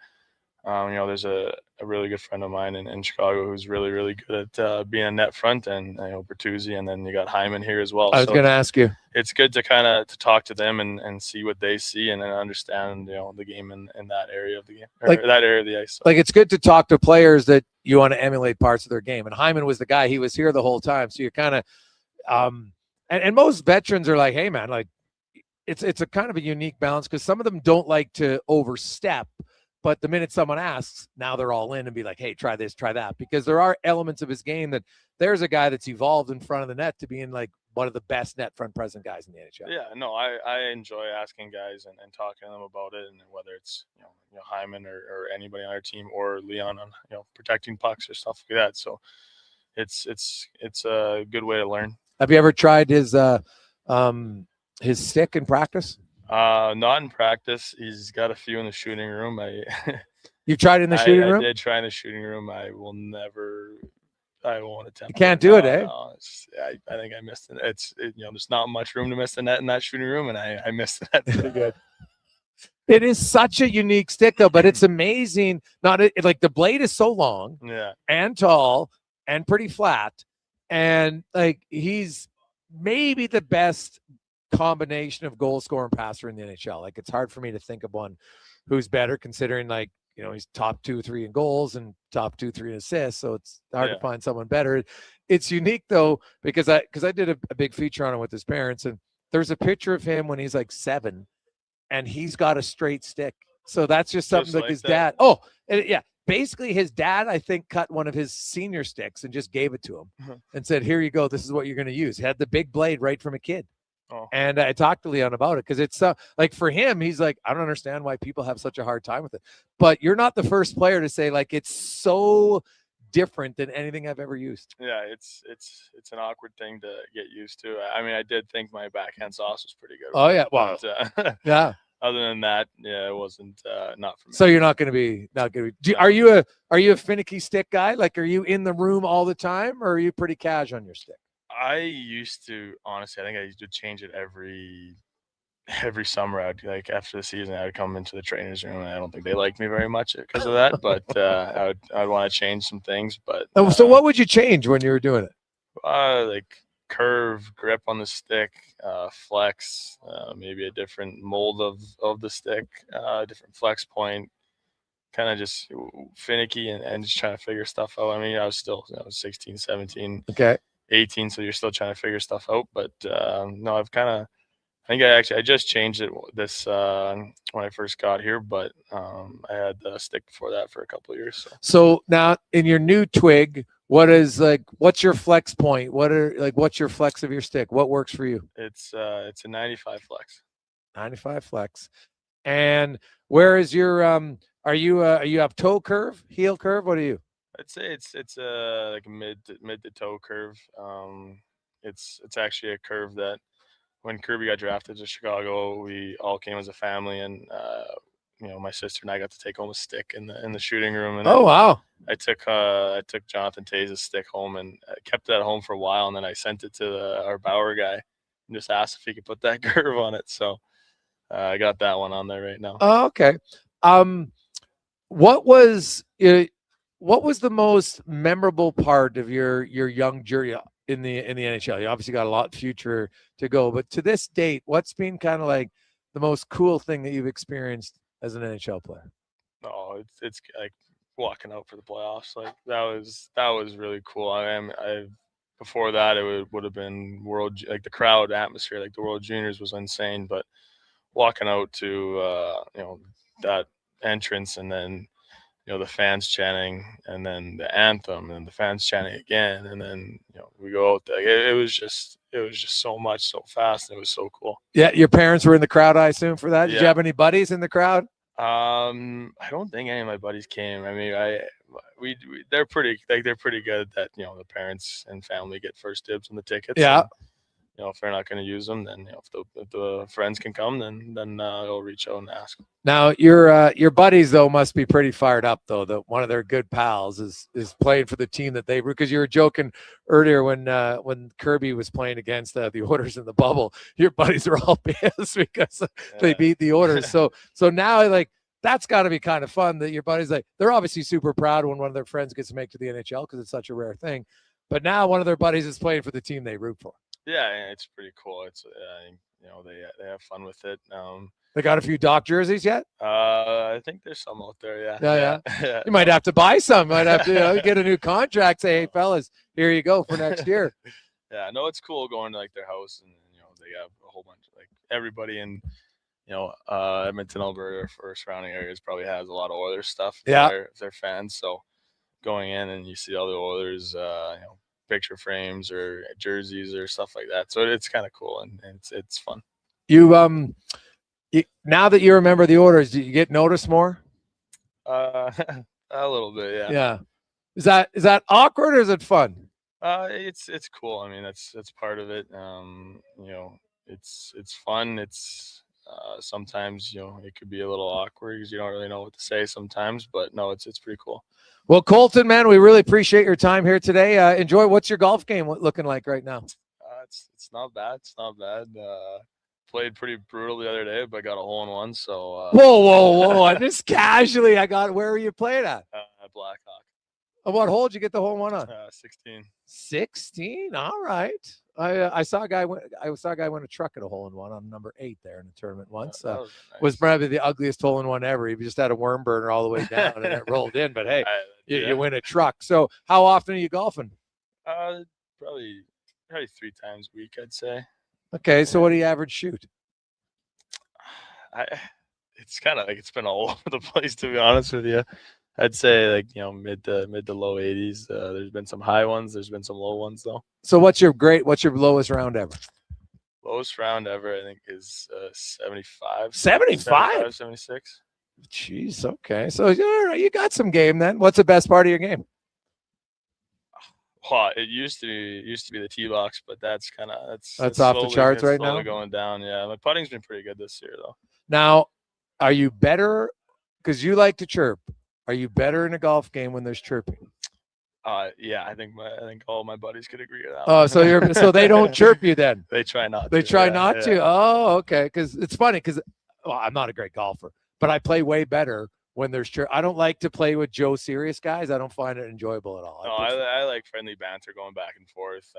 there's a really good friend of mine in Chicago who's really, really good at being a net front, and Bertuzzi, and then you got Hyman here as well. I was going to ask you. It's good to kind of talk to them and see what they see, and then understand the game in that area of the game, or that area of the ice. So. Like, it's good to talk to players that you want to emulate parts of their game. And Hyman was the guy; he was here the whole time. So you're kind of, and most veterans are like, hey man, like it's a kind of a unique balance, because some of them don't like to overstep. But the minute someone asks, now they're all in and be like, hey, try this, try that. Because there are elements of his game that there's a guy that's evolved in front of the net to being like one of the best net front present guys in the NHL. Yeah, no, I enjoy asking guys and talking to them about it, and whether it's Hyman or anybody on our team, or Leon on protecting pucks or stuff like that. So it's a good way to learn. Have you ever tried his stick in practice? Not in practice. He's got a few in the shooting room. You tried in the shooting room? I did try in the shooting room. I won't attempt. You can't do it, eh? No, I think I missed it. There's not much room to miss the net in that shooting room, and I missed the net pretty good. It is such a unique stick, though, but it's amazing. Like the blade is so long, and tall, and pretty flat, and like he's maybe the best combination of goal scorer and passer in the NHL. Like it's hard for me to think of one who's better, considering like he's top 2, 3 in goals and top 2, 3 in assists. So it's hard to find someone better. It's unique though because I did a big feature on him with his parents, and there's a picture of him when he's like 7. And he's got a straight stick. So that's just something like his dad. Oh, yeah. Basically, his dad, I think, cut one of his senior sticks and just gave it to him and said, here you go. This is what you're going to use. He had the big blade right from a kid. Oh. And I talked to Leon about it because it's like for him, he's like, I don't understand why people have such a hard time with it. But you're not the first player to say, like, it's so different than anything I've ever used. Yeah, it's an awkward thing to get used to. I mean, I did think my backhand sauce was pretty good. Oh yeah, wow. But, yeah. Other than that, it wasn't not for me. So you're not going to be Are you a finicky stick guy? Like, are you in the room all the time, or are you pretty cash on your stick? I used to, honestly, I think I used to change it every summer. Like after the season, I would come into the trainer's room, and I don't think they liked me very much because of that. But I'd want to change some things. But so what would you change when you were doing it? Like curve, grip on the stick, flex, maybe a different mold of the stick, different flex point, kind of just finicky and just trying to figure stuff out. I mean, I was 16, 17, 18, so you're still trying to figure stuff out. But no, I just changed it this when I first got here, but I had the stick before that for a couple of years. So now in your new twig, what's your flex point? What's your flex of your stick? What works for you? It's a 95 flex. 95 flex. And where is your are you have toe curve, heel curve? What are you? I'd say it's like a mid to toe curve. It's actually a curve that when Kirby got drafted to Chicago, we all came as a family, and my sister and I got to take home a stick in the shooting room. And wow! I took Jonathan Taze's stick home and I kept it at home for a while, and then I sent it to our Bauer guy and just asked if he could put that curve on it. So I got that one on there right now. Oh, okay. What was the most memorable part of your young journey in the NHL? You obviously got a lot future to go, but to this date, what's been kind of like the most cool thing that you've experienced as an NHL player? Oh, it's like walking out for the playoffs. Like that was really cool. Before that it would have been the crowd atmosphere, like the World Juniors was insane, but walking out to that entrance and then the fans chanting and then the anthem and the fans chanting again, and then we go out there. It was just so much so fast, and it was so cool. Yeah, your parents were in the crowd, I assume, for that. Did you have any buddies in the crowd? I don't think any of my buddies came. I mean, they're pretty good that the parents and family get first dibs on the tickets. Yeah. And, if they're not going to use them, then if the friends can come, then they'll reach out and ask. Now your buddies though must be pretty fired up though that one of their good pals is playing for the team that they, because you were joking earlier when Kirby was playing against the Oilers in the bubble, your buddies were all pissed because they beat the Oilers. So now like that's got to be kind of fun that your buddies, like, they're obviously super proud when one of their friends gets to make to the NHL because it's such a rare thing. But now one of their buddies is playing for the team they root for. Yeah, it's pretty cool. It's they have fun with it. They got a few Doc jerseys yet? I think there's some out there. Yeah. Yeah. You might have to buy some. Might have to get a new contract. Say, hey, fellas, here you go for next year. Yeah, no, it's cool going to like their house, and they have a whole bunch of like everybody in Edmonton, Alberta, or surrounding areas probably has a lot of Oilers stuff. If they're fans, so going in and you see all the Oilers, picture frames or jerseys or stuff like that. So it's kind of cool and it's fun. You now that you remember the Oilers, do you get noticed more? A little bit, yeah. Yeah. Is that awkward or is it fun? It's cool. I mean, that's part of it. It's fun. It's Sometimes, it could be a little awkward because you don't really know what to say sometimes, but no, it's pretty cool. Well, Colton, man, we really appreciate your time here today. Enjoy. What's your golf game looking like right now? It's not bad. It's not bad. Played pretty brutal the other day, but got a hole-in-one. So whoa! Just casually, where were you playing at? Blackhawk. What hole did you get the hole-in-one on? 16. 16. All right. I saw a guy win a truck at a hole-in-one on number 8 there in the tournament once. Was probably the ugliest hole-in-one ever. He just had a worm burner all the way down and it rolled in. But hey, you win a truck. So how often are you golfing? Probably 3 times a week, I'd say. Okay, so what do you average shoot? It's kind of like it's been all over the place, to be honest with you. I'd say mid to low 80s. There's been some high ones. There's been some low ones though. So what's your lowest round ever? Lowest round ever, I think, is 75. 75? 76. Jeez. Okay. So you got some game then. What's the best part of your game? Well, it used to be the tee box, but that's off the charts right now. Going down. Yeah, my putting's been pretty good this year though. Now, are you better? Because you like to chirp. Are you better in a golf game when there's chirping? Yeah, I think all my buddies could agree with that. Oh, so they don't chirp you then? They try not. They to. try not to. Oh, okay. Because it's funny. Because I'm not a great golfer, but I play way better when there's chirp. I don't like to play with Joe serious guys. I don't find it enjoyable at all. No, I like friendly banter, going back and forth.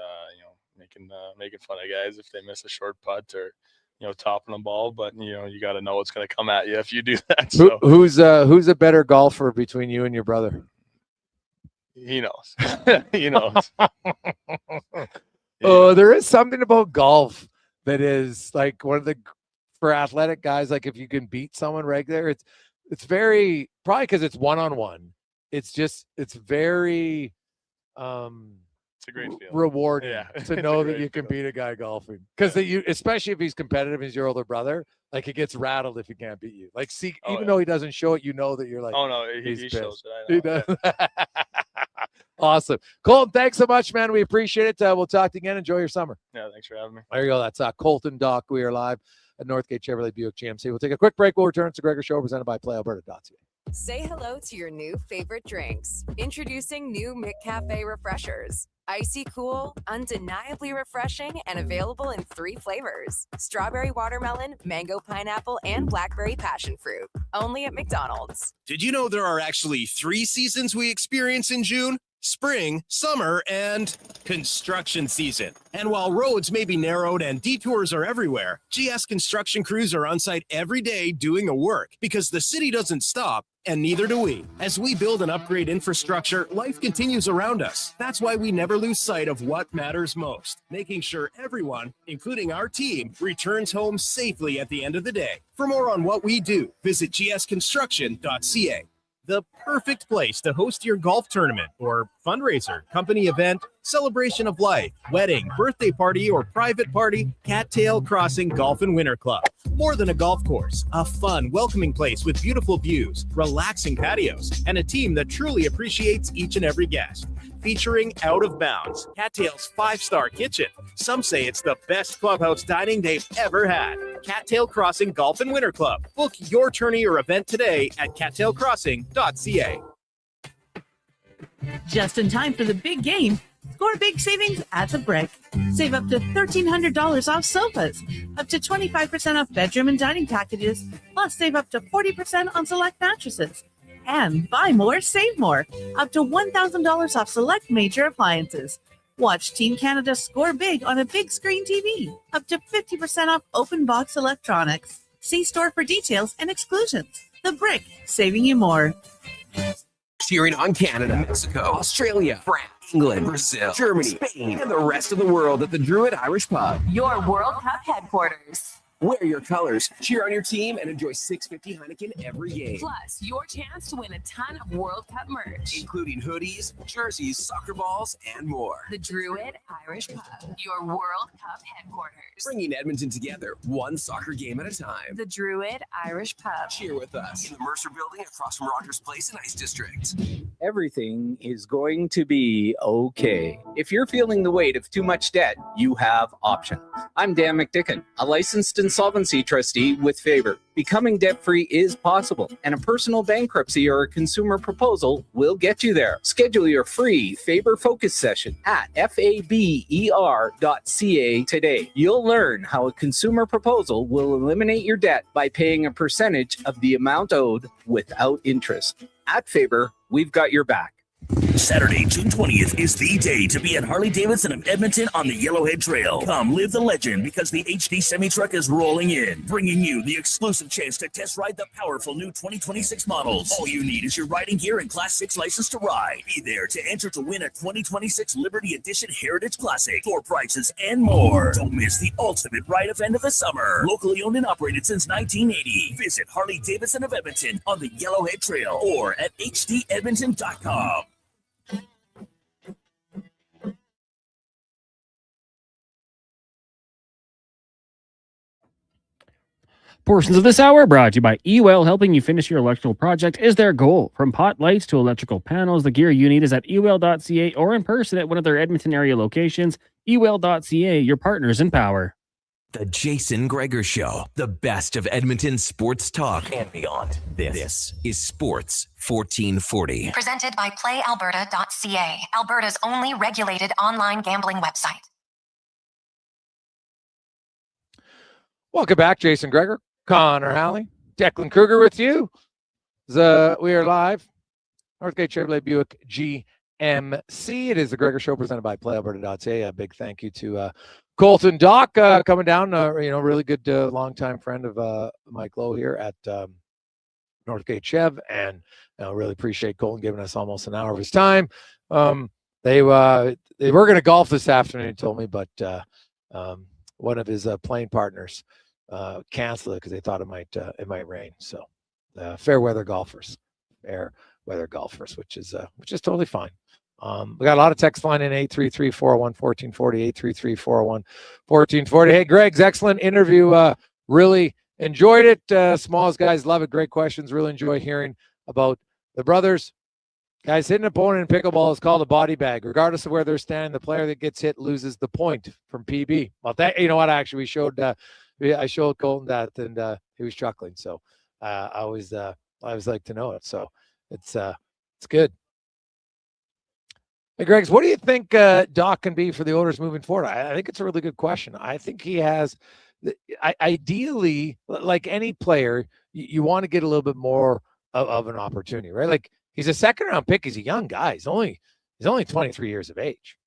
Making fun of guys if they miss a short putt or topping a ball. But you got to know what's going to come at you if you do that. So. Who's a better golfer between you and your brother? He knows. He knows. Oh, there is something about golf that is like for athletic guys. Like if you can beat someone regular, it's very probably because it's one-on-one. It's very it's a great feeling. Rewarding to know that you can beat a guy golfing. Because especially if he's competitive, he's your older brother. Like he gets rattled if he can't beat you. Like even though he doesn't show it, that you're like, oh no, he shows it. I know. He does. Awesome. Colton, thanks so much, man. We appreciate it. We'll talk to you again. Enjoy your summer. Yeah, thanks for having me. There you go. That's Colton Dock. We are live at Northgate Chevrolet Buick GMC. We'll take a quick break. We'll return. It's the Gregor Show presented by PlayAlberta.ca. Say hello to your new favorite drinks. Introducing new McCafe Refreshers. Icy cool, undeniably refreshing, and available in 3 flavors. Strawberry watermelon, mango pineapple, and blackberry passion fruit. Only at McDonald's. Did you know there are actually 3 seasons we experience in June? Spring, summer, and construction season. And while roads may be narrowed and detours are everywhere, GS construction crews are on site every day doing the work because the city doesn't stop, and neither do we. As we build and upgrade infrastructure, life continues around us. That's why we never lose sight of what matters most, making sure everyone, including our team, returns home safely at the end of the day. For more on what we do, visit gsconstruction.ca. The perfect place to host your golf tournament or fundraiser, company event, celebration of life, wedding, birthday party, or private party. Cattail Crossing Golf and Winter Club. More than a golf course, a fun, welcoming place with beautiful views, relaxing patios, and a team that truly appreciates each and every guest. Featuring Out of Bounds, Cattail's 5-star kitchen. Some say it's the best clubhouse dining they've ever had. Cattail Crossing Golf and Winter Club. Book your tourney or event today at cattailcrossing.ca. Just in time for the big game. Score big savings at the Brick. Save up to $1,300 off sofas, up to 25% off bedroom and dining packages, plus save up to 40% on select mattresses. And buy more, save more, up to $1,000 off select major appliances. Watch Team Canada score big on a big screen TV, up to 50% off open box electronics. See store for details and exclusions. The Brick, saving you more. Cheering on Canada, Mexico, Australia, France, England, Brazil, Germany, Spain, and the rest of the world at the Druid Irish Pub. Your World Cup headquarters. Wear your colors, cheer on your team, and enjoy $6.50 Heineken every game. Plus, your chance to win a ton of World Cup merch, including hoodies, jerseys, soccer balls, and more. The Druid Irish Pub, your World Cup headquarters. Bringing Edmonton together, one soccer game at a time. The Druid Irish Pub. Cheer with us in the Mercer Building across from Rogers Place in Ice District. Everything is going to be okay. If you're feeling the weight of too much debt, you have options. I'm Dan McDicken, a licensed and insolvency trustee with Faber. Becoming debt-free is possible, and a personal bankruptcy or a consumer proposal will get you there. Schedule your free Faber Focus session at faber.ca today. You'll learn how a consumer proposal will eliminate your debt by paying a percentage of the amount owed without interest. At Faber, we've got your back. Saturday, June 20th is the day to be at Harley-Davidson of Edmonton on the Yellowhead Trail. Come live the legend because the HD semi-truck is rolling in, bringing you the exclusive chance to test ride the powerful new 2026 models. All you need is your riding gear and Class 6 license to ride. Be there to enter to win a 2026 Liberty Edition Heritage Classic, door prizes, and more. Don't miss the ultimate ride event of the summer. Locally owned and operated since 1980. Visit Harley-Davidson of Edmonton on the Yellowhead Trail or at hdedmonton.com. Portions of this hour brought to you by eWell, helping you finish your electrical project is their goal. From pot lights to electrical panels, the gear you need is at ewell.ca or in person at one of their Edmonton area locations. ewell.ca, your partners in power. The Jason Gregor Show, the best of Edmonton sports talk and beyond. This is Sports 1440. Presented by PlayAlberta.ca, Alberta's only regulated online gambling website. Welcome back, Jason Gregor, Connor Halley, Declan Kruger with you. We are live. Northgate Chevrolet Buick GMC. It is the Gregor Show presented by PlayAlberta.ca. A big thank you to Colton Dock coming down. Really good longtime friend of Mike Lowe here at Northgate Chev, and really appreciate Colton giving us almost an hour of his time. They were going to golf this afternoon, he told me, but one of his playing partners canceled it because they thought it might rain. So fair weather golfers, which is totally fine. We got a lot of text line in 833-401-1440, 833-401-1440. Hey, Greg's excellent interview. Really enjoyed it. Smalls guys love it. Great questions. Really enjoy hearing about the brothers. Guys, hitting an opponent in pickleball is called a body bag. Regardless of where they're standing, the player that gets hit loses the point from PB. Well, you know what? Actually, I showed Colton that, and he was chuckling. So I always like to know it. So it's good. Hey, Greggs, what do you think Doc can be for the Oilers moving forward? I think it's a really good question. I think he has, ideally, like any player, you want to get a little bit more of an opportunity, right? Like, he's a second-round pick. He's a young guy. He's only 23 years of age,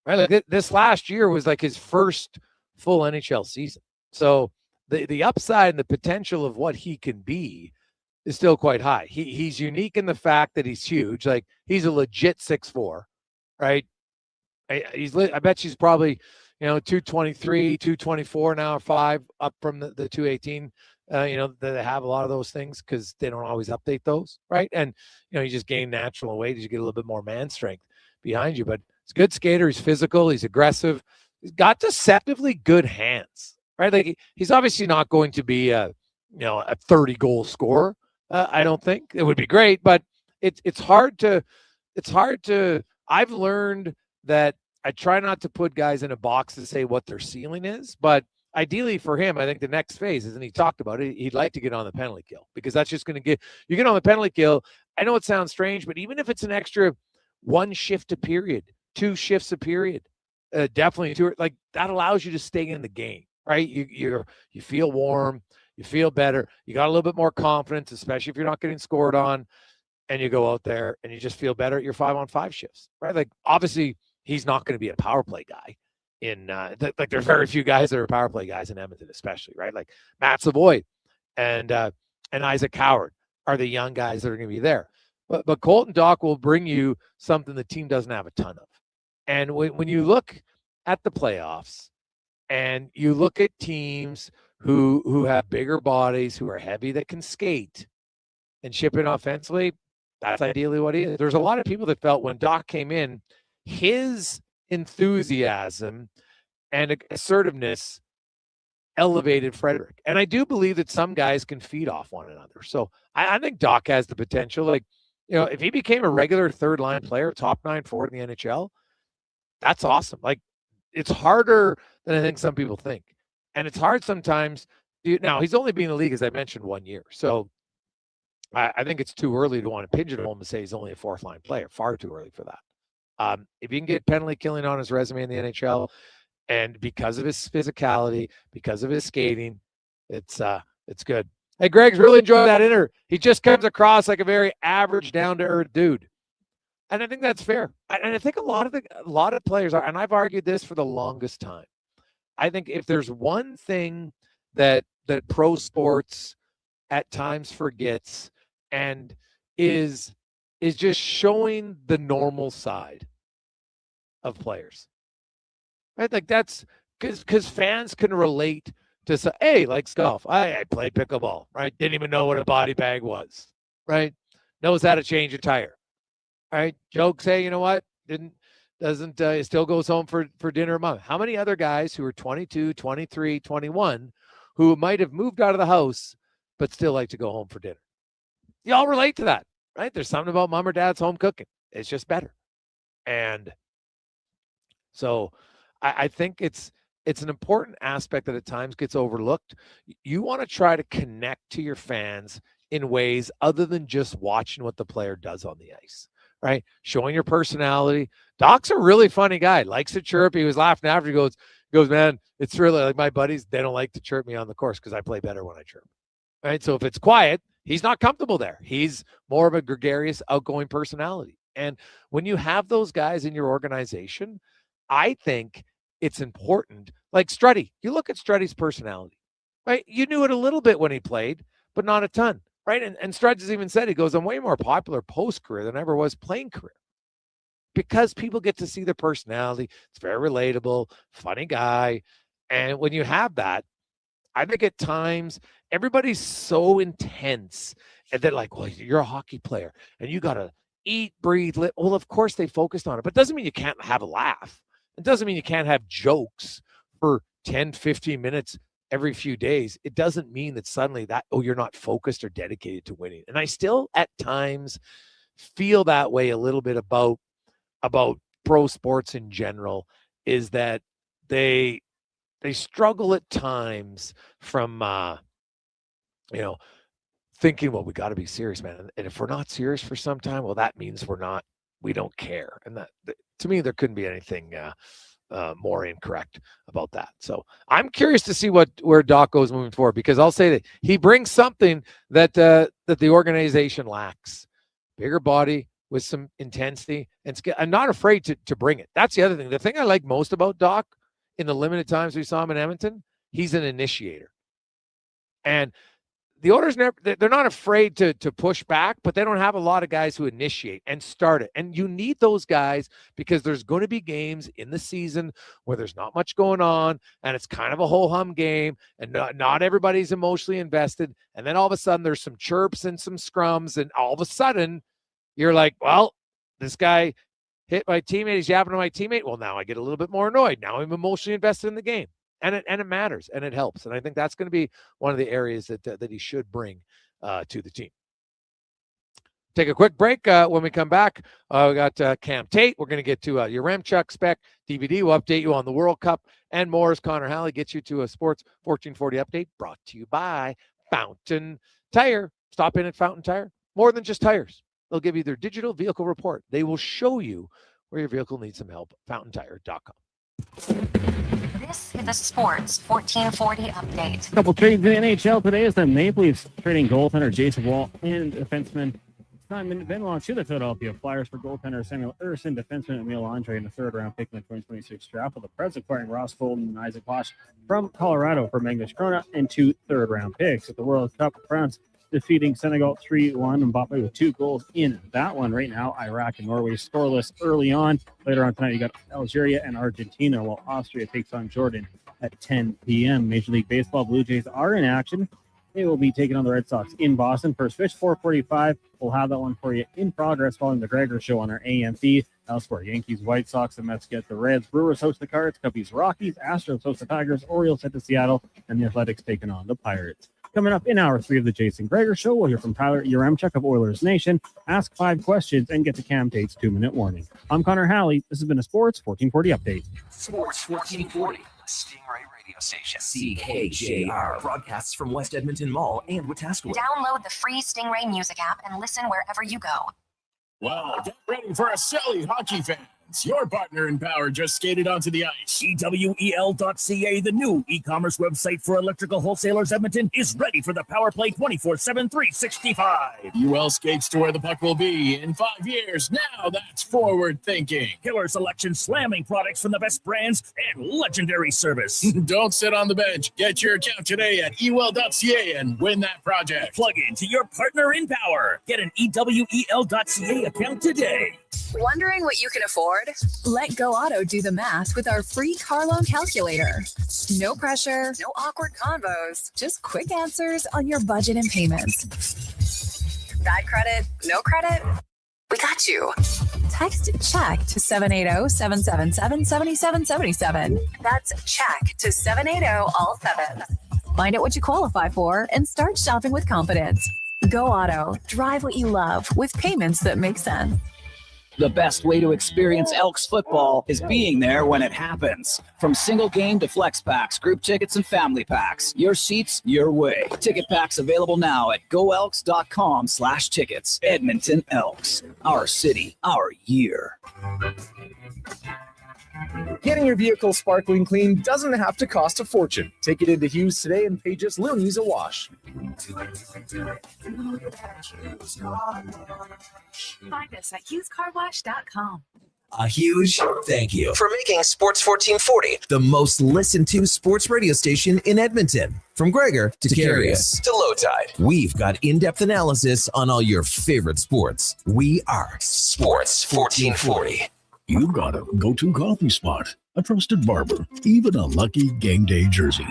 right? Like this last year was like his first full NHL season. So the upside and the potential of what he can be is still quite high. He's unique in the fact that he's huge. Like, he's a legit 6'4", right? I bet she's probably 223, 224 now, or 5 up from the 218. That they have a lot of those things because they don't always update those, right? And you just gain natural weight as you get a little bit more man strength behind you. But he's a good skater. He's physical. He's aggressive. He's got deceptively good hands, right? Like, he's obviously not going to be a 30-goal scorer. I don't think it would be great, but it's hard to. I've learned that I try not to put guys in a box to say what their ceiling is, but ideally for him, I think the next phase is, and he talked about it, he'd like to get on the penalty kill, because that's just going to you get on the penalty kill. I know it sounds strange, but even if it's an extra 1 shift a period, 2 shifts a period, definitely 2, like, that allows you to stay in the game, right? You feel warm, you feel better, you got a little bit more confidence, especially if you're not getting scored on, and you go out there and you just feel better at your 5-on-5 shifts, right? Like, obviously he's not going to be a power play guy. There's very few guys that are power play guys in Edmonton, especially, right? Like Matt Savoy and Isaac Howard are the young guys that are going to be there. But Colton Dock will bring you something the team doesn't have a ton of. And when you look at the playoffs and you look at teams who have bigger bodies, who are heavy, that can skate and chip in offensively, that's ideally what he is. There's a lot of people that felt when Doc came in, his enthusiasm and assertiveness elevated Frederick. And I do believe that some guys can feed off one another. So I think Doc has the potential. Like, if he became a regular third-line player, top 9 forward in the NHL, that's awesome. Like, it's harder than I think some people think. And it's hard sometimes Now, he's only been in the league, as I mentioned, 1 year. So I think it's too early to want to pigeonhole him and say he's only a fourth-line player. Far too early for that. If you can get penalty killing on his resume in the NHL, and because of his physicality, because of his skating, it's good. Hey, Greg's really enjoyed that interview. He just comes across like a very average, down-to-earth dude. And I think that's fair. And I think a lot of players are, and I've argued this for the longest time. I think if there's one thing that pro sports at times forgets and is just showing the normal side of players. Right? Like that's because fans can relate to say, hey, like golf. I played pickleball, right? Didn't even know what a body bag was, right? Knows how to change a tire. Right? Jokes, hey, you know what? Still goes home for dinner a month. How many other guys who are 22, 23, 21 who might have moved out of the house but still like to go home for dinner? You all relate to that, right? There's something about mom or dad's home cooking. It's just better. And so I think it's an important aspect that at times gets overlooked. You want to try to connect to your fans in ways other than just watching what the player does on the ice. Right? Showing your personality. Doc's a really funny guy. Likes to chirp. He was laughing after. He goes, man, it's really like my buddies. They don't like to chirp me on the course because I play better when I chirp. Right? So if it's quiet, he's not comfortable there. He's more of a gregarious, outgoing personality. And when you have those guys in your organization, I think it's important. Like Struddy, you look at Struddy's personality, right? You knew it a little bit when he played, but not a ton. Right. And Strudge has even said, he goes, I'm way more popular post-career than I ever was playing career because people get to see their personality. It's very relatable, funny guy. And when you have that, I think at times everybody's so intense and they're like, well, you're a hockey player and you got to eat, breathe, live. Well, of course they focused on it, but it doesn't mean you can't have a laugh. It doesn't mean you can't have jokes for 10, 15 minutes every few days. It doesn't mean that suddenly you're not focused or dedicated to winning. And I still at times feel that way a little bit about pro sports in general, is that they struggle at times from thinking, well, we got to be serious, man. And if we're not serious for some time, well, that means we don't care. And that to me, there couldn't be anything more incorrect about that. So I'm curious to see where Doc goes moving forward, because I'll say that he brings something that the organization lacks. Bigger body with some intensity and skill. I'm not afraid to bring it. That's the other thing. The thing I like most about Doc in the limited times we saw him in Edmonton, he's an initiator. And the Oilers, they're not afraid to push back, but they don't have a lot of guys who initiate and start it. And you need those guys because there's going to be games in the season where there's not much going on and it's kind of a ho-hum game and not everybody's emotionally invested. And then all of a sudden there's some chirps and some scrums, and all of a sudden you're like, well, this guy hit my teammate. He's yapping to my teammate. Well, now I get a little bit more annoyed. Now I'm emotionally invested in the game. And it matters, and it helps. And I think that's going to be one of the areas that he should bring to the team. Take a quick break. When we come back, we got Cam Tate. We're going to get to Yaremchuk spec DVD. We'll update you on the World Cup and more as Connor Halley gets you to a Sports 1440 update brought to you by Fountain Tire. Stop in at Fountain Tire. More than just tires. They'll give you their digital vehicle report. They will show you where your vehicle needs some help. FountainTire.com. This is a Sports 1440 update. Couple trades in the NHL today as the Maple Leafs trading goaltender Jason Wall and defenseman Simon Benoit to the Philadelphia Flyers for goaltender Samuel Ersson, defenseman Emil Andre, and a third-round pick in the 2026 draft, with the Preds acquiring Ross Fulton and Isaac Bosch from Colorado for Magnus Krona and 2 third-round picks. At the World Cup, France defeating Senegal 3-1, Mbappe with 2 goals in that one. Right now, Iraq and Norway scoreless early on. Later on tonight, you got Algeria and Argentina, while Austria takes on Jordan at 10 p.m. Major League Baseball, Blue Jays are in action. They will be taking on the Red Sox in Boston. First pitch, 4:45. We'll have that one for you in progress following the Gregor Show on our AM feed. Elsewhere, Yankees, White Sox, the Mets get the Reds. Brewers host the Cards. Cubbies, Rockies. Astros host the Tigers. Orioles head to Seattle. And the Athletics taking on the Pirates. Coming up in hour 3 of the Jason Gregor Show, we'll hear from Tyler Yaremchuk of Oilers Nation. Ask 5 questions and get to Cam Tate's 2-minute warning. I'm Connor Halley. This has been a Sports 1440 update. Sports 1440, Stingray Radio. radio station. CKJR broadcasts from West Edmonton Mall and Wetaskiwin. Download the free Stingray Music app and listen wherever you go. Well, get ready for a silly hockey fans. Your partner in power just skated onto the ice. EWEL.ca, the new e-commerce website for electrical wholesalers Edmonton, is ready for the power play 24/7, 365. UL skates to where the puck will be in 5 years. Now that's forward thinking. Killer selection, slamming products from the best brands, and legendary service. Don't sit on the bench. Get your account today at EWEL.ca and win that project. Plug into your partner in power. Get an EWEL.ca account today. Wondering what you can afford? Let Go Auto do the math with our free car loan calculator. No pressure, no awkward convos, just quick answers on your budget and payments. Bad credit, no credit? We got you. Text CHECK to 780-777-7777. That's CHECK to 780 all 7. Find out what you qualify for and start shopping with confidence. Go Auto. Drive what you love with payments that make sense. The best way to experience Elks football is being there when it happens. From single game to flex packs, group tickets, and family packs. Your seats, your way. Ticket packs available now at goelks.com/tickets. Edmonton Elks. Our city, our year. Getting your vehicle sparkling clean doesn't have to cost a fortune. Take it into Hughes today and pay just loonies a wash. Find us at hughescarwash.com. A huge thank you for making Sports 1440 the most listened to sports radio station in Edmonton. From Gregor to Curious to Low Tide, we've got in-depth analysis on all your favorite sports. We are Sports 1440. You've got a go-to coffee spot, a trusted barber, even a lucky game day jersey.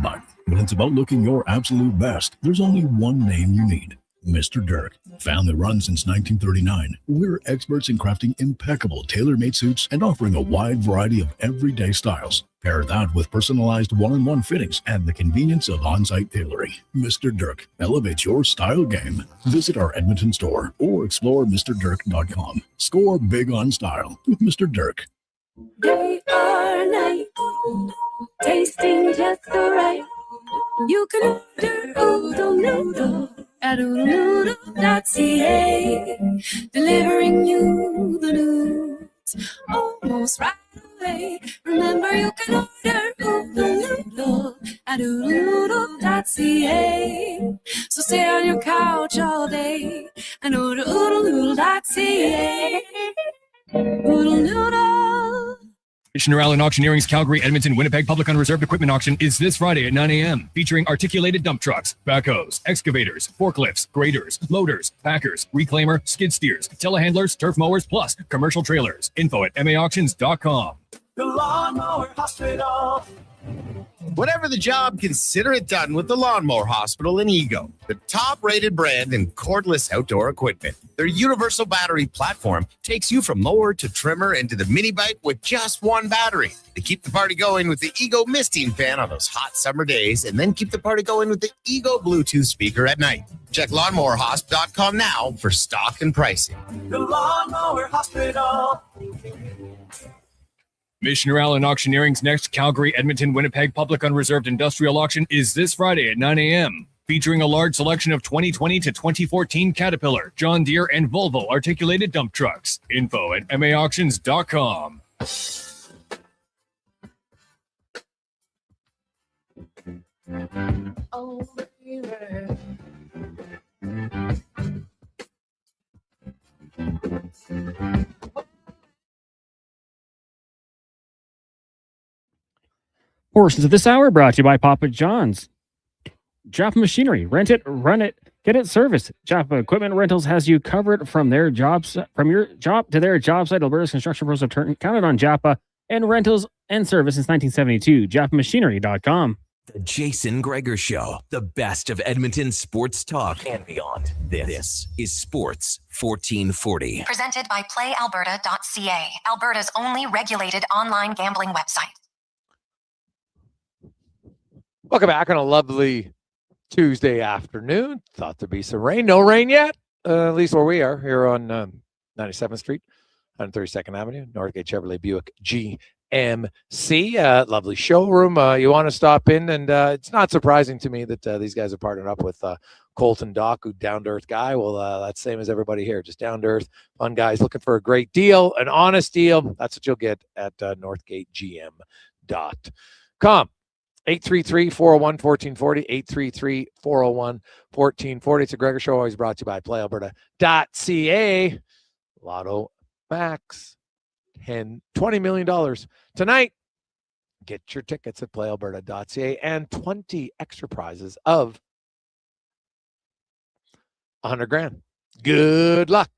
But when it's about looking your absolute best, there's only one name you need. Mr. Dirk. Family run since 1939. We're experts in crafting impeccable tailor-made suits and offering a wide variety of everyday styles. Pair that with personalized one-on-one fittings and the convenience of on-site tailoring. Mr. Dirk elevates your style game. Visit our Edmonton store or explore MrDirk.com. Score big on style with Mr. Dirk. Day or night, tasting just so right. You can order oodle noodle at oodlenoodle.ca, delivering you the news almost right away. Remember, you can order oodle noodle at oodlenoodle.ca. So stay on your couch all day and order oodlenoodle.ca. Oodle noodle. Kitchener Allen Auctioneering's Calgary, Edmonton, Winnipeg Public Unreserved Equipment Auction is this Friday at 9 a.m. featuring articulated dump trucks, backhoes, excavators, forklifts, graders, loaders, packers, reclaimer, skid steers, telehandlers, turf mowers, plus commercial trailers. Info at maauctions.com. The Lawnmower Hospital. Whatever the job, consider it done with the Lawnmower Hospital in Ego, the top-rated brand in cordless outdoor equipment. Their universal battery platform takes you from mower to trimmer and to the mini bike with just one battery. They keep the party going with the Ego misting fan on those hot summer days, and then keep the party going with the Ego Bluetooth speaker at night. Check lawnmowerhosp.com now for stock and pricing. The Lawnmower Hospital. Missioner Allen Auctioneering's next Calgary, Edmonton, Winnipeg Public Unreserved Industrial Auction is this Friday at 9 a.m. featuring a large selection of 2020 to 2014 Caterpillar, John Deere, and Volvo articulated dump trucks. Info at maauctions.com. Oh, baby. Portions of this hour brought to you by Papa John's. Jaffa Machinery. Rent it, run it, get it serviced. Jaffa Equipment Rentals has you covered from your job to their job site. Alberta's construction pros have counted on Jaffa and rentals and service since 1972. JaffaMachinery.com. The Jason Gregor Show. The best of Edmonton sports talk and beyond. This is Sports 1440. Presented by PlayAlberta.ca, Alberta's only regulated online gambling website. Welcome back on a lovely Tuesday afternoon. Thought there'd be some rain. No rain yet, at least where we are here on 97th Street, 132nd Avenue, Northgate Chevrolet Buick GMC Lovely showroom. You want to stop in, and it's not surprising to me that these guys are partnered up with Colton Dock, who down-to-earth guy. Well, that's same as everybody here, just down-to-earth, fun guys looking for a great deal, an honest deal. That's what you'll get at northgategm.com. 833-401-1440, 833-401-1440. It's a Gregor Show, always brought to you by PlayAlberta.ca. Lotto Max, $20 million tonight. Get your tickets at PlayAlberta.ca and 20 extra prizes of $100,000. Good luck.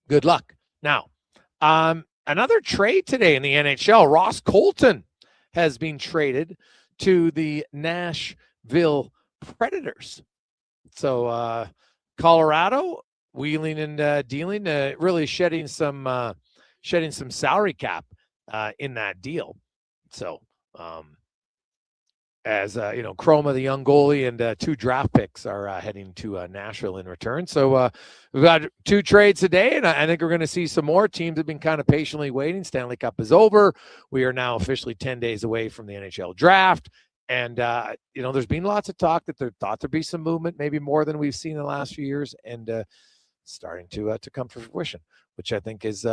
Good luck. Now, another trade today in the NHL. Ross Colton has been traded to the Nashville Predators. So Colorado wheeling and dealing, really shedding some salary cap in that deal. So as Chroma, the young goalie, and 2 draft picks are heading to Nashville in return. So we've got 2 trades today, and I think we're going to see some more. Teams have been kind of patiently waiting. Stanley Cup is over. We are now officially 10 days away from the NHL draft. And, there's been lots of talk that there thought there'd be some movement, maybe more than we've seen in the last few years, and starting to come to fruition, which I think is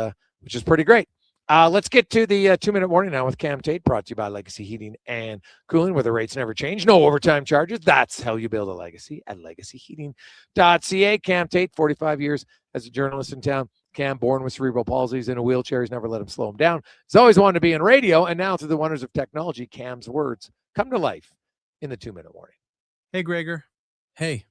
pretty great. Let's get to the 2-minute warning now with Cam Tate, brought to you by Legacy Heating and Cooling, where the rates never change. No overtime charges. That's how you build a legacy at legacyheating.ca. Cam Tate, 45 years as a journalist in town. Cam, born with cerebral palsy, he's in a wheelchair. He's never let him slow him down. He's always wanted to be in radio, and now through the wonders of technology, Cam's words come to life in the 2-minute warning. Hey, Gregor. Hey,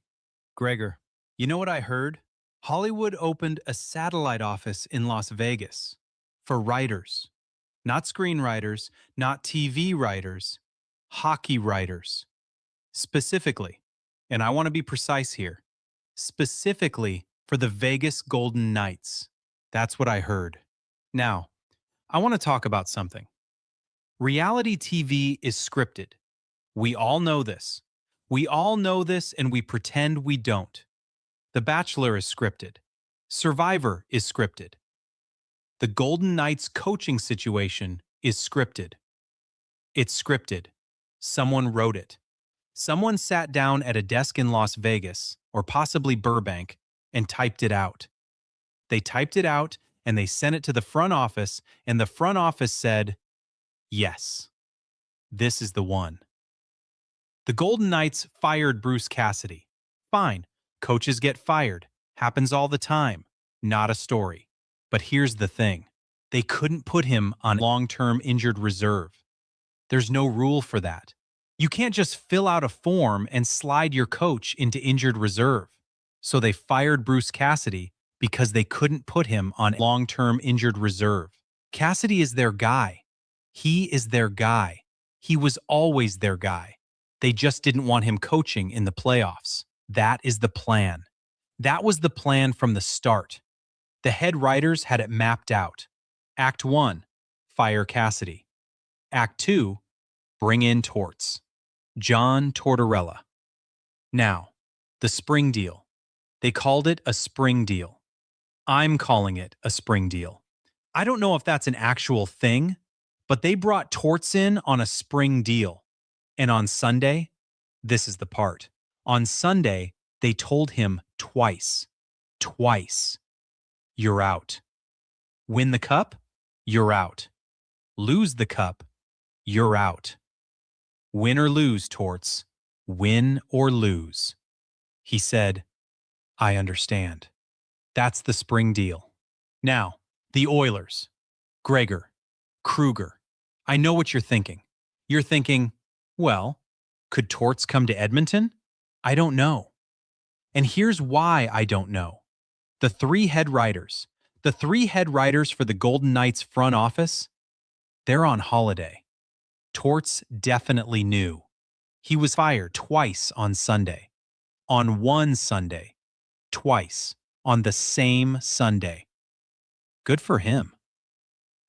Gregor. You know what I heard? Hollywood opened a satellite office in Las Vegas for writers. Not screenwriters, not TV writers, hockey writers. Specifically, and I want to be precise here, specifically for the Vegas Golden Knights. That's what I heard. Now, I want to talk about something. Reality TV is scripted. We all know this. We all know this, and we pretend we don't. The Bachelor is scripted. Survivor is scripted. The Golden Knights coaching situation is scripted. It's scripted. Someone wrote it. Someone sat down at a desk in Las Vegas, or possibly Burbank, and typed it out. They typed it out, and they sent it to the front office, and the front office said, yes, this is the one. The Golden Knights fired Bruce Cassidy. Fine, coaches get fired. Happens all the time. Not a story. But here's the thing. They couldn't put him on long-term injured reserve. There's no rule for that. You can't just fill out a form and slide your coach into injured reserve. So they fired Bruce Cassidy because they couldn't put him on long-term injured reserve. Cassidy is their guy. He is their guy. He was always their guy. They just didn't want him coaching in the playoffs. That is the plan. That was the plan from the start. The head writers had it mapped out. Act 1, fire Cassidy. Act 2, bring in Torts. John Tortorella. Now, the spring deal. They called it a spring deal. I'm calling it a spring deal. I don't know if that's an actual thing, but they brought Torts in on a spring deal. And on Sunday, this is the part. On Sunday, they told him twice. You're out. Win the cup, you're out. Lose the cup, you're out. Win or lose, Torts. Win or lose. He said, I understand. That's the spring deal. Now, the Oilers. Gregor, Kruger. I know what you're thinking. You're thinking, well, could Torts come to Edmonton? I don't know. And here's why I don't know. The three head writers for the Golden Knights front office, they're on holiday. Torts definitely knew. He was fired twice on Sunday. On one Sunday. Twice. On the same Sunday. Good for him.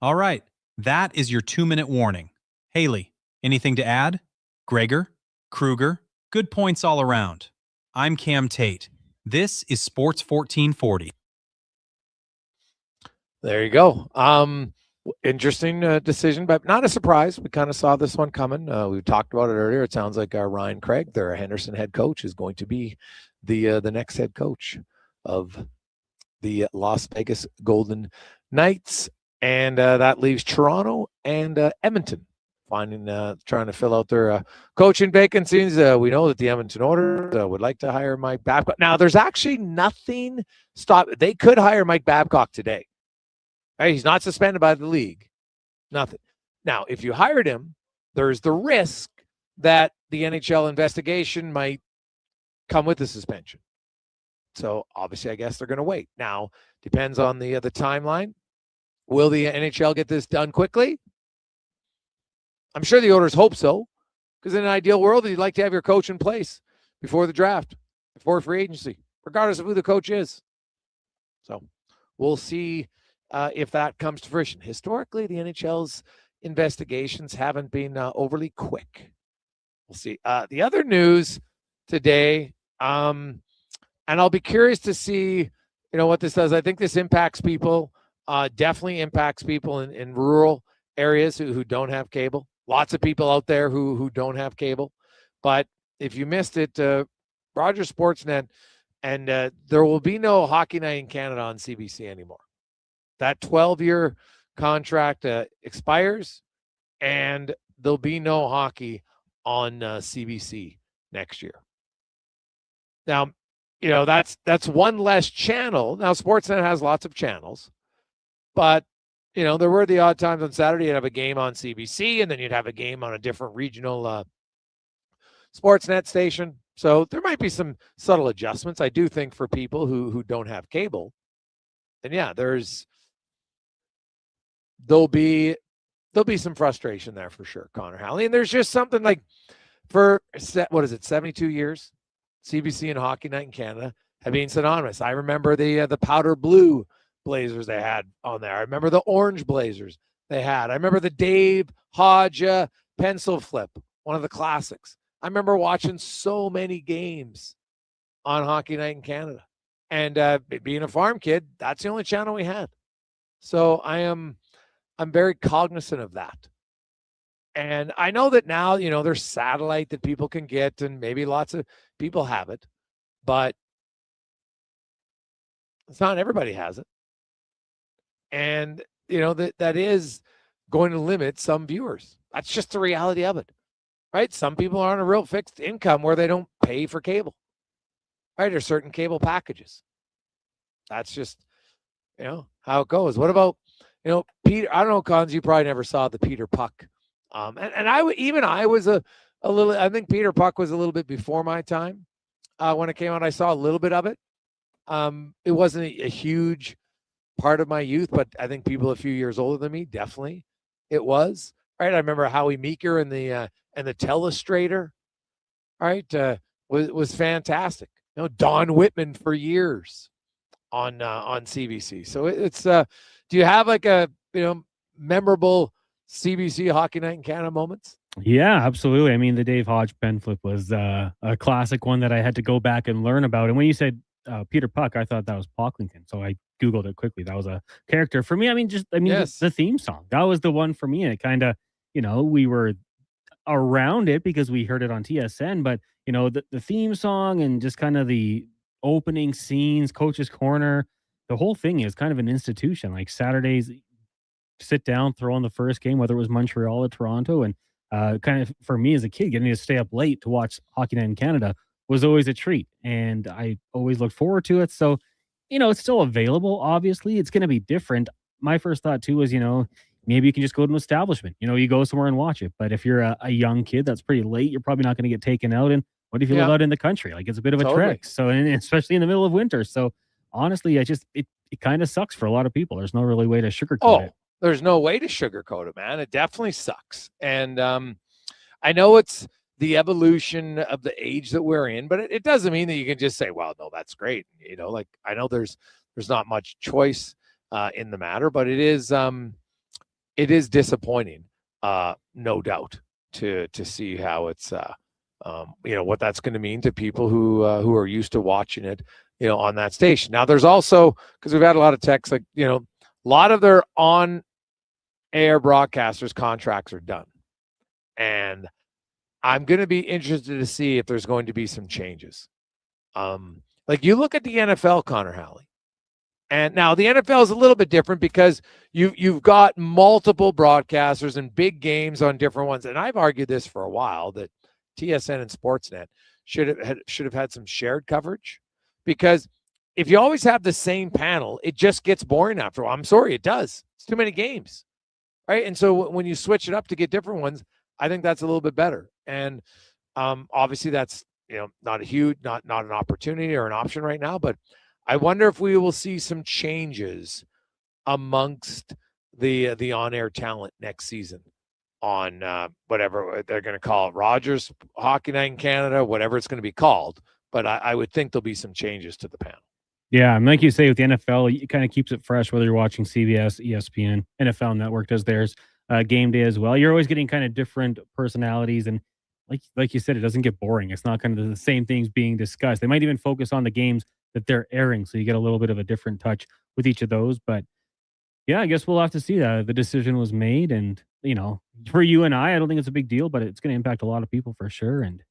All right, that is your 2-minute warning. Haley, anything to add? Gregor, Kruger, good points all around. I'm Cam Tate. This is Sports 1440. There you go. Interesting decision, but not a surprise. We kind of saw this one coming. We talked about it earlier. It sounds like Ryan Craig, their Henderson head coach, is going to be the next head coach of the Las Vegas Golden Knights, and that leaves Toronto and Edmonton trying to fill out their coaching vacancies. We know that the Edmonton Oilers would like to hire Mike Babcock. Now, there's actually nothing stop. They could hire Mike Babcock today. Right? He's not suspended by the league. Nothing. Now, if you hired him, there's the risk that the NHL investigation might come with the suspension. So obviously, I guess they're going to wait. Now, depends on the timeline. Will the NHL get this done quickly? I'm sure the Oilers hope so, because in an ideal world, you'd like to have your coach in place before the draft, before free agency, regardless of who the coach is. So we'll see if that comes to fruition. Historically, the NHL's investigations haven't been overly quick. We'll see. The other news today, and I'll be curious to see, what this does. I think this impacts people, definitely impacts people in rural areas who don't have cable. Lots of people out there who don't have cable. But if you missed it, Rogers Sportsnet, and there will be no Hockey Night in Canada on CBC anymore. That 12-year contract expires, and there'll be no hockey on CBC next year. Now, that's one less channel. Now, Sportsnet has lots of channels, but there were the odd times on Saturday you'd have a game on CBC, and then you'd have a game on a different regional Sportsnet station. So there might be some subtle adjustments. I do think for people who don't have cable, and yeah, there'll be some frustration there for sure, Connor Halley. And there's just something like, for 72 years, CBC and Hockey Night in Canada have been synonymous. I remember the powder blue Blazers they had on there. I remember the orange Blazers they had. I remember the Dave Hodge pencil flip, one of the classics. I remember watching so many games on Hockey Night in Canada. And being a farm kid, that's the only channel we had. So I'm very cognizant of that. And I know that now, there's satellite that people can get, and maybe lots of people have it, but it's not everybody has it. And, that is going to limit some viewers. That's just the reality of it, right? Some people are on a real fixed income where they don't pay for cable, right? Or certain cable packages. That's just, how it goes. What about, Peter? I don't know, Cons, you probably never saw the Peter Puck. And I was a little, I think Peter Puck was a little bit before my time. When it came out, I saw a little bit of it. It wasn't a huge part of my youth, but I think people a few years older than me, definitely it was. Right. I remember Howie Meeker and the Telestrator, right, was fantastic. Don Whitman for years on CBC. So it's do you have like a memorable CBC Hockey Night in Canada moments? Yeah, absolutely. I mean, the Dave Hodge pen flip was a classic one that I had to go back and learn about. And when you said Peter Puck, I thought that was Pocklington, so I Googled it quickly. That was a character for me. Yes. The theme song, that was the one for me. And it kind of, we were around it because we heard it on TSN, but the theme song and just kind of the opening scenes, Coach's Corner, the whole thing is kind of an institution. Like Saturdays, sit down, throw on the first game, whether it was Montreal or Toronto, and kind of for me as a kid, getting to stay up late to watch Hockey Night in Canada was always a treat, and I always looked forward to it. So, it's still available. Obviously, it's going to be different. My first thought too was, maybe you can just go to an establishment. You go somewhere and watch it. But if you're a young kid, that's pretty late. You're probably not going to get taken out. And what if you live out in the country? Like, it's a bit of a trek. So, and especially in the middle of winter. So, honestly, it kind of sucks for a lot of people. There's no really way to sugarcoat it. There's no way to sugarcoat it, man. It definitely sucks. And I know it's the evolution of the age that we're in, but it doesn't mean that you can just say, well, no, that's great. Like, I know there's not much choice in the matter, but it is disappointing, no doubt, to see how it's, what that's going to mean to people who are used to watching it, on that station. Now, there's also, because we've had a lot of texts, like, a lot of their on air broadcasters' contracts are done. And I'm going to be interested to see if there's going to be some changes. Like you look at the NFL, Connor Halley, and now the NFL is a little bit different because you've got multiple broadcasters and big games on different ones. And I've argued this for a while that TSN and Sportsnet should have had some shared coverage, because if you always have the same panel, it just gets boring after a while. I'm sorry, it does. It's too many games, right? And so when you switch it up to get different ones, I think that's a little bit better. And obviously that's, not an opportunity or an option right now, but I wonder if we will see some changes amongst the on-air talent next season on whatever they're going to call it, Rogers Hockey Night in Canada, whatever it's going to be called. But I would think there'll be some changes to the panel. Yeah, and like you say, with the NFL, it kind of keeps it fresh, whether you're watching CBS, ESPN, NFL Network does theirs, Game Day as well. You're always getting kind of different personalities, and like you said, it doesn't get boring. It's not kind of the same things being discussed. They might even focus on the games that they're airing, so you get a little bit of a different touch with each of those. But yeah, I guess we'll have to see that. The decision was made, and for you and I don't think it's a big deal, but it's going to impact a lot of people for sure, and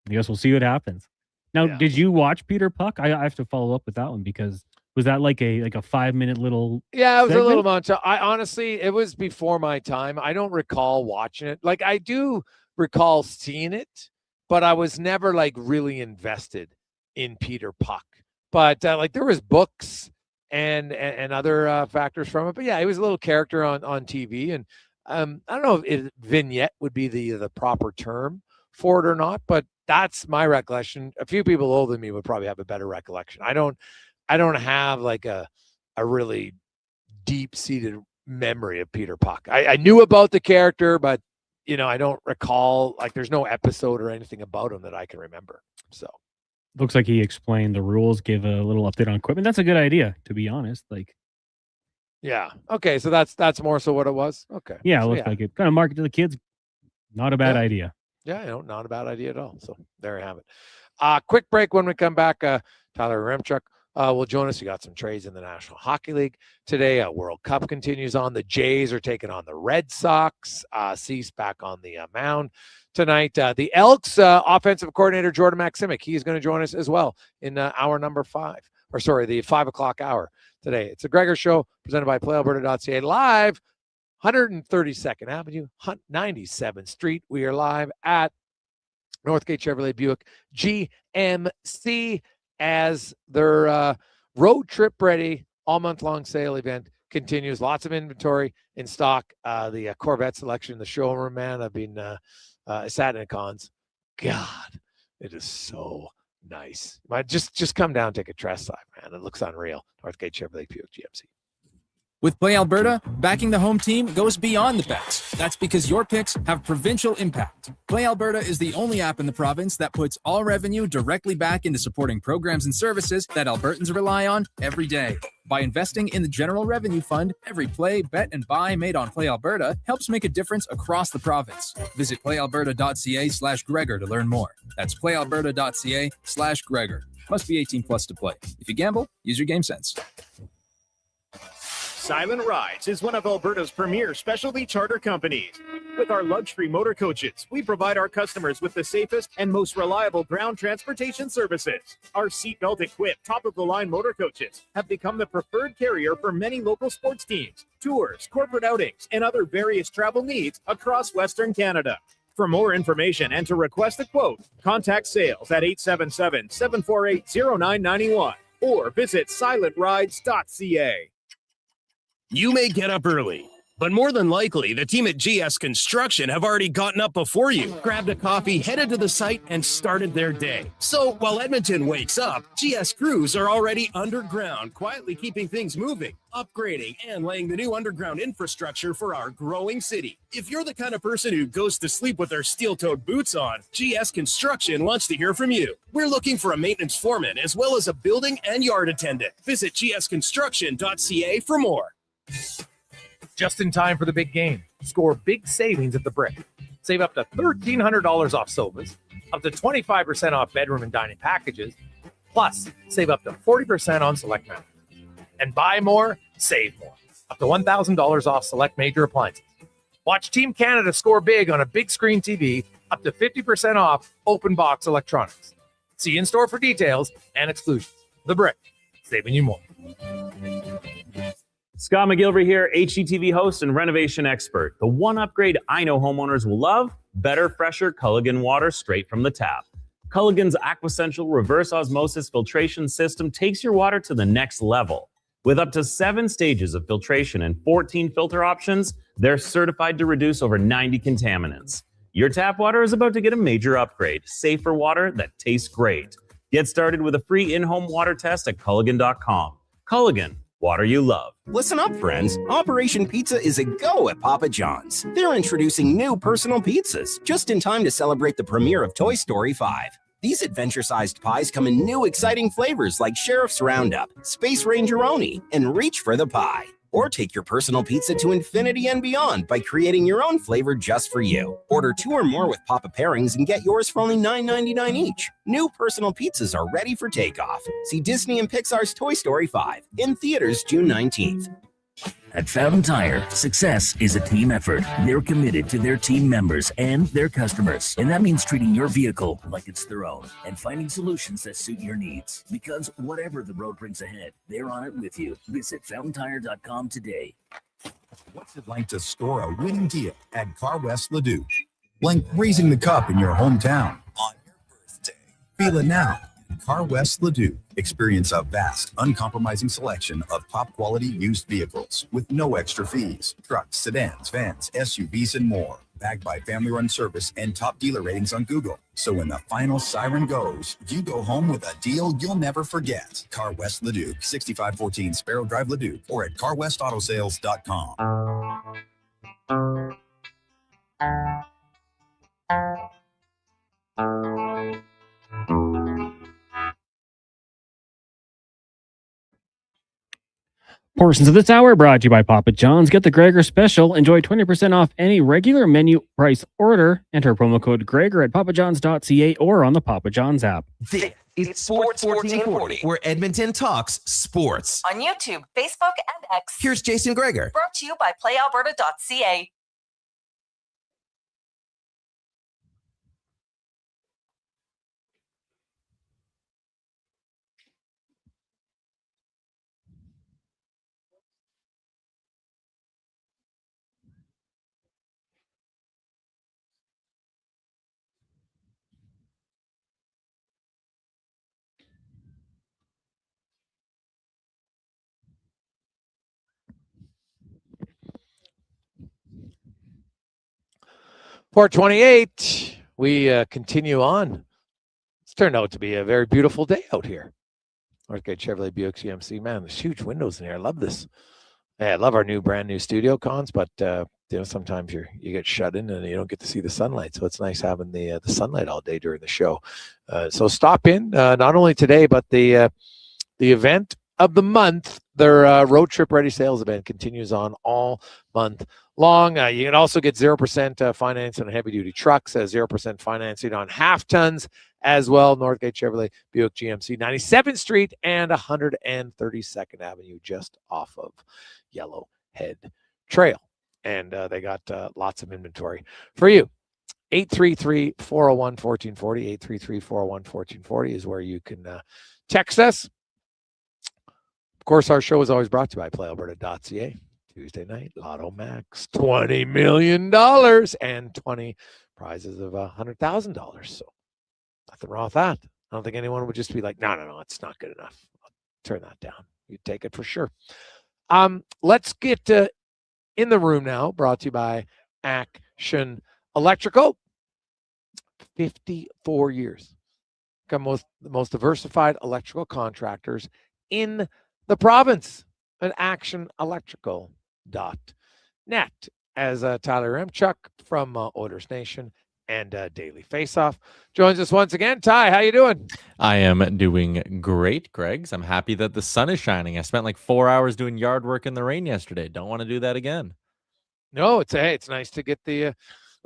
I guess we'll see what happens. Now, Did you watch Peter Puck? I have to follow up with that one, because was that like a 5-minute little? Yeah, it was segment? a little bunch. I honestly, it was before my time. I don't recall watching it. Like, I do recall seeing it, but I was never like really invested in Peter Puck. But there was books and other factors from it. But yeah, he was a little character on TV, and I don't know if vignette would be the proper term for it or not, but that's my recollection. A few people older than me would probably have a better recollection. I don't have like a really deep-seated memory of Peter Puck. I knew about the character, but I don't recall, like, there's no episode or anything about him that I can remember. So looks like he explained the rules, give a little update on equipment. That's a good idea, to be honest. Yeah. Okay. So that's more so what it was. Okay. Yeah, it so, looks like it. Kind of market to the kids. Not a bad idea. Yeah, not a bad idea at all. So there you have it. Quick break. When we come back, Tyler Yaremchuk will join us. We got some trades in the National Hockey League today. World Cup continues on. The Jays are taking on the Red Sox. Cease back on the mound tonight. The Elks offensive coordinator Jordan Maksimic, he's going to join us as well in hour number 5. Or sorry, the 5 o'clock hour today. It's the Gregor Show presented by PlayAlberta.ca live. 132nd Avenue, 97th Street. We are live at Northgate Chevrolet Buick GMC as their road trip ready all month long sale event continues. Lots of inventory in stock. The Corvette selection, the showroom, man, I've been sat in cons. God, it is so nice. Just come down, take a test drive, man. It looks unreal. Northgate Chevrolet Buick GMC. With Play Alberta, backing the home team goes beyond the bets. That's because your picks have provincial impact. Play Alberta is the only app in the province that puts all revenue directly back into supporting programs and services that Albertans rely on every day. By investing in the General Revenue Fund, every play, bet, and buy made on Play Alberta helps make a difference across the province. Visit playalberta.ca/Gregor to learn more. That's playalberta.ca/Gregor. Must be 18 plus to play. If you gamble, use your game sense. Silent Rides is one of Alberta's premier specialty charter companies. With our luxury motor coaches, we provide our customers with the safest and most reliable ground transportation services. Our seatbelt equipped top-of-the-line motor coaches have become the preferred carrier for many local sports teams, tours, corporate outings, and other various travel needs across Western Canada. For more information and to request a quote, contact sales at 877-748-0991 or visit silentrides.ca. You may get up early, but more than likely, the team at GS Construction have already gotten up before you, grabbed a coffee, headed to the site, and started their day. So while Edmonton wakes up, GS crews are already underground, quietly keeping things moving, upgrading, and laying the new underground infrastructure for our growing city. If you're the kind of person who goes to sleep with their steel-toed boots on, GS Construction wants to hear from you. We're looking for a maintenance foreman as well as a building and yard attendant. Visit gsconstruction.ca for more. Just in time for the big game. Score big savings at the Brick. Save up to $1,300 off sofas, up to 25% off bedroom and dining packages, plus save up to 40% on select mattresses. And buy more, save more. up to $1,000 off select major appliances. Watch Team Canada score big on a big screen TV, up to 50% off open box electronics. See in-store for details and exclusions. The Brick, saving you more. Scott McGilvery here, HGTV host and renovation expert. The one upgrade I know homeowners will love, better, fresher Culligan water straight from the tap. Culligan's Aquacentral reverse osmosis filtration system takes your water to the next level. With up to 7 stages of filtration and 14 filter options, they're certified to reduce over 90 contaminants. Your tap water is about to get a major upgrade. Safer water that tastes great. Get started with a free in-home water test at Culligan.com. Culligan, water you love. Listen up, friends. Operation Pizza is a go at Papa John's. They're introducing new personal pizzas, just in time to celebrate the premiere of Toy Story 5. These adventure-sized pies come in new exciting flavors like Sheriff's Roundup, Space Ranger-oni, and Reach for the Pie. Or take your personal pizza to infinity and beyond by creating your own flavor just for you. Order 2 or more with Papa pairings and get yours for only $9.99 each. New personal pizzas are ready for takeoff. See Disney and Pixar's Toy Story 5 in theaters June 19th. At Fountain Tire, success is a team effort. They're committed to their team members and their customers. And that means treating your vehicle like it's their own and finding solutions that suit your needs. Because whatever the road brings ahead, they're on it with you. Visit FountainTire.com today. What's it like to score a winning deal at Car West Leduc? Like raising the cup in your hometown on your birthday. Feel it now. Car West Leduc. Experience a vast, uncompromising selection of top-quality used vehicles with no extra fees. Trucks, sedans, vans, SUVs, and more. Backed by family-run service and top dealer ratings on Google. So when the final siren goes, you go home with a deal you'll never forget. Car West Leduc, 6514 Sparrow Drive, Leduc, or at carwestautosales.com. Portions of this hour brought to you by Papa John's. Get the Gregor special. Enjoy 20% off any regular menu price order. Enter promo code Gregor at papajohns.ca or on the Papa John's app. This is Sports 1440, where Edmonton talks sports. On YouTube, Facebook, and X. Here's Jason Gregor. Brought to you by playalberta.ca. Port 28, we continue on. It's turned out to be a very beautiful day out here. Northgate Chevrolet Buick GMC. Man, there's huge windows in here. I love this. Yeah, I love our brand new studio cons, but sometimes you get shut in and you don't get to see the sunlight. So it's nice having the sunlight all day during the show. So stop in, not only today, but the event of the month. Their road trip ready sales event continues on all month long. You can also get 0% financing on heavy duty trucks, 0% financing on half tons as well. Northgate Chevrolet Buick GMC, 97th Street and 132nd Avenue, just off of Yellowhead Trail. And they got lots of inventory for you. 833-401-1440, 833-401-1440 is where you can text us. Of course, our show is always brought to you by playalberta.ca. Tuesday night, Lotto Max, $20 million and 20 prizes of $100,000. So nothing wrong with that. I don't think anyone would just be like, no, it's not good enough. I'll turn that down. You'd take it for sure. Let's get in the room now, brought to you by Action Electrical. 54 years. The most diversified electrical contractors in the province at actionelectrical.net. As Tyler Yaremchuk from Oilers Nation and Daily Faceoff joins us once again. Ty, how you doing? I am doing great, Greggs. I'm happy that the sun is shining. I spent like 4 hours doing yard work in the rain yesterday. Don't want to do that again. No, it's nice to get the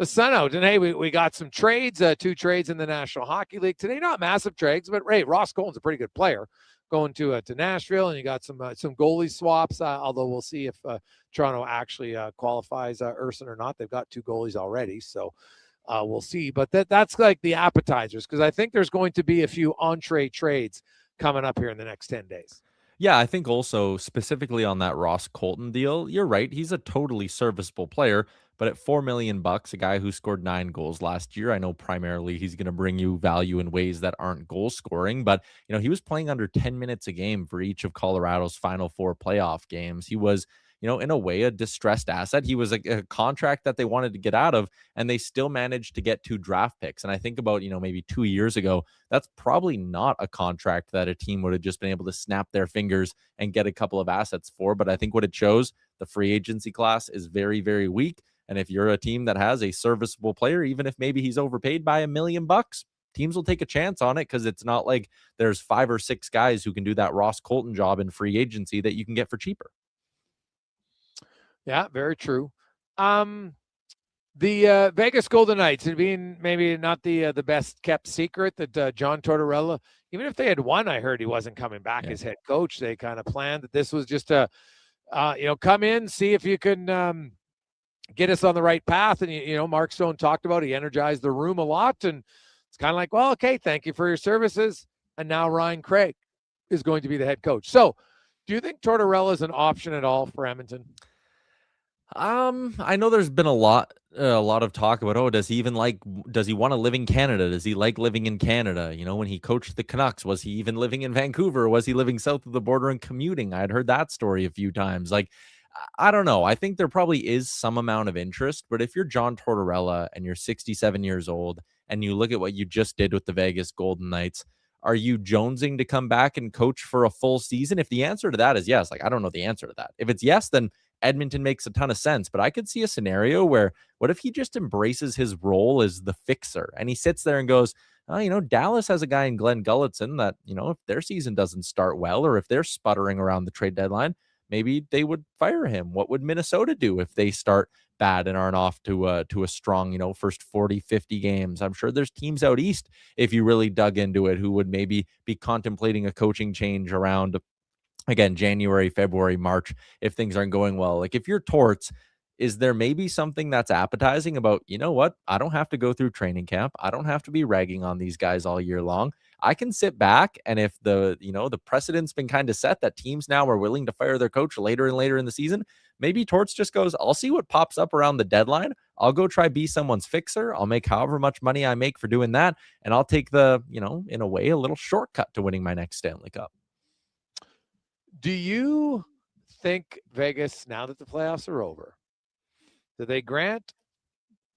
sun out. And hey, we got some trades, 2 trades in the National Hockey League today. Not massive trades, but hey, Ross Cohen's a pretty good player. going to Nashville, and you got some goalie swaps. Although we'll see if Toronto actually qualifies Urson or not. They've got 2 goalies already, so we'll see. But that's like the appetizers, because I think there's going to be a few entree trades coming up here in the next 10 days. Yeah, I think also specifically on that Ross Colton deal, you're right. He's a totally serviceable player, but at $4 million, a guy who scored 9 goals last year, I know primarily he's going to bring you value in ways that aren't goal scoring, but he was playing under 10 minutes a game for each of Colorado's final 4 playoff games. He was, in a way, a distressed asset. He was a contract that they wanted to get out of, and they still managed to get 2 draft picks. And I think about, maybe 2 years ago, that's probably not a contract that a team would have just been able to snap their fingers and get a couple of assets for. But I think what it shows, the free agency class is very, very weak. And if you're a team that has a serviceable player, even if maybe he's overpaid by $1 million, teams will take a chance on it, because it's not like there's 5 or 6 guys who can do that Ross Colton job in free agency that you can get for cheaper. Yeah, very true. The Vegas Golden Knights, it being maybe not the best kept secret that John Tortorella, even if they had won, I heard he wasn't coming back as head coach. They kind of planned that this was just a, come in, see if you can get us on the right path. And, Mark Stone talked about, he energized the room a lot. And it's kind of like, well, okay, thank you for your services. And now Ryan Craig is going to be the head coach. So do you think Tortorella is an option at all for Edmonton? I know there's been a lot of talk about, does he want to live in Canada? Does he like living in Canada? When he coached the Canucks, was he even living in Vancouver? Or was he living south of the border and commuting? I'd heard that story a few times. Like, I don't know. I think there probably is some amount of interest, but if you're John Tortorella and you're 67 years old and you look at what you just did with the Vegas Golden Knights, are you jonesing to come back and coach for a full season? If the answer to that is yes, I don't know the answer to that. If it's yes, then Edmonton makes a ton of sense, but I could see a scenario where what if he just embraces his role as the fixer and he sits there and goes, Dallas has a guy in Glenn Gulletson that, if their season doesn't start well, or if they're sputtering around the trade deadline, maybe they would fire him. What would Minnesota do if they start bad and aren't off to a strong, first 40, 50 games? I'm sure there's teams out east, if you really dug into it, who would maybe be contemplating a coaching change around, again, January, February, March, if things aren't going well. Like, if you're Torts, is there maybe something that's appetizing about, what? I don't have to go through training camp. I don't have to be ragging on these guys all year long. I can sit back, and if the precedent's been kind of set that teams now are willing to fire their coach later and later in the season, maybe Torts just goes, I'll see what pops up around the deadline. I'll go try be someone's fixer. I'll make however much money I make for doing that, and I'll take the, in a way, a little shortcut to winning my next Stanley Cup. Do you think Vegas, now that the playoffs are over, do they grant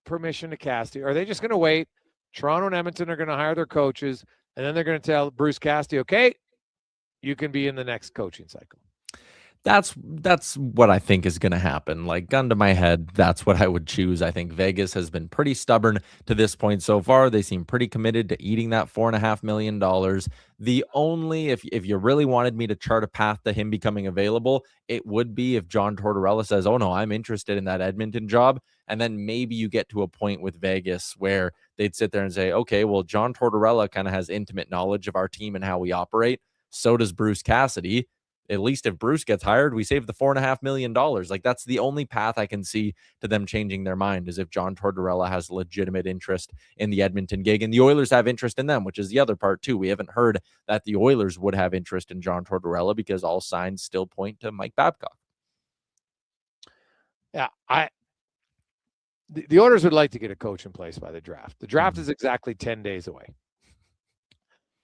permission to Cassidy? Or are they just going to wait? Toronto and Edmonton are going to hire their coaches, and then they're going to tell Bruce Cassidy, okay, you can be in the next coaching cycle. That's what I think is going to happen. Like, gun to my head, that's what I would choose. I think Vegas has been pretty stubborn to this point so far. They seem pretty committed to eating that $4.5 million. The only, if you really wanted me to chart a path to him becoming available, it would be if John Tortorella says, oh no, I'm interested in that Edmonton job. And then maybe you get to a point with Vegas where they'd sit there and say, okay, well, John Tortorella kind of has intimate knowledge of our team and how we operate. So does Bruce Cassidy. At least if Bruce gets hired, we save the $4.5 million. Like, that's the only path I can see to them changing their mind, is if John Tortorella has legitimate interest in the Edmonton gig, and the Oilers have interest in them, which is the other part too. We haven't heard that the Oilers would have interest in John Tortorella, because all signs still point to Mike Babcock. Yeah, the Oilers would like to get a coach in place by the draft. The draft is exactly 10 days away.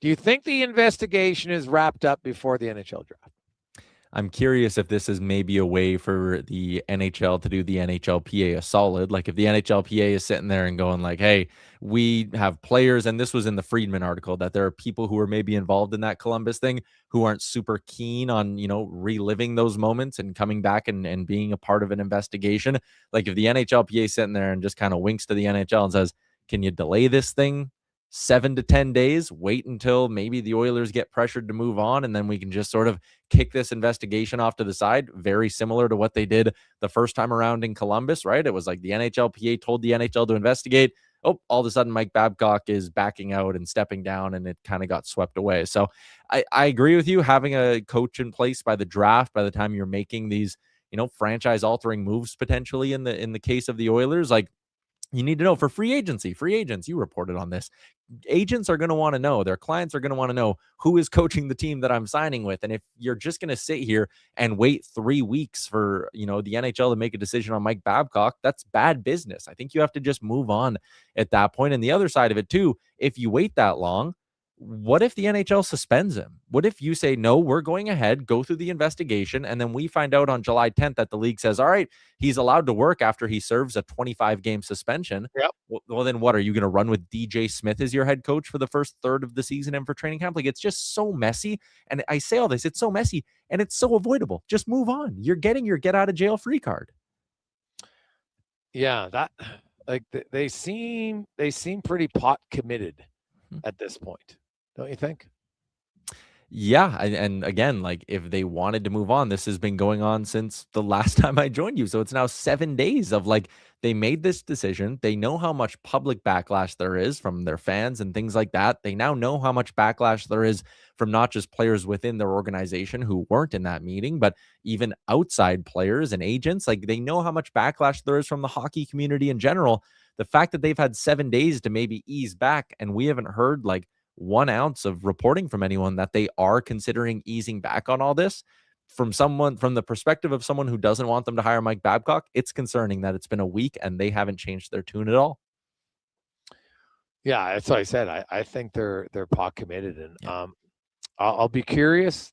Do you think the investigation is wrapped up before the NHL draft? I'm curious if this is maybe a way for the NHL to do the NHLPA a solid. Like, if the NHLPA is sitting there and going like, hey, we have players, and this was in the Friedman article, that there are people who are maybe involved in that Columbus thing who aren't super keen on, reliving those moments and coming back and being a part of an investigation. Like, if the NHLPA is sitting there and just kind of winks to the NHL and says, can you delay this thing 7 to 10 days, wait until maybe the Oilers get pressured to move on, and then we can just sort of kick this investigation off to the side, very similar to what they did the first time around in Columbus, right? It was like the NHLPA told the NHL to investigate. oh, all of a sudden Mike Babcock is backing out and stepping down, and it kind of got swept away. So I agree with you. Having a coach in place by the draft, by the time you're making these, franchise altering moves potentially in the case of the Oilers, like, you need to know for free agents, you reported on this. Agents are going to want to know, their clients are going to want to know who is coaching the team that I'm signing with. And if you're just going to sit here and wait 3 weeks for, the NHL to make a decision on Mike Babcock, that's bad business. I think you have to just move on at that point. And the other side of it too, if you wait that long, what if the NHL suspends him? What if you say, no, we're going ahead, go through the investigation, and then we find out on July 10th that the league says, all right, he's allowed to work after he serves a 25-game suspension. Yep. Well, then what? Are you going to run with DJ Smith as your head coach for the first third of the season and for training camp? Like, it's just so messy. And I say all this, it's so messy, and it's so avoidable. Just move on. You're getting your get-out-of-jail-free card. Yeah, that, like, they seem pretty pot committed at this point. Don't you think? Yeah. And again, like, if they wanted to move on, this has been going on since the last time I joined you. So it's now 7 days of, like, they made this decision. They know how much public backlash there is from their fans and things like that. They now know how much backlash there is from not just players within their organization who weren't in that meeting, but even outside players and agents. Like, they know how much backlash there is from the hockey community in general. The fact that they've had 7 days to maybe ease back, and we haven't heard, like, 1 ounce of reporting from anyone that they are considering easing back on all this, from the perspective of someone who doesn't want them to hire Mike Babcock, it's concerning that it's been a week and they haven't changed their tune at all. Yeah, that's what I said. I think they're pot committed, and I'll be curious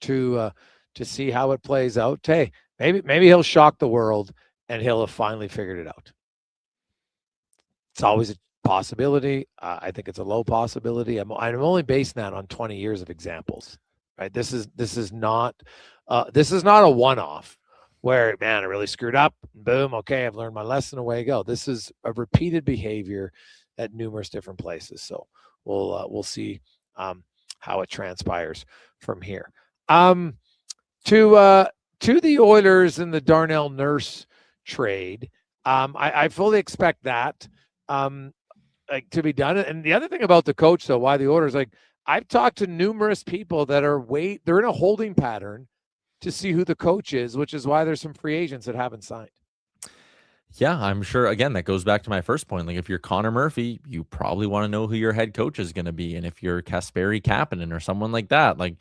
to see how it plays out. Hey, maybe he'll shock the world and he'll have finally figured it out. It's always a possibility. I think it's a low possibility. I'm only basing that on 20 years of examples, right? This is not a one-off where, man, I really screwed up. Boom. Okay. I've learned my lesson. Away you go. This is a repeated behavior at numerous different places. So we'll see how it transpires from here. To the Oilers and the Darnell Nurse trade. I fully expect that to be done. And the other thing about the coach, though, why the Oilers, like, I've talked to numerous people that they're in a holding pattern to see who the coach is, which is why there's some free agents that haven't signed. Yeah, I'm sure. Again, that goes back to my first point. Like, if you're Connor Murphy, you probably want to know who your head coach is going to be. And if you're Kasperi Kapanen or someone like that, like,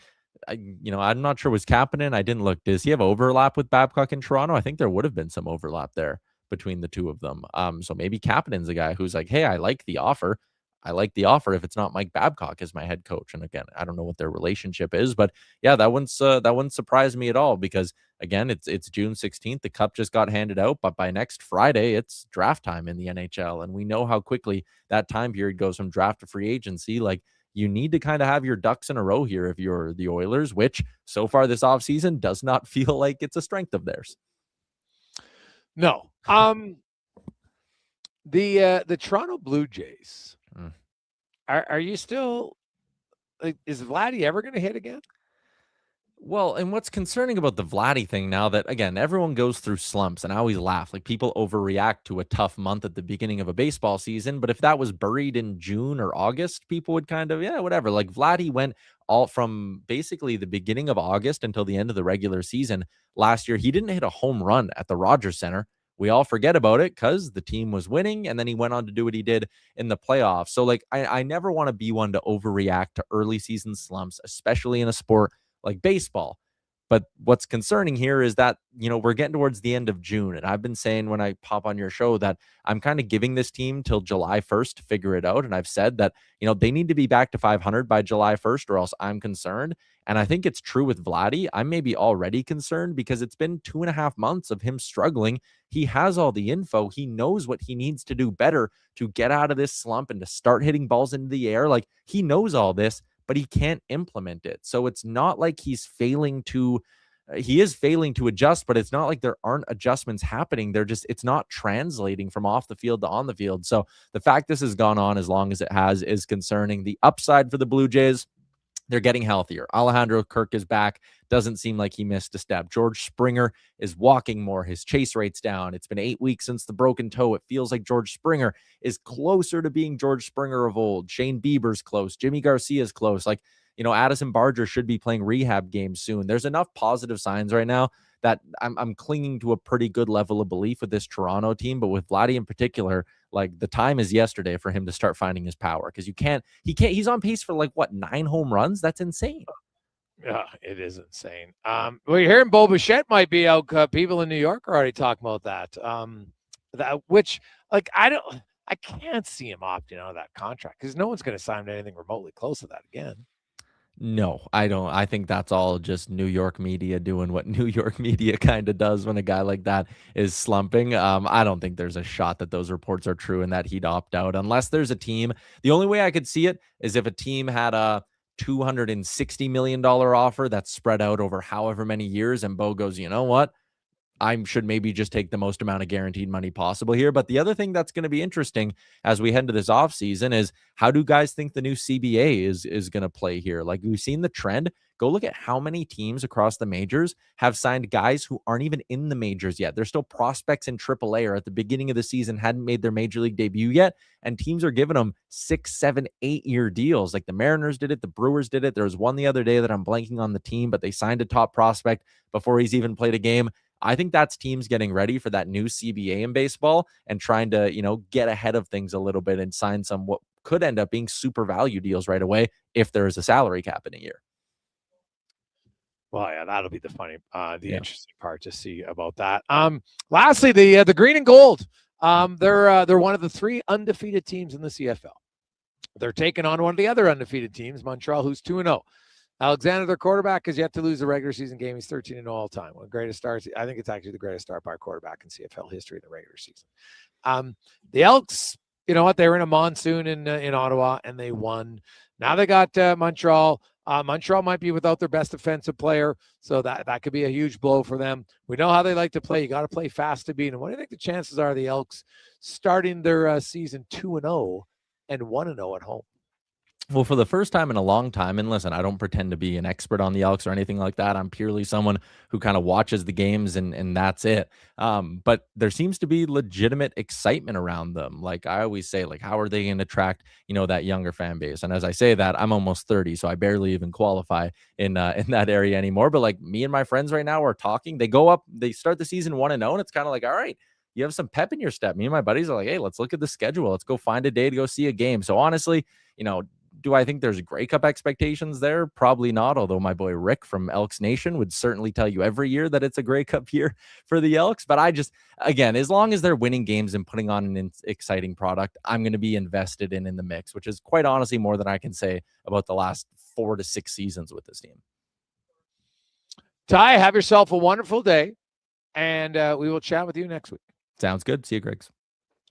I'm not sure, was Kapanen, I didn't look, does he have overlap with Babcock in Toronto? I think there would have been some overlap there between the two of them. So maybe Kapanen's a guy who's like, hey, I like the offer. If it's not Mike Babcock as my head coach. And again, I don't know what their relationship is, but yeah, that wouldn't surprise me at all, because again, it's June 16th. The cup just got handed out, but by next Friday, it's draft time in the NHL. And we know how quickly that time period goes from draft to free agency. Like, you need to kind of have your ducks in a row here if you're the Oilers, which so far this offseason does not feel like it's a strength of theirs. No. The Toronto Blue Jays. Are you still, like, is Vladdy ever going to hit again? Well, and what's concerning about the Vladdy thing now, that again, everyone goes through slumps, and I always laugh, like, people overreact to a tough month at the beginning of a baseball season. But if that was buried in June or August, people would kind of, yeah, whatever. Like, Vladdy went all from basically the beginning of August until the end of the regular season last year. He didn't hit a home run at the Rogers Center. We all forget about it because the team was winning, and then he went on to do what he did in the playoffs. So, like, I never want to be one to overreact to early season slumps, especially in a sport like baseball. But what's concerning here is that, we're getting towards the end of June. And I've been saying when I pop on your show that I'm kind of giving this team till July 1st to figure it out. And I've said that, they need to be back to 500 by July 1st or else I'm concerned. And I think it's true with Vladdy. I'm maybe already concerned because it's been 2.5 months of him struggling. He has all the info. He knows what he needs to do better to get out of this slump and to start hitting balls into the air. Like, he knows all this, but he can't implement it. So it's not like he is failing to adjust, but it's not like there aren't adjustments happening. It's not translating from off the field to on the field. So the fact this has gone on as long as it has is concerning. The upside for the Blue Jays, They're getting healthier. Alejandro Kirk is back. Doesn't seem like he missed a step. George Springer is walking more. His chase rate's down. It's been 8 weeks since the broken toe. It feels like George Springer is closer to being George Springer of old. Shane Bieber's close. Jimmy Garcia's close. Like, Addison Barger should be playing rehab games soon. There's enough positive signs right now that I'm clinging to a pretty good level of belief with this Toronto team. But with Vladdy in particular, like, the time is yesterday for him to start finding his power, because he's on pace for 9 home runs. That's insane. Yeah, it is insane. Well, you're hearing Bo Bichette might be out. People in New York are already talking about that. I can't see him opting out of that contract, because no one's going to sign anything remotely close to that again. No, I don't. I think that's all just New York media doing what New York media kind of does when a guy like that is slumping. I don't think there's a shot that those reports are true and that he'd opt out, unless there's a team. The only way I could see it is if a team had a $260 million offer that's spread out over however many years, and Bo goes, you know what? I should maybe just take the most amount of guaranteed money possible here. But the other thing that's going to be interesting as we head into this offseason is, how do guys think the new CBA is going to play here? Like, we've seen the trend. Go look at how many teams across the majors have signed guys who aren't even in the majors yet. They're still prospects in AAA, or at the beginning of the season hadn't made their major league debut yet. And teams are giving them 6, 7, 8-year deals. Like the Mariners did it. The Brewers did it. There was one the other day that I'm blanking on the team, but they signed a top prospect before he's even played a game. I think that's teams getting ready for that new CBA in baseball and trying to, get ahead of things a little bit and sign some what could end up being super value deals right away if there is a salary cap in a year. Well, yeah, that'll be the interesting part to see about that. Lastly, the green and gold. They're one of the 3 undefeated teams in the CFL. They're taking on one of the other undefeated teams, Montreal, who's 2-0. Alexander, their quarterback, has yet to lose a regular season game. He's 13-0 all time. One of the greatest starts. I think it's actually the greatest start by a quarterback in CFL history in the regular season. The Elks, you know what? They were in a monsoon in Ottawa, and they won. Now they got Montreal. Montreal might be without their best offensive player, so that could be a huge blow for them. We know how they like to play. You got to play fast to beat them. What do you think the chances are of the Elks starting their season 2-0 and 1-0 at home? Well, for the first time in a long time, and listen, I don't pretend to be an expert on the Elks or anything like that. I'm purely someone who kind of watches the games and that's it. But there seems to be legitimate excitement around them. Like I always say, like, how are they going to attract, that younger fan base? And as I say that, I'm almost 30, so I barely even qualify in that area anymore. But like me and my friends right now are talking. They go up, they start the season 1-0, and it's kind of like, all right, you have some pep in your step. Me and my buddies are like, hey, let's look at the schedule. Let's go find a day to go see a game. So honestly, do I think there's Grey Cup expectations there? Probably not, although my boy Rick from Elks Nation would certainly tell you every year that it's a Grey Cup year for the Elks. But again, as long as they're winning games and putting on an exciting product, I'm going to be invested in the mix, which is quite honestly more than I can say about the last 4 to 6 seasons with this team. Ty, have yourself a wonderful day, and we will chat with you next week. Sounds good. See you, Griggs.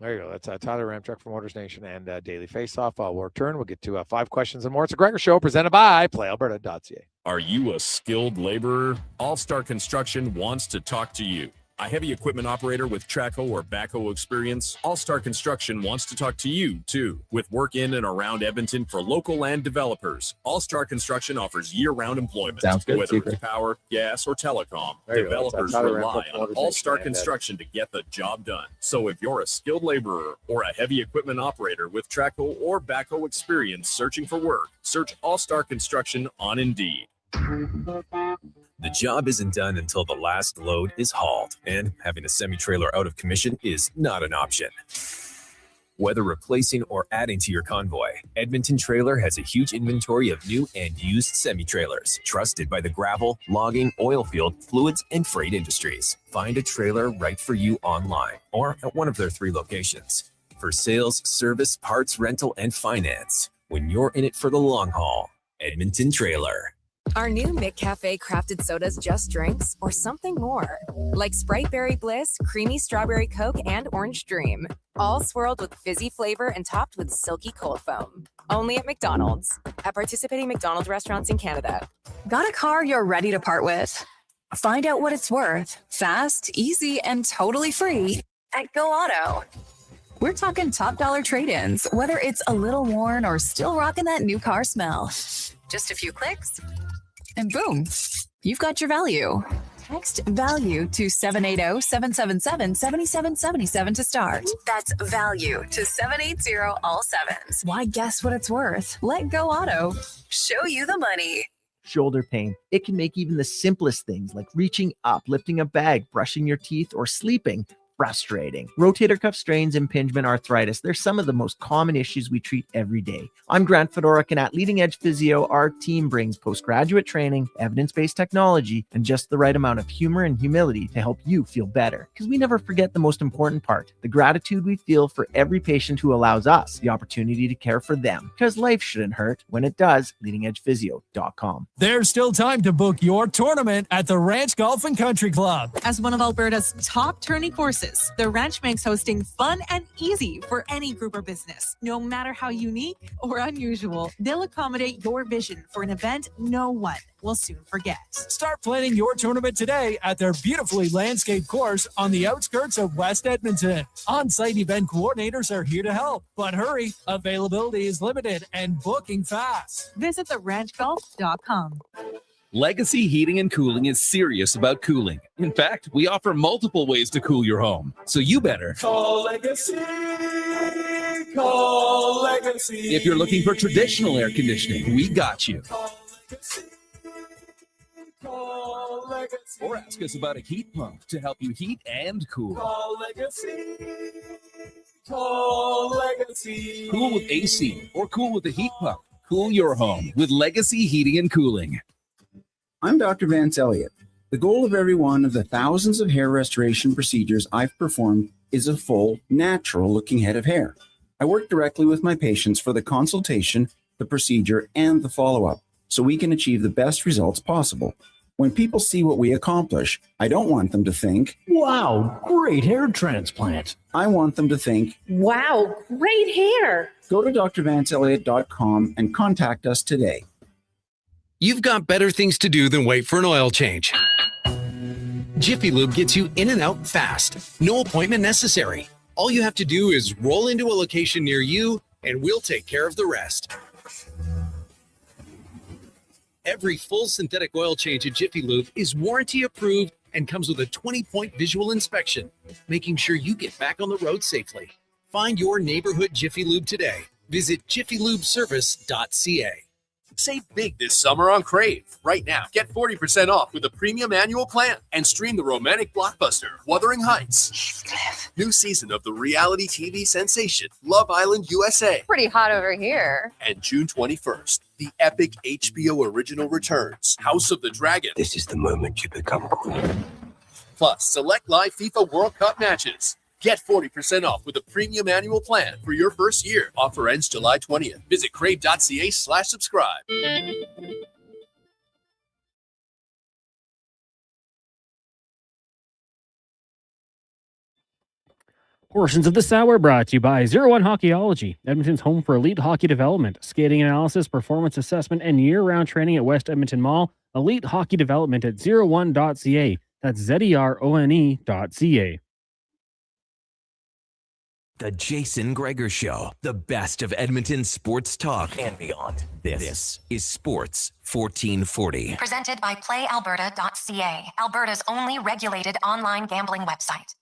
There you go. That's Tyler Yaremchuk from Oilers Nation and Daily Faceoff. We'll return. We'll get to 5 questions and more. It's a Gregor Show presented by PlayAlberta.ca. Are you a skilled laborer? All Star Construction wants to talk to you. A heavy equipment operator with Traco or backhoe experience? All Star Construction wants to talk to you, too. With work in and around Edmonton for local land developers, All Star Construction offers year-round employment. Sounds good. Whether it's power, gas, or telecom, developers rely on All Star Construction to get the job done. So if you're a skilled laborer or a heavy equipment operator with Traco or backhoe experience searching for work, search All Star Construction on Indeed. The job isn't done until the last load is hauled, and having a semi-trailer out of commission is not an option. Whether replacing or adding to your convoy, Edmonton Trailer has a huge inventory of new and used semi-trailers, trusted by the gravel, logging, oil field, fluids, and freight industries. Find a trailer right for you online or at one of their 3 locations. For sales, service, parts, rental, and finance, when you're in it for the long haul, Edmonton Trailer. Our new McCafe crafted sodas just drinks or something more, like Sprite Berry Bliss, Creamy Strawberry Coke, and Orange Dream, all swirled with fizzy flavor and topped with silky cold foam. Only at McDonald's. At participating McDonald's restaurants in Canada. Got a car you're ready to part with? Find out what it's worth, fast, easy, and totally free at Go Auto. We're talking top dollar trade-ins, whether it's a little worn or still rocking that new car smell. Just a few clicks, and boom, you've got your value. Text VALUE to 780-777-7777 to start. That's VALUE to 780 all sevens. Why, guess what it's worth? Let Go Auto. Show you the money. Shoulder pain. It can make even the simplest things like reaching up, lifting a bag, brushing your teeth, or sleeping frustrating. Rotator cuff strains, impingement, arthritis, they're some of the most common issues we treat every day. I'm Grant Fedoruk, and at Leading Edge Physio, our team brings postgraduate training, evidence-based technology, and just the right amount of humor and humility to help you feel better. Because we never forget the most important part, the gratitude we feel for every patient who allows us the opportunity to care for them. Because life shouldn't hurt. When it does, leadingedgephysio.com. There's still time to book your tournament at the Ranch Golf and Country Club. As one of Alberta's top tourney courses, the Ranch makes hosting fun and easy for any group or business. No matter how unique or unusual, they'll accommodate your vision for an event no one will soon forget. Start planning your tournament today at their beautifully landscaped course on the outskirts of West Edmonton. On-site event coordinators are here to help, but hurry, availability is limited and booking fast. Visit theranchgolf.com. Legacy Heating and Cooling is serious about cooling. In fact, we offer multiple ways to cool your home. So you better Call Legacy. Call Legacy. If you're looking for traditional air conditioning, we got you. Call Legacy. Or ask us about a heat pump to help you heat and cool. Call Legacy. Call Legacy. Cool with AC or cool with a heat pump. Cool your home with Legacy Heating and Cooling. I'm Dr. Vance Elliott. The goal of every one of the thousands of hair restoration procedures I've performed is a full, natural-looking head of hair. I work directly with my patients for the consultation, the procedure, and the follow-up, so we can achieve the best results possible. When people see what we accomplish, I don't want them to think, "Wow, great hair transplant." I want them to think, "Wow, great hair." Go to drvanceelliott.com and contact us today. You've got better things to do than wait for an oil change. Jiffy Lube gets you in and out fast. No appointment necessary. All you have to do is roll into a location near you, and we'll take care of the rest. Every full synthetic oil change at Jiffy Lube is warranty approved and comes with a 20-point visual inspection, making sure you get back on the road safely. Find your neighborhood Jiffy Lube today. Visit jiffylubeservice.ca. Save big this summer on Crave. Right now, get 40% off with a premium annual plan and stream the romantic blockbuster, Wuthering Heights. New season of the reality TV sensation, Love Island USA. Pretty hot over here. And June 21st, the epic HBO original returns, House of the Dragon. This is the moment you become queen. Plus, select live FIFA World Cup matches. Get 40% off with a premium annual plan for your first year. Offer ends July 20th. Visit crave.ca/subscribe. Portions of this hour brought to you by 01 Hockeyology, Edmonton's home for elite hockey development, skating analysis, performance assessment, and year-round training at West Edmonton Mall. Elite hockey development at 01.ca. That's ZERONE.ca. The Jason Gregor Show, the best of Edmonton sports talk and beyond. This is Sports 1440. Presented by PlayAlberta.ca, Alberta's only regulated online gambling website.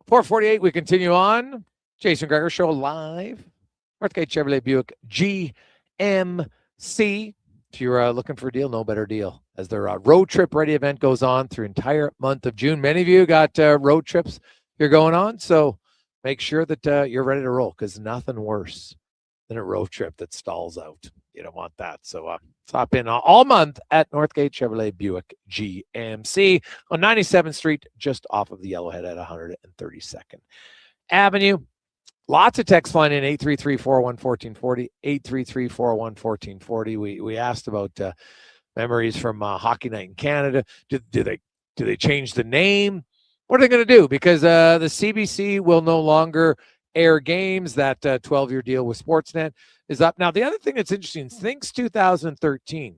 .448, we continue on. Jason Gregor Show live. Northgate Chevrolet Buick GMC. If you're looking for a deal, no better deal. As their road trip ready event goes on through entire month of June. Many of you got road trips you're going on, so make sure that you're ready to roll, because nothing worse than a road trip that stalls out. You don't want that. So stop in all month at Northgate Chevrolet Buick GMC on 97th Street, just off of the Yellowhead at 132nd Avenue. Lots of text flying in, 833-401-1440, 833-401-1440. We asked about memories from Hockey Night in Canada. Do they change the name? What are they going to do? Because the CBC will no longer air games. That 12-year deal with Sportsnet is up. Now, the other thing that's interesting, since 2013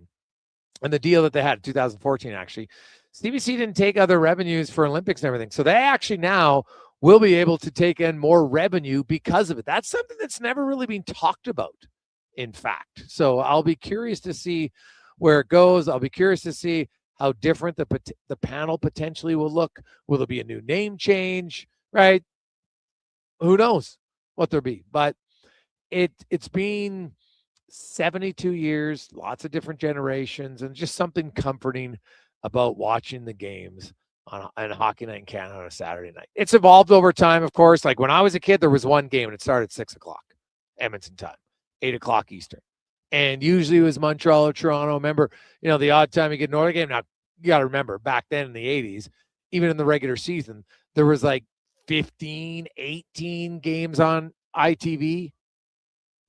and the deal that they had in 2014, actually, CBC didn't take other revenues for Olympics and everything. So they actually now will be able to take in more revenue because of it. That's something that's never really been talked about, in fact. So I'll be curious to see where it goes. I'll be curious to see how different the panel potentially will look. Will there be a new name change, right? Who knows what there'll be. But it's been 72 years, lots of different generations, and just something comforting about watching the games on Hockey Night in Canada on a Saturday night. It's evolved over time, of course. Like when I was a kid, there was one game and it started at 6 o'clock Edmonton time, 8 o'clock Eastern. And usually it was Montreal or Toronto. Remember, the odd time you get an Oilers game. Now, you got to remember, back then in the 80s, even in the regular season, there was like 15, 18 games on ITV.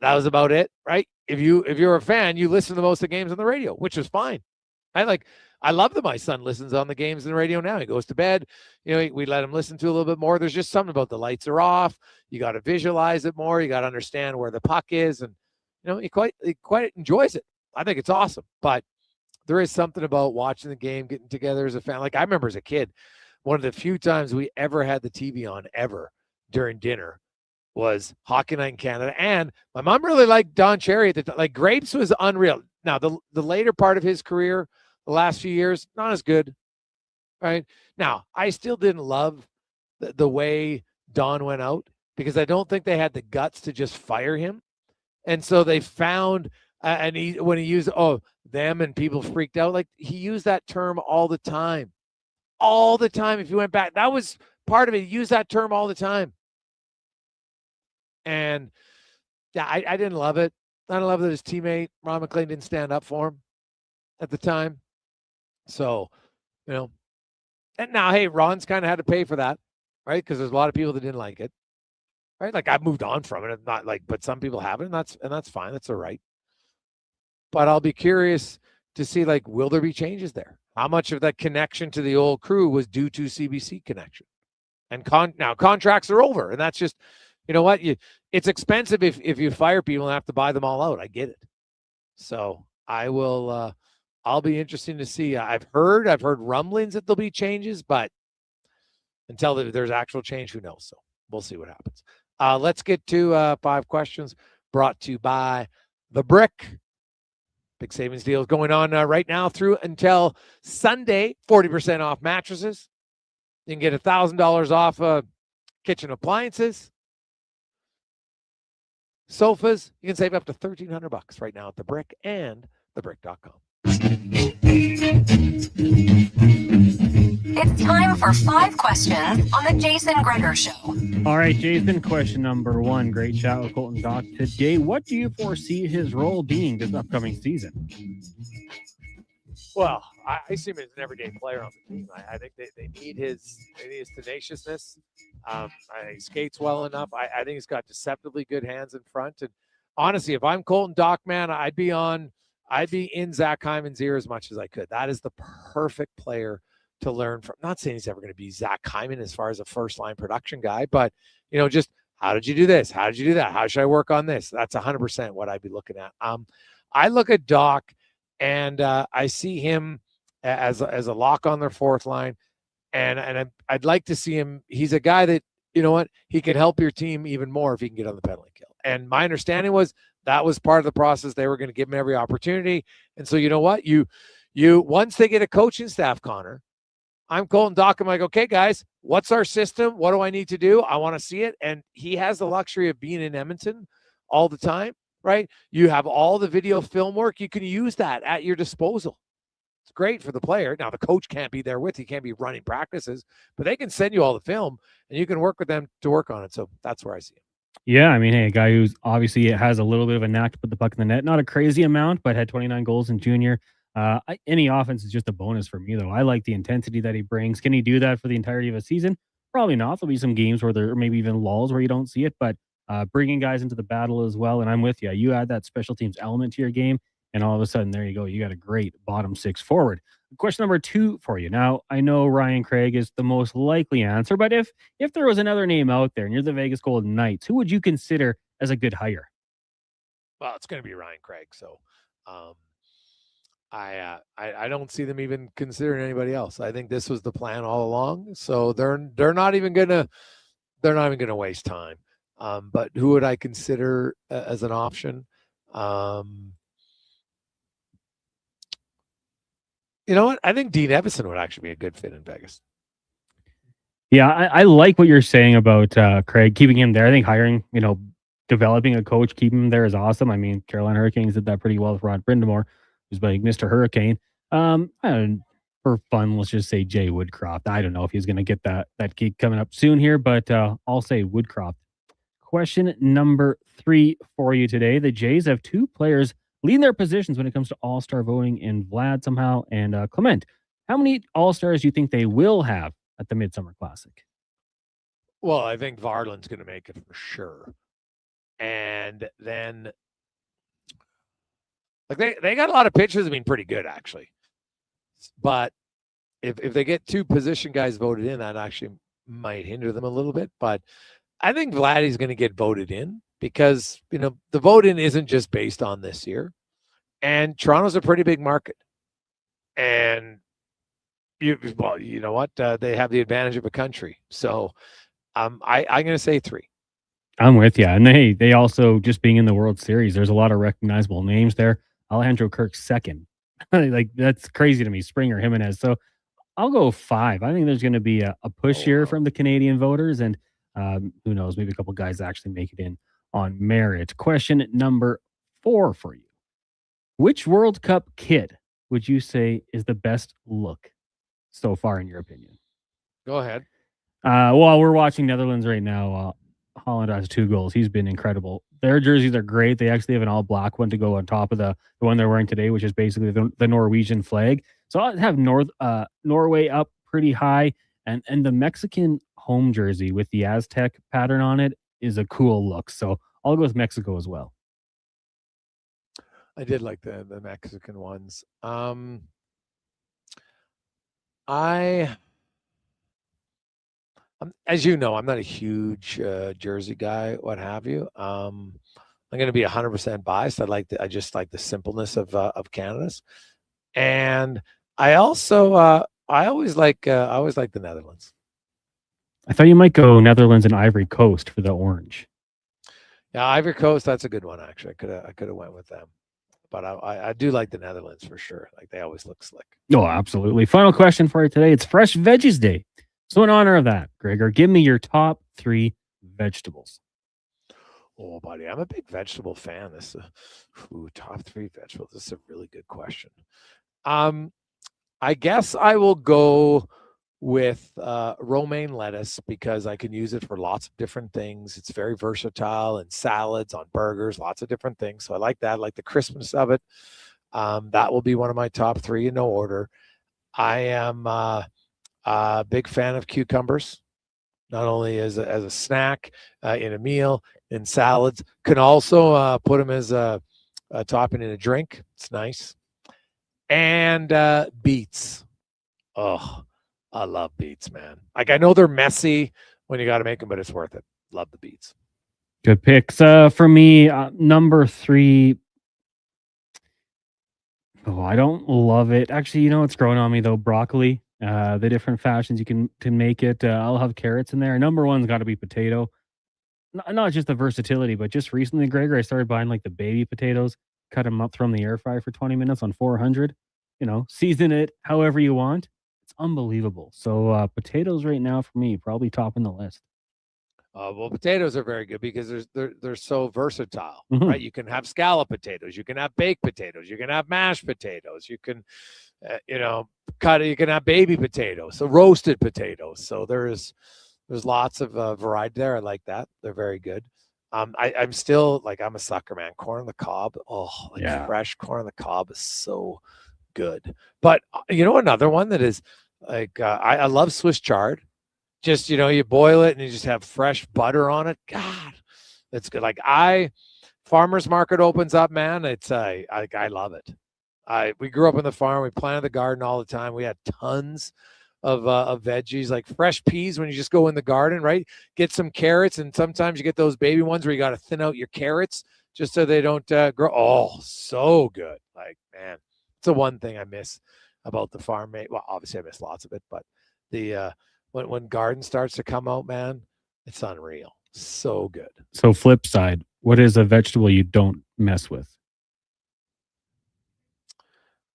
That was about it, right? If you're a fan, you listen to most of the games on the radio, which was fine. I love that my son listens on the games on the radio now. He goes to bed. We let him listen to a little bit more. There's just something about the lights are off. You got to visualize it more. You got to understand where the puck is. And, he quite enjoys it. I think it's awesome. But there is something about watching the game, getting together as a fan. Like I remember as a kid, one of the few times we ever had the TV on ever during dinner was Hockey Night in Canada. And my mom really liked Don Cherry at the time. Like Grapes was unreal. Now, the later part of his career, the last few years, not as good, right? Now, I still didn't love the way Don went out because I don't think they had the guts to just fire him. And so they found, when he used, them and people freaked out, like he used that term all the time. All the time. If you went back, that was part of it. He used that term all the time. And yeah, I didn't love it. I didn't love that his teammate, Ron McLean, didn't stand up for him at the time. So, and now, hey, Ron's kind of had to pay for that, right? Because there's a lot of people that didn't like it, right? Like I've moved on from it, not like, but some people haven't, and that's fine. That's all right. But I'll be curious to see, like, will there be changes there? How much of that connection to the old crew was due to CBC connection? And now contracts are over, and that's just, what? It's expensive if you fire people and have to buy them all out. I get it. So I will. I'll be interested to see. I've heard rumblings that there'll be changes, but until there's actual change, who knows? So we'll see what happens. Let's get to 5 questions brought to you by The Brick. Big savings deals going on right now through until Sunday. 40% off mattresses. You can get $1,000 off kitchen appliances. Sofas, you can save up to $1,300 right now at The Brick and thebrick.com. It's time for 5 questions on the Jason Gregor Show. All right, Jason, question number 1. Great chat with Colton Dock today. What do you foresee his role being this upcoming season? Well, I see him as an everyday player on the team. I think they need his tenaciousness. He skates well enough. I think he's got deceptively good hands in front. And honestly, if I'm Colton Dock, man, I'd be in Zach Hyman's ear as much as I could. That is the perfect player to learn from. I'm not saying he's ever going to be Zach Hyman as far as a first-line production guy, but, just how did you do this? How did you do that? How should I work on this? That's 100% what I'd be looking at. I look at Doc, and I see him as a lock on their fourth line, and I'd like to see him. He's a guy that, he can help your team even more if he can get on the penalty kill. And my understanding was that was part of the process. They were going to give him every opportunity. And so, you know what? You once they get a coaching staff, Connor, I'm Colton Dock. I'm like, okay, guys, what's our system? What do I need to do? I want to see it. And he has the luxury of being in Edmonton all the time, right? You have all the video film work. You can use that at your disposal. It's great for the player. Now, the coach can't be there with you. He can't be running practices, but they can send you all the film, and you can work with them to work on it. So that's where I see it. Yeah, I mean, hey, a guy who's obviously has a little bit of a knack to put the puck in the net. Not a crazy amount, but had 29 goals in junior. Any offense is just a bonus for me, though. I like the intensity that he brings. Can he do that for the entirety of a season? Probably not. There'll be some games where there maybe even lulls where you don't see it, but bringing guys into the battle as well. And I'm with you. You add that special teams element to your game, And all of a sudden, there you go. You got a great bottom six forward. Question number 2 for you. Now, I know Ryan Craig is the most likely answer, but if there was another name out there and you're the Vegas Golden Knights, who would you consider as a good hire? Well, it's going to be Ryan Craig. So I don't see them even considering anybody else. I think this was the plan all along. So they're not even gonna waste time. But who would I consider as an option? You know what? I think Dean Evison would actually be a good fit in Vegas. Yeah, I like what you're saying about Craig, keeping him there. I think hiring, developing a coach, keeping him there is awesome. I mean, Carolina Hurricanes did that pretty well with Rod Brindamore, who's like Mr. Hurricane. For fun, let's just say Jay Woodcroft. I don't know if he's going to get that gig coming up soon here, but I'll say Woodcroft. Question number 3 for you today. The Jays have 2 players leading their positions when it comes to all-star voting in Vlad somehow and Clement. How many all-stars do you think they will have at the Midsummer Classic? Well, I think Varland's going to make it for sure. And then they got a lot of pitchers that have been pretty good, actually. But if they get 2 position guys voted in, that actually might hinder them a little bit. But I think Vladdy's going to get voted in because, the vote in isn't just based on this year. And Toronto's a pretty big market. And, you know what? They have the advantage of a country. So I'm going to say 3. I'm with you. And they also, just being in the World Series, there's a lot of recognizable names there. Alejandro Kirk's second. Like, that's crazy to me. Springer, Jimenez. So I'll go 5. I think there's going to be a push here from the Canadian voters. And who knows, maybe a couple guys actually make it in on merit. Question number 4 for you. Which World Cup kid would you say is the best look so far, in your opinion? Go ahead. Well, we're watching Netherlands right now. Holland has 2 goals. He's been incredible. Their jerseys are great. They actually have an all-black one to go on top of the one they're wearing today, which is basically the Norwegian flag. So I'll have Norway up pretty high. And the Mexican home jersey with the Aztec pattern on it is a cool look. So I'll go with Mexico as well. I did like the Mexican ones. As you know, I'm not a huge jersey guy, what have you. I'm going to be 100% biased. I just like the simpleness of Canada's, and I also I always like the Netherlands. I thought you might go Netherlands and Ivory Coast for the orange. Yeah, Ivory Coast, that's a good one actually. I could have went with them, but I do like the Netherlands for sure. Like, they always look slick. Oh, absolutely. Final question for you today. It's Fresh Veggies Day. So in honor of that, Gregor, give me your top 3 vegetables. Oh, buddy, I'm a big vegetable fan. Top 3 vegetables. This is a really good question. I guess I will go with romaine lettuce because I can use it for lots of different things. It's very versatile in salads, on burgers, lots of different things. So I like that. I like the crispness of it. That will be one of my top 3 in no order. I am a big fan of cucumbers, not only as a snack, in a meal, in salads. Can also put them as a topping in a drink. It's nice. And beets. Oh, I love beets, man. Like, I know they're messy when you got to make them, but it's worth it. Love the beets. Good picks. For me, number 3. Oh, I don't love it. Actually, it's growing on me though. Broccoli. The different fashions you can make it. I'll have carrots in there. Number 1's got to be potato. Not just the versatility, but just recently, Gregor, I started buying like the baby potatoes, cut them up, throw them in the air fryer for 20 minutes on 400. Season it however you want. It's unbelievable. So potatoes right now for me, probably topping the list. Well, potatoes are very good because they're so versatile, Mhm. right? You can have scallop potatoes, you can have baked potatoes, you can have mashed potatoes, you can, you can have baby potatoes, so roasted potatoes. So there's lots of variety there. I like that. They're very good. I'm still I'm a sucker, man. Corn on the cob. Oh, Yeah. fresh corn on the cob is so good. But another one that is I love Swiss chard. Just, you boil it and you just have fresh butter on it. God, that's good. Farmers market opens up, man. It's I love it. We grew up on the farm. We planted the garden all the time. We had tons of veggies, like fresh peas when you just go in the garden, right? Get some carrots, and sometimes you get those baby ones where you got to thin out your carrots just so they don't grow. Oh, so good. Like, man, it's the one thing I miss about the farm. Well, obviously I miss lots of it, but the when garden starts to come out, man, it's unreal. So good. So flip side, what is a vegetable you don't mess with?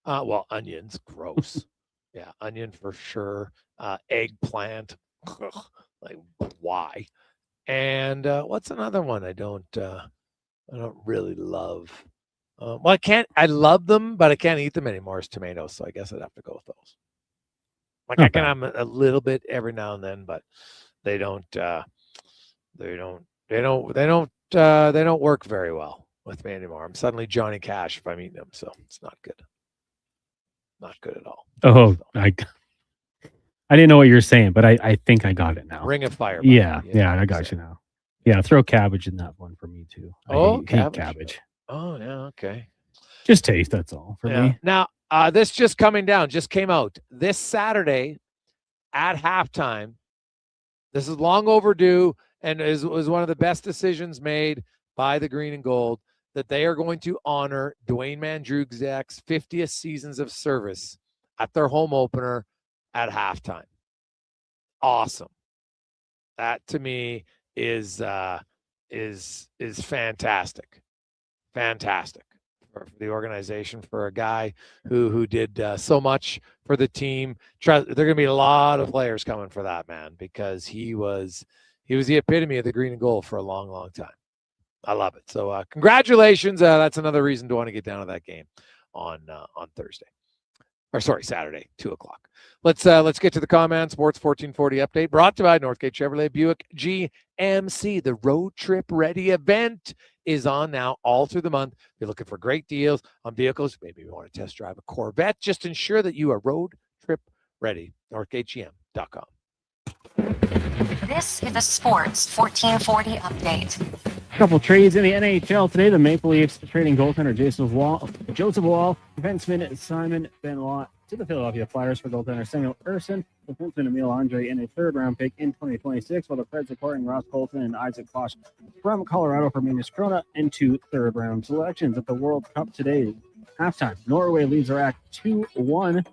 Well, onions, gross. Yeah, onion for sure. Eggplant, like why? And what's another one I don't really love? Well, I love them, but I can't eat them anymore. It's tomatoes, so I guess I'd have to go with those. Like I can have them a little bit every now and then, but they don't work very well with me anymore. I'm suddenly Johnny Cash if I'm eating them, so it's not good. Not good at all. Oh, I didn't know what you were saying, but I think I got it now. Ring of fire. Yeah, I got you now. Yeah, throw cabbage in that one for me too. I hate cabbage. Oh, yeah, okay. Just taste, that's all for me. Now, this just came out this Saturday at halftime. This is long overdue and was one of the best decisions made by the Green and Gold, that they are going to honor Dwayne Mandrugzak's 50th seasons of service at their home opener at halftime. Awesome. That to me is fantastic. Fantastic for the organization, for a guy who did so much for the team. There are going to be a lot of players coming for that, man, because he was the epitome of the green and gold for a long, long time. I love it. So congratulations. That's another reason to want to get down to that game on Thursday. Or sorry, Saturday, 2:00. Let's get to the comments. Sports 1440 update brought to you by Northgate Chevrolet Buick GMC. The Road Trip Ready event is on now all through the month. If you're looking for great deals on vehicles, maybe you want to test drive a Corvette, just ensure that you are road trip ready. NorthgateGM.com. This is a Sports 1440 update. A couple trades in the NHL today. The Maple Leafs trading goaltender Joseph Wall, defenseman Simon Benoit to the Philadelphia Flyers for goaltender Samuel Ersson, defenseman Emile Andre, and a third-round pick in 2026, while the Preds acquiring Ross Colton and Isaac Foch from Colorado for Magnus Krona and 2 third-round selections. At the World Cup today, halftime, Norway leads Iraq 2-1.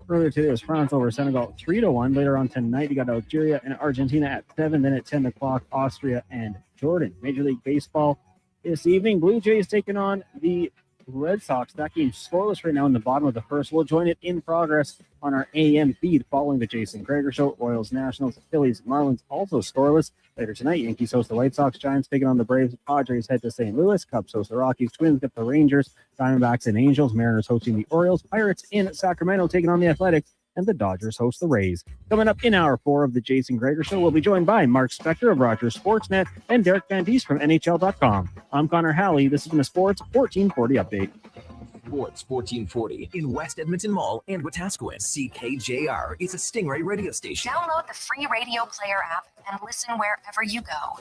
Earlier today was France over Senegal 3-1. Later on tonight, you got Algeria and Argentina at 7. Then at 10 o'clock, Austria and Jordan. Major League Baseball this evening. Blue Jays taking on the Red Sox. That game scoreless right now in the bottom of the first. We'll join it in progress on our AM feed following the Jason Gregor Show. Royals, Nationals, Phillies, Marlins also scoreless. Later tonight, Yankees host the White Sox, Giants taking on the Braves, Padres head to St. Louis, Cubs host the Rockies, Twins get the Rangers, Diamondbacks and Angels, Mariners hosting the Orioles, Pirates in Sacramento taking on the Athletics, and the Dodgers host the Rays. Coming up in hour 4 of the Jason Gregor Show, we'll be joined by Mark Spector of Rogers Sportsnet and Derek Van Diest from NHL.com. I'm Connor Halley. This has been a Sports 1440 update. Sports 1440 in West Edmonton Mall and Wetaskiwin. CKJR is a Stingray radio station. Download the free radio player app and listen wherever you go.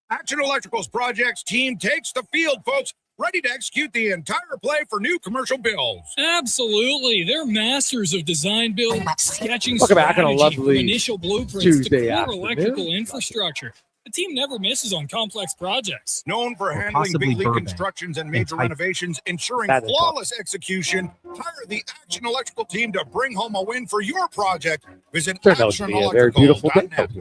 Action Electrical's projects team takes the field, folks. Ready to execute the entire play for new commercial builds. Absolutely. They're masters of design build, sketching Welcome back on a strategy lovely from initial blueprints Tuesday to core afternoon. electrical infrastructure. The team never misses on complex projects. Known for handling big league constructions and major renovations, ensuring flawless execution. Hire the Action Electrical team to bring home a win for your project. Visit actionelectrical.net.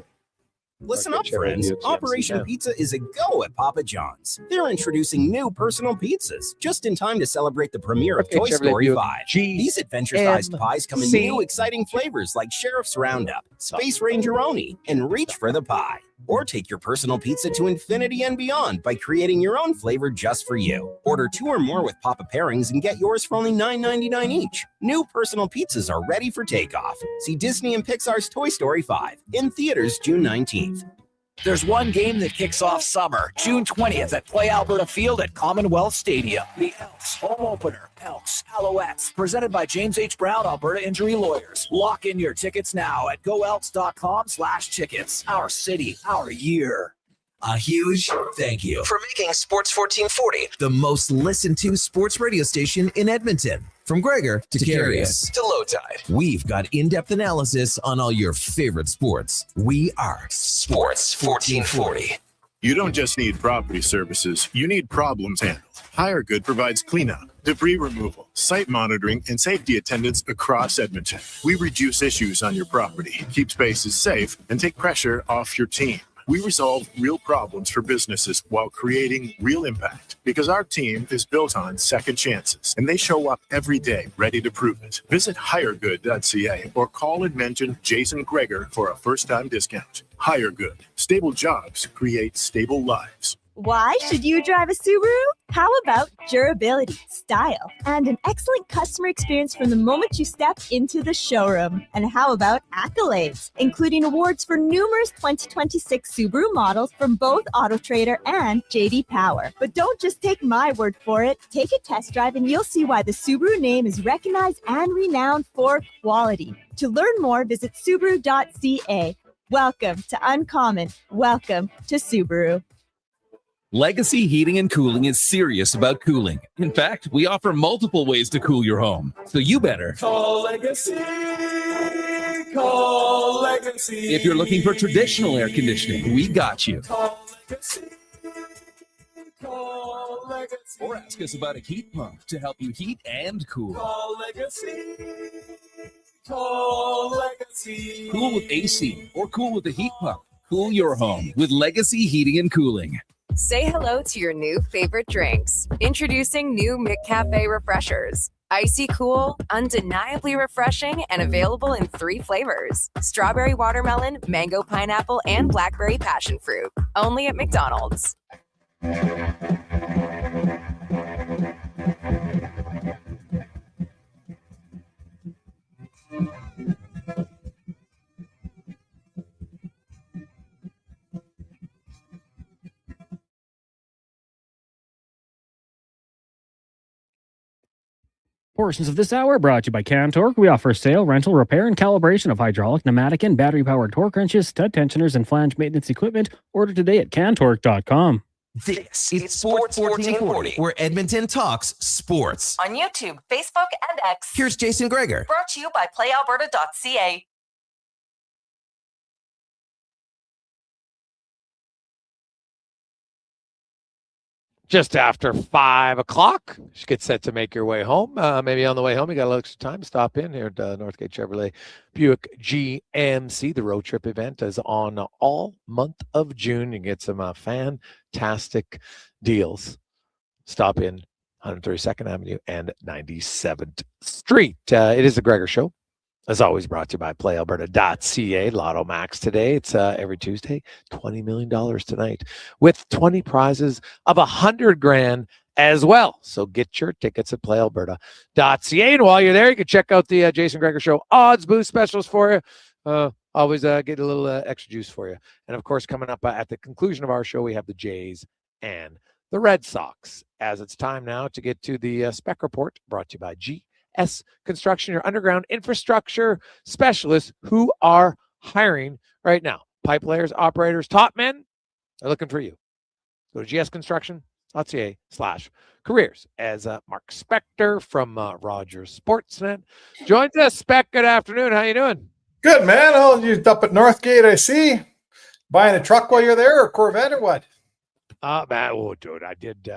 Listen up, friends. Operation Pizza is a go at Papa John's. They're introducing new personal pizzas just in time to celebrate the premiere of Toy Story 5. These adventure-sized pies come in new exciting flavors like Sheriff's Roundup, Space Ranger-oni, and Reach for the Pie. Or take your personal pizza to infinity and beyond by creating your own flavor just for you. Order 2 or more with Papa Pairings and get yours for only $9.99 each. New personal pizzas are ready for takeoff. See Disney and Pixar's Toy Story 5 in theaters June 19th. There's one game that kicks off summer, June 20th at Play Alberta Field at Commonwealth Stadium. The Elks home opener, Elks Alouettes, presented by James H. Brown, Alberta Injury Lawyers. Lock in your tickets now at goelks.com/tickets. Our city, our year. a huge thank you for making Sports 1440 the most listened to sports radio station in Edmonton. From Gregor to Carius to Low Tide, we've got in-depth analysis on all your favorite sports. We are Sports 1440. You don't just need property services, you need problems handled. HireGood provides cleanup, debris removal, site monitoring, and safety attendance across Edmonton. We reduce issues on your property, keep spaces safe, and take pressure off your team. We resolve real problems for businesses while creating real impact because our team is built on second chances and they show up every day ready to prove it. Visit hiregood.ca or call and mention Jason Gregor for a first-time discount. HireGood. Stable jobs create stable lives. Why should you drive a Subaru? How about durability, style, and an excellent customer experience from the moment you step into the showroom? And how about accolades, including awards for numerous 2026 Subaru models from both AutoTrader and JD Power? But don't just take my word for it. Take a test drive and you'll see why the Subaru name is recognized and renowned for quality. To learn more, visit Subaru.ca. Welcome to Uncommon. Welcome to Subaru. Legacy Heating and Cooling is serious about cooling. In fact, we offer multiple ways to cool your home. So you better Call Legacy. Call Legacy. If you're looking for traditional air conditioning, we got you. Call Legacy. Call Legacy. Or ask us about a heat pump to help you heat and cool. Call Legacy. Call Legacy. Cool with AC or cool with a heat pump. Cool your home with Legacy Heating and Cooling. Say hello to your new favorite drinks. Introducing new McCafe Refreshers. Icy cool, undeniably refreshing, and available in 3 flavors. Strawberry watermelon, mango pineapple, and blackberry passion fruit. Only at McDonald's. Portions of this hour brought to you by Cantork. We offer sale, rental, repair, and calibration of hydraulic, pneumatic, and battery-powered torque wrenches, stud tensioners, and flange maintenance equipment. Order today at cantork.com. This is Sports 1440, where Edmonton talks sports. On YouTube, Facebook, and X. Here's Jason Gregor. Brought to you by PlayAlberta.ca. Just after 5 o'clock, you should get set to make your way home. Maybe on the way home, you got a little extra time. Stop in here at Northgate Chevrolet Buick GMC. The road trip event is on all month of June. You get some fantastic deals. Stop in 132nd Avenue and 97th Street. It is the Gregor Show. As always, brought to you by PlayAlberta.ca. Lotto Max today. It's every Tuesday. $20 million tonight with 20 prizes of $100,000 as well. So get your tickets at PlayAlberta.ca. And while you're there, you can check out the Jason Gregor Show odds boost specials for you. Always get a little extra juice for you. And of course, coming up at the conclusion of our show, we have the Jays and the Red Sox. As it's time now to get to the Spec Report, brought to you by Construction, your underground infrastructure specialists who are hiring right now. Pipe layers, operators, top men are looking for you. Go to gsconstruction.ca/careers. As Mark Spector from Rogers Sportsnet joins us. Spec, good afternoon. How you doing? Good, man. Oh, you up at Northgate, I see. Buying a truck while you're there, or a Corvette, or what? Man, dude, I did.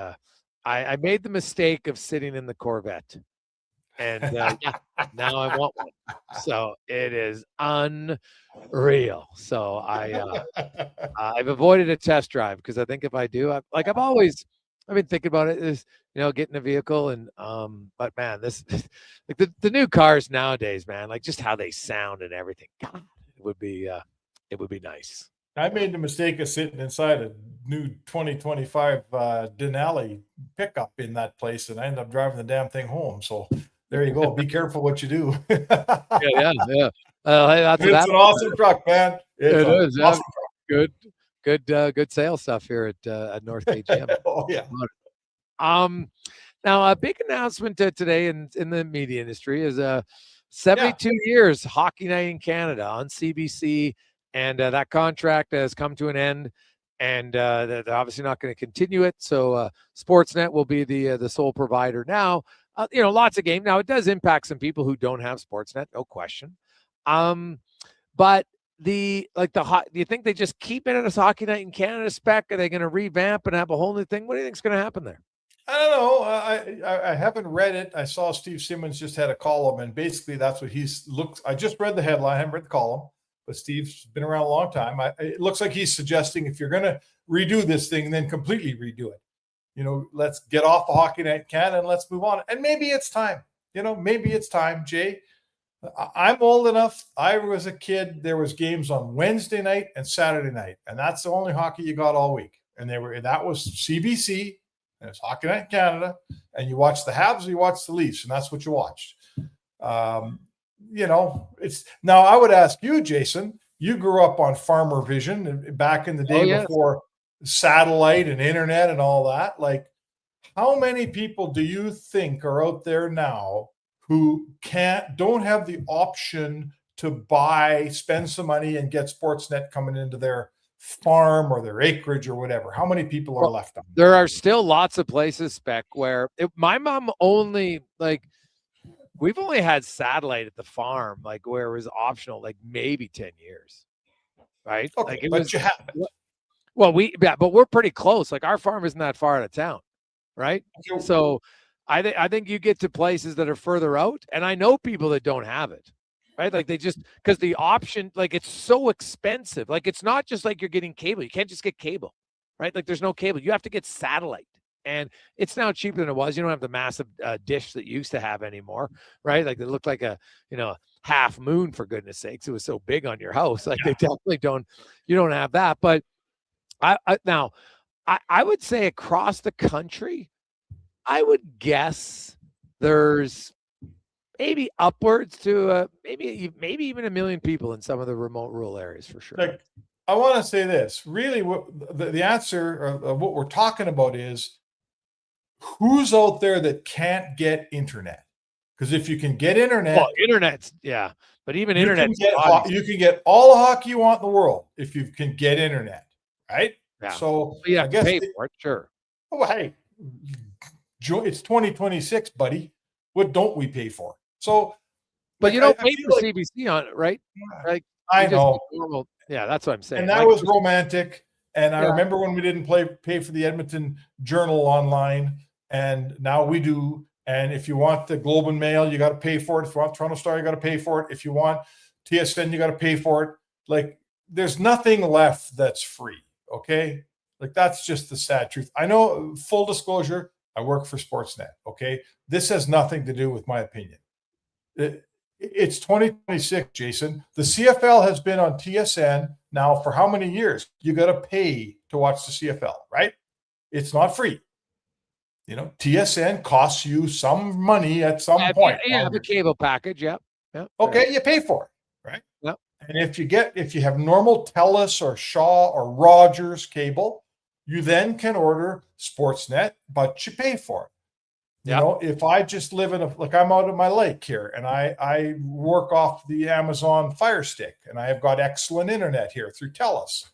I made the mistake of sitting in the Corvette. And now I want one. So it is unreal. So I've avoided a test drive because I think if I do, I've been thinking about it is, getting a vehicle and but man, this like the new cars nowadays, man, like just how they sound and everything. God, it would be nice. I made the mistake of sitting inside a new 2025 Denali pickup in that place, and I ended up driving the damn thing home. So there you go. Be careful what you do. yeah. Hey, it's an awesome truck, man. It is awesome truck. Good sales stuff here at Northgate Gym. Oh yeah. Now a big announcement today in the media industry is 72 years Hockey Night in Canada on CBC, and that contract has come to an end. and they're obviously not going to continue it. So Sportsnet will be the sole provider now. Lots of games. Now, it does impact some people who don't have Sportsnet, no question. But do you think they just keep it as Hockey Night in Canada spec? Are they going to revamp and have a whole new thing? What do you think is going to happen there? I don't know. I haven't read it. I saw Steve Simmons just had a column, and basically that's what I just read the headline. I haven't read the column, but Steve's been around a long time. It looks like he's suggesting if you're going to redo this thing, then completely redo it. Let's get off the Hockey Night in Canada and let's move on. And maybe it's time. Maybe it's time, Jay. I'm old enough. I was a kid. There was games on Wednesday night and Saturday night, and that's the only hockey you got all week. And that was CBC, and it's Hockey Night in Canada. And you watched the Habs or you watched the Leafs, and that's what you watched. It's now. I would ask you, Jason. You grew up on Farmer Vision back in the day before satellite and internet and all that. Like, how many people do you think are out there now who don't have the option to spend some money and get Sportsnet coming into their farm or their acreage or whatever? How many people are left on? There are still lots of places, Spec, where my mom we've only had satellite at the farm, where it was optional, maybe 10 years, right? Okay, but you have it. Well, but we're pretty close. Our farm isn't that far out of town, right? So I think you get to places that are further out, and I know people that don't have it, right? They just, because the option, it's so expensive. It's not just you're getting cable. You can't just get cable, right? There's no cable. You have to get satellite, and it's now cheaper than it was. You don't have the massive dish that you used to have anymore, right? They look like a half moon, for goodness sakes. It was so big on your house. They definitely don't. You don't have that, but I would say across the country, I would guess there's maybe upwards to maybe even 1 million people in some of the remote rural areas for sure. I want to say this. Really, the answer of what we're talking about is who's out there that can't get internet? Because if you can get internet, internet's but even internet, you can get all the hockey you want in the world if you can get internet. Right? Yeah. So I guess pay for it, sure. Oh, hey, it's 2026, buddy. What don't we pay for? So, but you don't pay for CBC on it, right? I know. That's what I'm saying. And that was romantic. And I remember when we didn't pay for the Edmonton Journal online, and now we do. And if you want the Globe and Mail, you got to pay for it. If you want Toronto Star, you got to pay for it. If you want TSN, you got to pay for it. There's nothing left that's free. Okay. That's just the sad truth. I know, full disclosure, I work for Sportsnet. Okay. This has nothing to do with my opinion. It's 2026, Jason. The CFL has been on TSN now for how many years? You got to pay to watch the CFL, right? It's not free. TSN costs you some money at some point. Yeah, the cable package. Yep. Okay. You pay for it, right? Yep. And if you have normal TELUS or Shaw or Rogers cable, you then can order Sportsnet, but you pay for it. If I just live in I'm out at my lake here and I work off the Amazon Fire Stick and I have got excellent internet here through TELUS,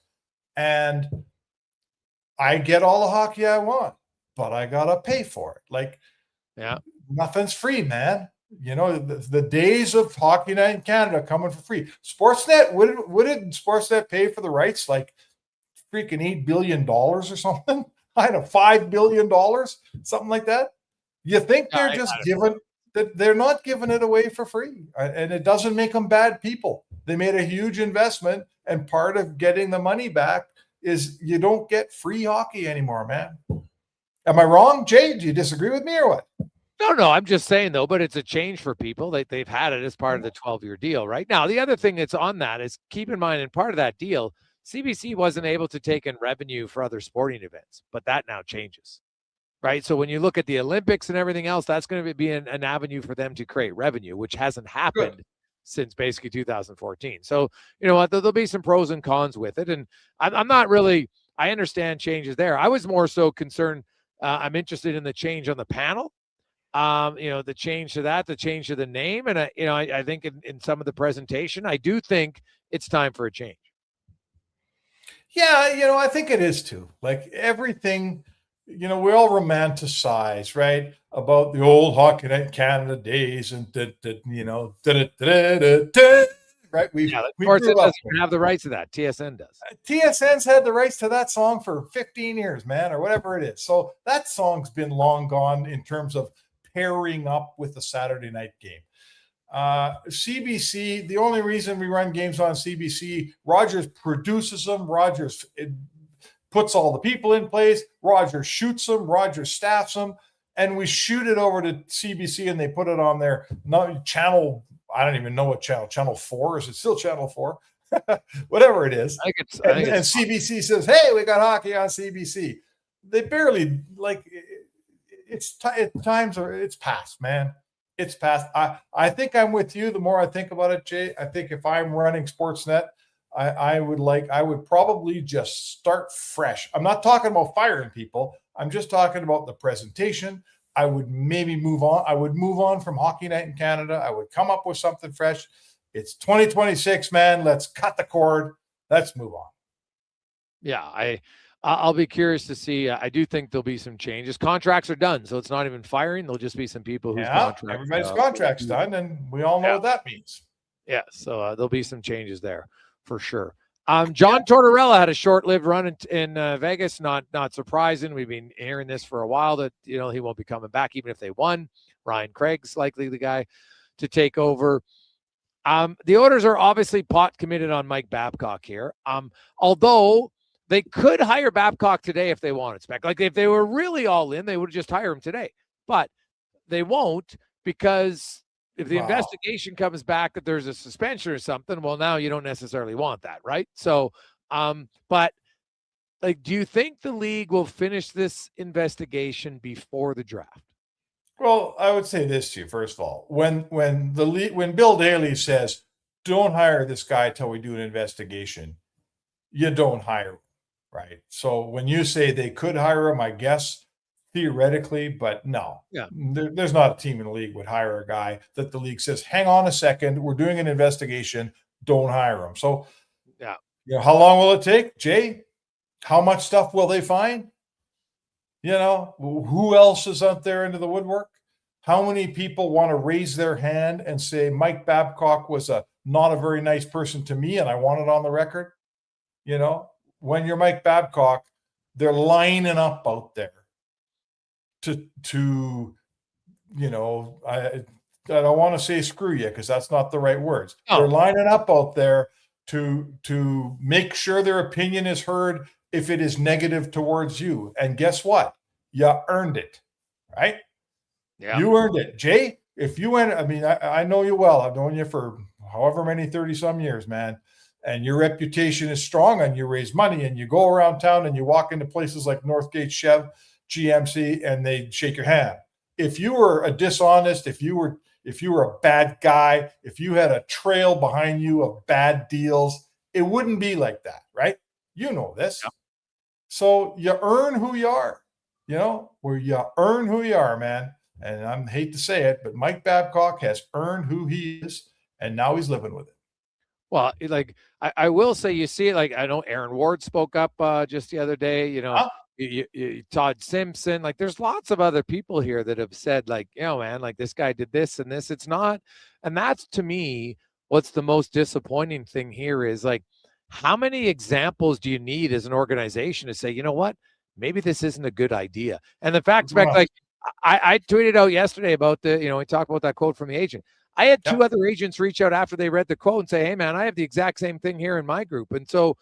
and I get all the hockey I want, but I got to pay for it. Nothing's free, man. The days of Hockey Night in Canada coming for free. Sportsnet, what did Sportsnet pay for the rights? Freaking $8 billion or something? I don't know, $5 billion, something like that. You think they're they're not giving it away for free. And it doesn't make them bad people. They made a huge investment, and part of getting the money back is you don't get free hockey anymore, man. Am I wrong, Jay? Do you disagree with me or what? No, I'm just saying, though, but it's a change for people. They've had it as part of the 12-year deal, right? Now, the other thing that's on that is, keep in mind, in part of that deal, CBC wasn't able to take in revenue for other sporting events, but that now changes, right? So when you look at the Olympics and everything else, that's going to be an avenue for them to create revenue, which hasn't happened since basically 2014. So, you know what, there'll be some pros and cons with it. And I'm not really, I understand changes there. I was more so concerned, I'm interested in the change on the panel. The change to that, the change to the name. And, I think in some of the presentation, I do think it's time for a change. Yeah, I think it is too. Like everything, we all romanticize, right? About the old Hockey Night in Canada days and right? We Sportsnet grew up. doesn't have the rights to that. TSN does. TSN's had the rights to that song for 15 years, man, or whatever it is. So that song's been long gone in terms of pairing up with the Saturday night game. CBC, the only reason we run games on CBC, Rogers produces them. Rogers puts all the people in place. Rogers shoots them. Rogers staffs them. And we shoot it over to CBC and they put it on their channel. I don't even know what channel 4. Is it still channel 4? Whatever it is. And CBC says, hey, we got hockey on CBC. They barely it's past, man. It's past. I think I'm with you. The more I think about it, Jay, I think if I'm running Sportsnet, I would probably just start fresh. I'm not talking about firing people. I'm just talking about the presentation. I would maybe move on. I would move on from Hockey Night in Canada. I would come up with something fresh. It's 2026, man. Let's cut the cord. Let's move on. Yeah, I'll be curious to see. I do think there'll be some changes. Contracts are done, so it's not even firing. There'll just be some people whose everybody's contract's done, and we all know what that means. Yeah, so there'll be some changes there for sure. John Tortorella had a short-lived run in Vegas. Not surprising. We've been hearing this for a while that he won't be coming back even if they won. Ryan Craig's likely the guy to take over. The Oilers are obviously pot committed on Mike Babcock here. Although they could hire Babcock today if they wanted. Like if they were really all in, they would just hire him today. But they won't, because if the investigation comes back that there's a suspension or something, well, now you don't necessarily want that, right? So, but do you think the league will finish this investigation before the draft? Well, I would say this to you, first of all. When Bill Daly says, don't hire this guy till we do an investigation, you don't hire him, right? So when you say they could hire him, I guess theoretically, but no. Yeah. There's not a team in the league would hire a guy that the league says, hang on a second, we're doing an investigation, don't hire him. So, yeah. How long will it take, Jay? How much stuff will they find? Who else is out there into the woodwork? How many people want to raise their hand and say Mike Babcock was not a very nice person to me and I want it on the record? When you're Mike Babcock, they're lining up out there to I don't want to say screw you because that's not the right words. Oh. They're lining up out there to make sure their opinion is heard if it is negative towards you. And guess what? You earned it, right? Yeah. You earned it. Jay, if you went, I know you well. I've known you for however many 30-some years, man. And your reputation is strong and you raise money and you go around town and you walk into places like Northgate Chev, GMC, and they shake your hand. If you were a dishonest, if you were a bad guy, if you had a trail behind you of bad deals, it wouldn't be like that, right? You know this. Yeah. So you earn who you are, where you earn who you are, man. And I hate to say it, but Mike Babcock has earned who he is, and now he's living with it. Well, I will say, you see it. I know Aaron Ward spoke up just the other day. Todd Simpson. There's lots of other people here that have said, man, this guy did this and this. It's not, and that's to me what's the most disappointing thing here is how many examples do you need as an organization to say, you know what, maybe this isn't a good idea? And the fact, I tweeted out yesterday about we talked about that quote from the agent. I had two other agents reach out after they read the quote and say, hey, man, I have the exact same thing here in my group. And so,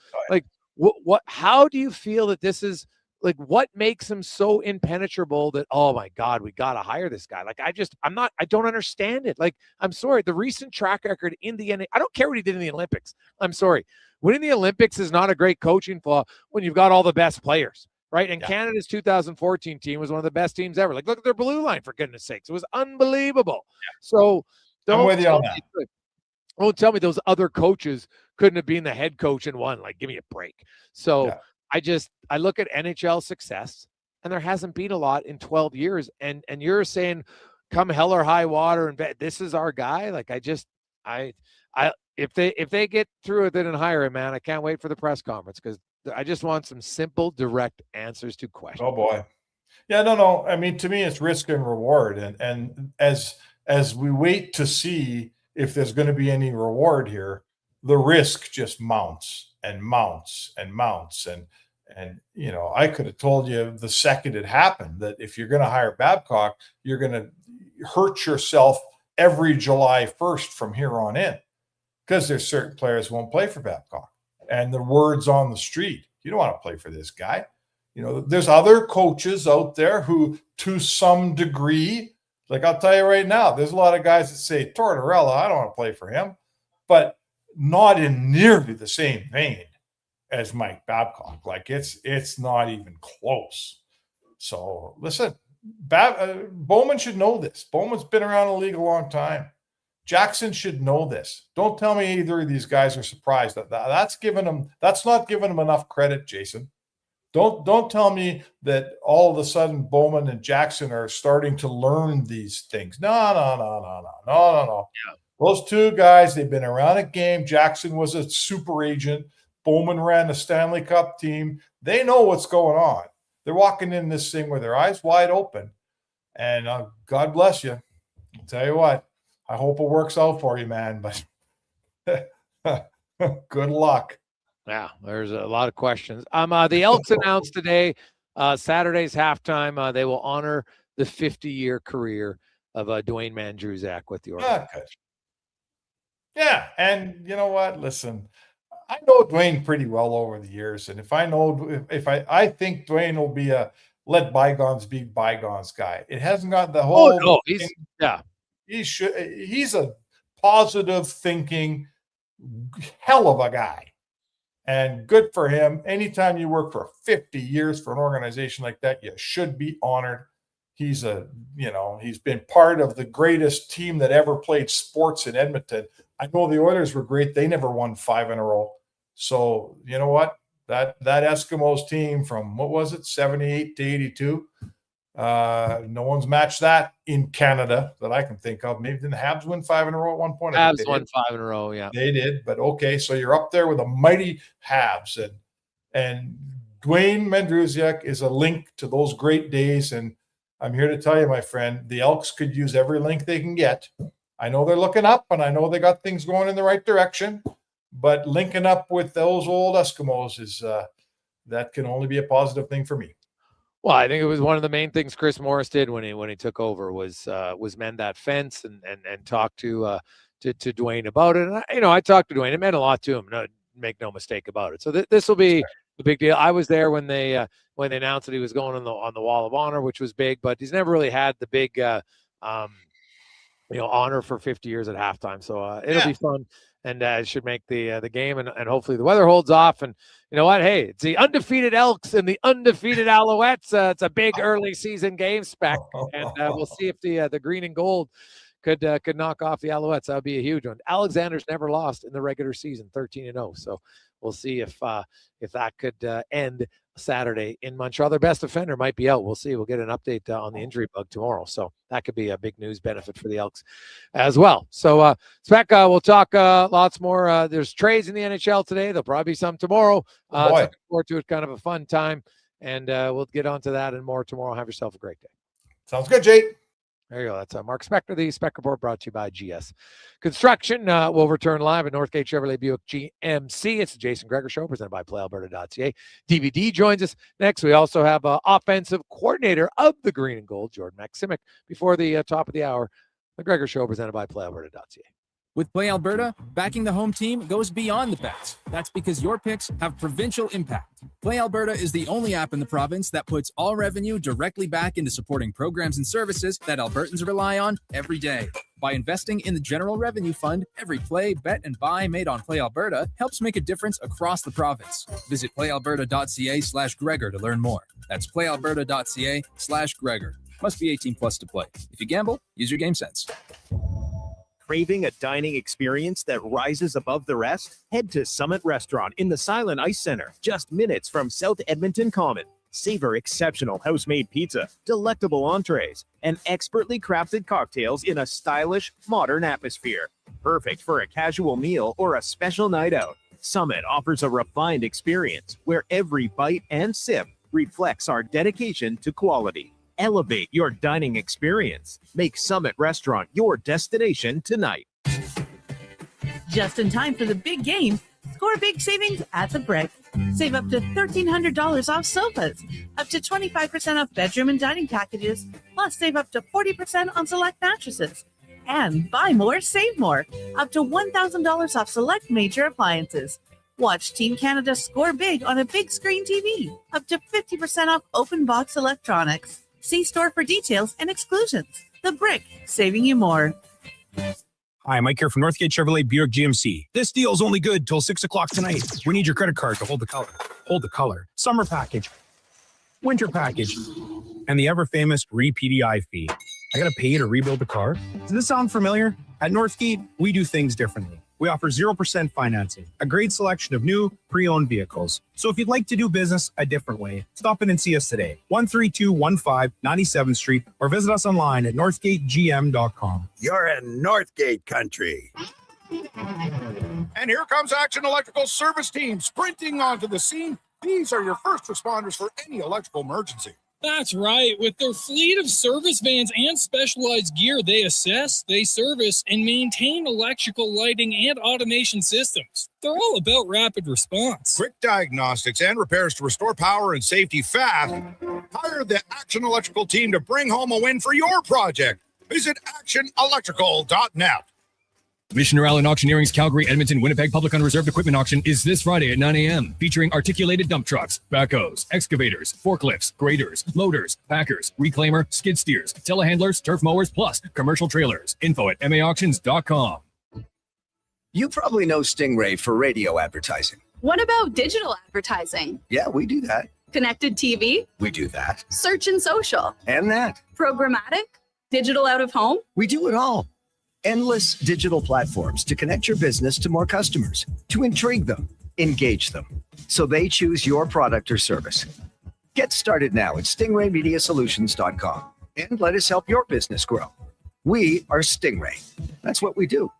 how do you feel that this is, what makes him so impenetrable that, oh my God, we got to hire this guy? I don't understand it. I'm sorry. The recent track record in the NBA, I don't care what he did in the Olympics. I'm sorry. Winning the Olympics is not a great coaching flaw when you've got all the best players. Right. And Canada's 2014 team was one of the best teams ever. Look at their blue line, for goodness sakes. It was unbelievable. Yeah. So I'm with you on that. Don't tell me those other coaches couldn't have been the head coach and won. Give me a break. So I look at NHL success, and there hasn't been a lot in 12 years. And you're saying, come hell or high water, and this is our guy. If they get through with it and hire him, man, I can't wait for the press conference, because I just want some simple, direct answers to questions. Oh boy. Yeah, no. I mean, to me, it's risk and reward. And as we wait to see if there's going to be any reward here, the risk just mounts and mounts and mounts. And you know, I could have told you the second it happened that if you're going to hire Babcock, you're going to hurt yourself every July 1st from here on in, because there's certain players who won't play for Babcock. And the word's on the street, you don't want to play for this guy. You know, there's other coaches out there who, to some degree, like I'll tell you right now, there's a lot of guys that say, Tortorella, I don't want to play for him, but not in nearly the same vein as Mike Babcock. Like it's not even close. So listen, Bowman should know this. Bowman's been around the league a long time. Jackson should know this. Don't tell me either of these guys are surprised. That's not giving them enough credit, Jason. Don't tell me that all of a sudden Bowman and Jackson are starting to learn these things. No. Yeah. Those two guys, they've been around a game. Jackson was a super agent. Bowman ran the Stanley Cup team. They know what's going on. They're walking in this thing with their eyes wide open. And God bless you. I'll tell you what, I hope it works out for you, man. But good luck. Yeah, there's a lot of questions. The Elks announced today, Saturday's halftime, they will honor the 50-year career of Dwayne Mandruzak with the organization. Yeah, and you know what? Listen, I know Dwayne pretty well over the years, and if I think Dwayne will be a let bygones be bygones guy. It hasn't got the whole. Oh no, he's a positive thinking hell of a guy. And good for him. Anytime you work for 50 years for an organization like that, you should be honored. He's been part of the greatest team that ever played sports in Edmonton. I know the Oilers were great. They never won 5 in a row. So you know what? That Eskimos team from, what was it, 78 to 82? No one's matched that in Canada that I can think of. Maybe didn't the Habs win 5 in a row at one point? Habs won 5 in a row, yeah. They did, but okay, so you're up there with a mighty Habs. And Dwayne Mandruzak is a link to those great days, and I'm here to tell you, my friend, the Elks could use every link they can get. I know they're looking up, and I know they got things going in the right direction, but linking up with those old Eskimos is that can only be a positive thing for me. Well, I think it was one of the main things Chris Morris did when he took over was mend that fence and talk to Dwayne about it. And I talked to Dwayne. It meant a lot to him. No, make no mistake about it. So this will be a big deal. I was there when they announced that he was going on the Wall of Honor, which was big. But he's never really had the big honor for 50 years at halftime. So it'll be fun. And it should make the game, and hopefully the weather holds off. And you know what? Hey, it's the undefeated Elks and the undefeated Alouettes. It's a big early season game spec, and we'll see if the green and gold could knock off the Alouettes. That would be a huge one. Alexander's never lost in the regular season, 13-0. So we'll see if that could end Saturday in Montreal. Their best defender might be out. We'll see. We'll get an update on the injury bug tomorrow. So that could be a big news benefit for the Elks as well. So Spec, we'll talk lots more. There's trades in the NHL today. There'll probably be some tomorrow. Looking forward to it. Kind of a fun time. And we'll get onto that and more tomorrow. Have yourself a great day. Sounds good, Jake. There you go. That's Mark Spector, the Spec Report, brought to you by GS Construction. We'll return live at Northgate Chevrolet Buick GMC. It's the Jason Gregor Show, presented by PlayAlberta.ca. DVD joins us next. We also have offensive coordinator of the Green and Gold, Jordan Maximic, before the top of the hour. The Gregor Show, presented by PlayAlberta.ca. With Play Alberta, backing the home team goes beyond the bets. That's because your picks have provincial impact. Play Alberta is the only app in the province that puts all revenue directly back into supporting programs and services that Albertans rely on every day. By investing in the General Revenue Fund, every play, bet, and buy made on Play Alberta helps make a difference across the province. Visit playalberta.ca/Gregor to learn more. That's playalberta.ca/Gregor. Must be 18 plus to play. If you gamble, use your game sense. Craving a dining experience that rises above the rest? Head to Summit Restaurant in the Silent Ice Center, just minutes from South Edmonton Common. Savor exceptional house-made pizza, delectable entrees, and expertly crafted cocktails in a stylish, modern atmosphere. Perfect for a casual meal or a special night out. Summit offers a refined experience where every bite and sip reflects our dedication to quality. Elevate your dining experience. Make Summit Restaurant your destination tonight. Just in time for the big game, score big savings at the Brick. Save up to $1,300 off sofas, up to 25% off bedroom and dining packages, plus save up to 40% on select mattresses. And buy more, save more, up to $1,000 off select major appliances. Watch Team Canada score big on a big screen TV, up to 50% off open box electronics. See store for details and exclusions. The Brick, saving you more. Hi, Mike here from Northgate Chevrolet Buick GMC. This deal is only good till 6 o'clock tonight. We need your credit card to hold the color. Hold the color. Summer package. Winter package. And the ever-famous re-PDI fee. I gotta pay to rebuild the car? Does this sound familiar? At Northgate, we do things differently. We offer 0% financing, a great selection of new, pre-owned vehicles. So if you'd like to do business a different way, stop in and see us today. 13215 97th Street, or visit us online at northgategm.com. You're in Northgate country. And here comes Action Electrical Service Team sprinting onto the scene. These are your first responders for any electrical emergency. That's right. With their fleet of service vans and specialized gear, they assess, they service, and maintain electrical lighting and automation systems. They're all about rapid response. Quick diagnostics and repairs to restore power and safety fast. Hire the Action Electrical team to bring home a win for your project. Visit actionelectrical.net. Missioner Allen Auctioneering's Calgary, Edmonton, Winnipeg Public Unreserved Equipment Auction is this Friday at 9 a.m. featuring articulated dump trucks, backhoes, excavators, forklifts, graders, loaders, packers, reclaimer, skid steers, telehandlers, turf mowers, plus commercial trailers. Info at maauctions.com. You probably know Stingray for radio advertising. What about digital advertising? Yeah, we do that. Connected TV? We do that. Search and social? And that. Programmatic? Digital out of home? We do it all. Endless digital platforms to connect your business to more customers, to intrigue them, engage them, so they choose your product or service. Get started now at stingraymediasolutions.com and let us help your business grow. We are Stingray. That's what we do.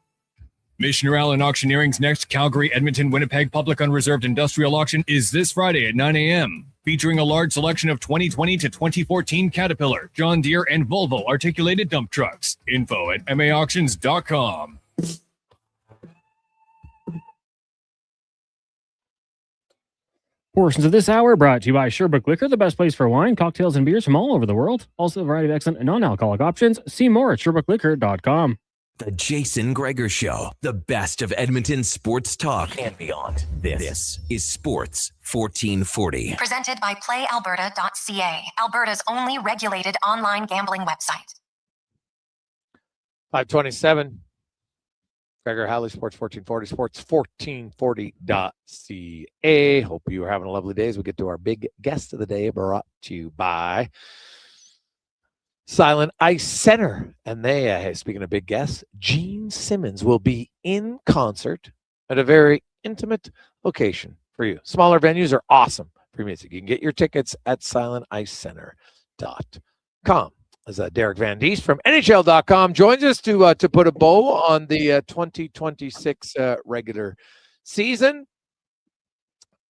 Missioner Allen Auctioneering's next Calgary, Edmonton, Winnipeg Public Unreserved Industrial Auction is this Friday at 9 a.m. featuring a large selection of 2020 to 2014 Caterpillar, John Deere, and Volvo articulated dump trucks. Info at maauctions.com. Portions of this hour brought to you by Sherbrooke Liquor, the best place for wine, cocktails, and beers from all over the world. Also a variety of excellent non-alcoholic options. See more at SherbrookeLiquor.com. The Jason Gregor Show, the best of Edmonton sports talk and beyond. This is Sports 1440. Presented by PlayAlberta.ca, Alberta's only regulated online gambling website. 527. Gregor Halley, Sports 1440, sports1440.ca. Hope you are having a lovely day as we get to our big guest of the day, brought to you by Silent Ice Center. And they, speaking of big guests, Gene Simmons will be in concert at a very intimate location for you. Smaller venues are awesome for music. You can get your tickets at silenticecenter.com. As Derek Van Diest from NHL.com joins us to put a bow on the 2026 regular season.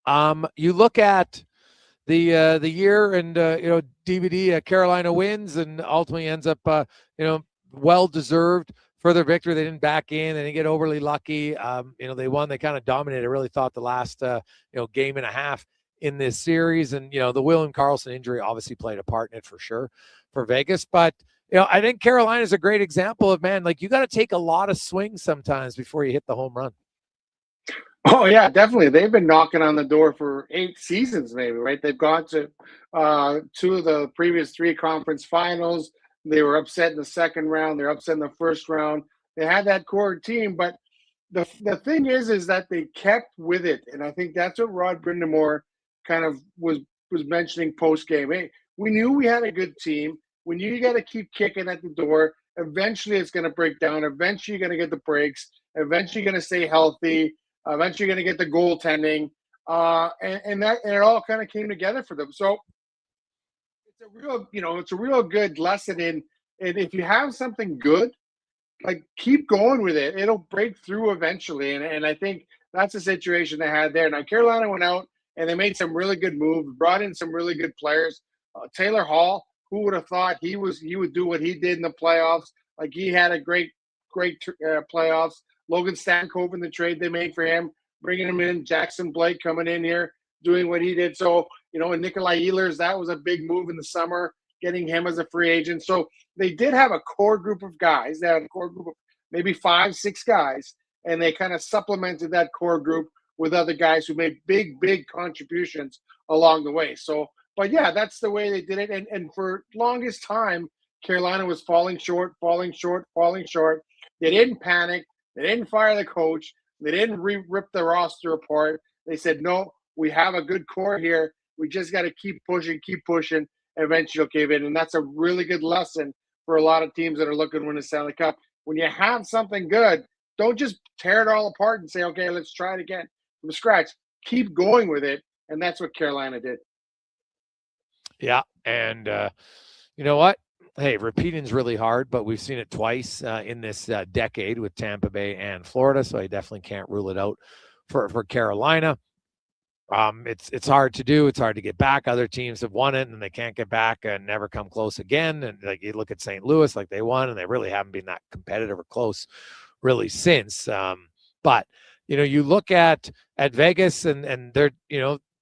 You look at the year and DVD. Carolina wins and ultimately ends up well deserved further victory. They didn't back in. They didn't get overly lucky. They won. They kind of dominated. I really thought the last game and a half in this series, and the William Karlsson injury obviously played a part in it for sure for Vegas. But I think Carolina is a great example of, man, like, you got to take a lot of swings sometimes before you hit the home run. Oh yeah, definitely. They've been knocking on the door for 8 seasons, maybe, right? They've gone to 2 of the previous 3 conference finals. They were upset in the second round. They're upset in the first round. They had that core team, but the thing is that they kept with it, and I think that's what Rod Brindamore kind of was mentioning post game. Hey, we knew we had a good team. We knew you got to keep kicking at the door. Eventually, it's going to break down. Eventually, you're going to get the breaks. Eventually, you're going to stay healthy. Eventually, you're going to get the goaltending, and it all kind of came together for them. So it's a real good lesson in if you have something good, like, keep going with it. It'll break through eventually, and I think that's the situation they had there. Now, Carolina went out and they made some really good moves, brought in some really good players. Taylor Hall, who would have thought he would do what he did in the playoffs? Like, he had a great playoffs. Logan Stankoven, the trade they made for him, bringing him in. Jackson Blake coming in here, doing what he did. So, and Nikolai Ehlers, that was a big move in the summer, getting him as a free agent. So they did have a core group of guys. They had a core group of maybe 5-6 guys, and they kind of supplemented that core group with other guys who made big, big contributions along the way. So, but yeah, that's the way they did it. And for longest time, Carolina was falling short. They didn't panic. They didn't fire the coach. They didn't rip the roster apart. They said, no, we have a good core here. We just got to keep pushing. Eventually you'll cave in. And that's a really good lesson for a lot of teams that are looking to win the Stanley Cup. When you have something good, don't just tear it all apart and say, okay, let's try it again from scratch. Keep going with it. And that's what Carolina did. Yeah. And you know what? Hey, repeating's really hard, but we've seen it twice in this decade with Tampa Bay and Florida, so I definitely can't rule it out for Carolina. It's hard to do. It's hard to get back. Other teams have won it, and they can't get back and never come close again. And like you look at St. Louis, like they won, and they really haven't been that competitive or close really since. But you look at Vegas, and they're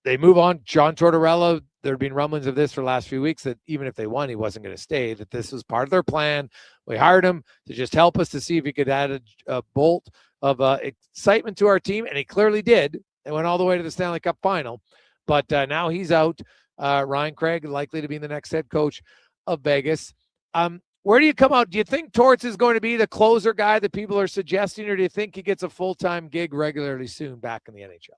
they move on. John Tortorella. There have been rumblings of this for the last few weeks that even if they won, he wasn't going to stay, that this was part of their plan. We hired him to just help us to see if he could add a bolt of excitement to our team, and he clearly did. They went all the way to the Stanley Cup final. But now he's out. Ryan Craig likely to be the next head coach of Vegas. Where do you come out? Do you think Torts is going to be the closer guy that people are suggesting, or do you think he gets a full-time gig regularly soon back in the NHL?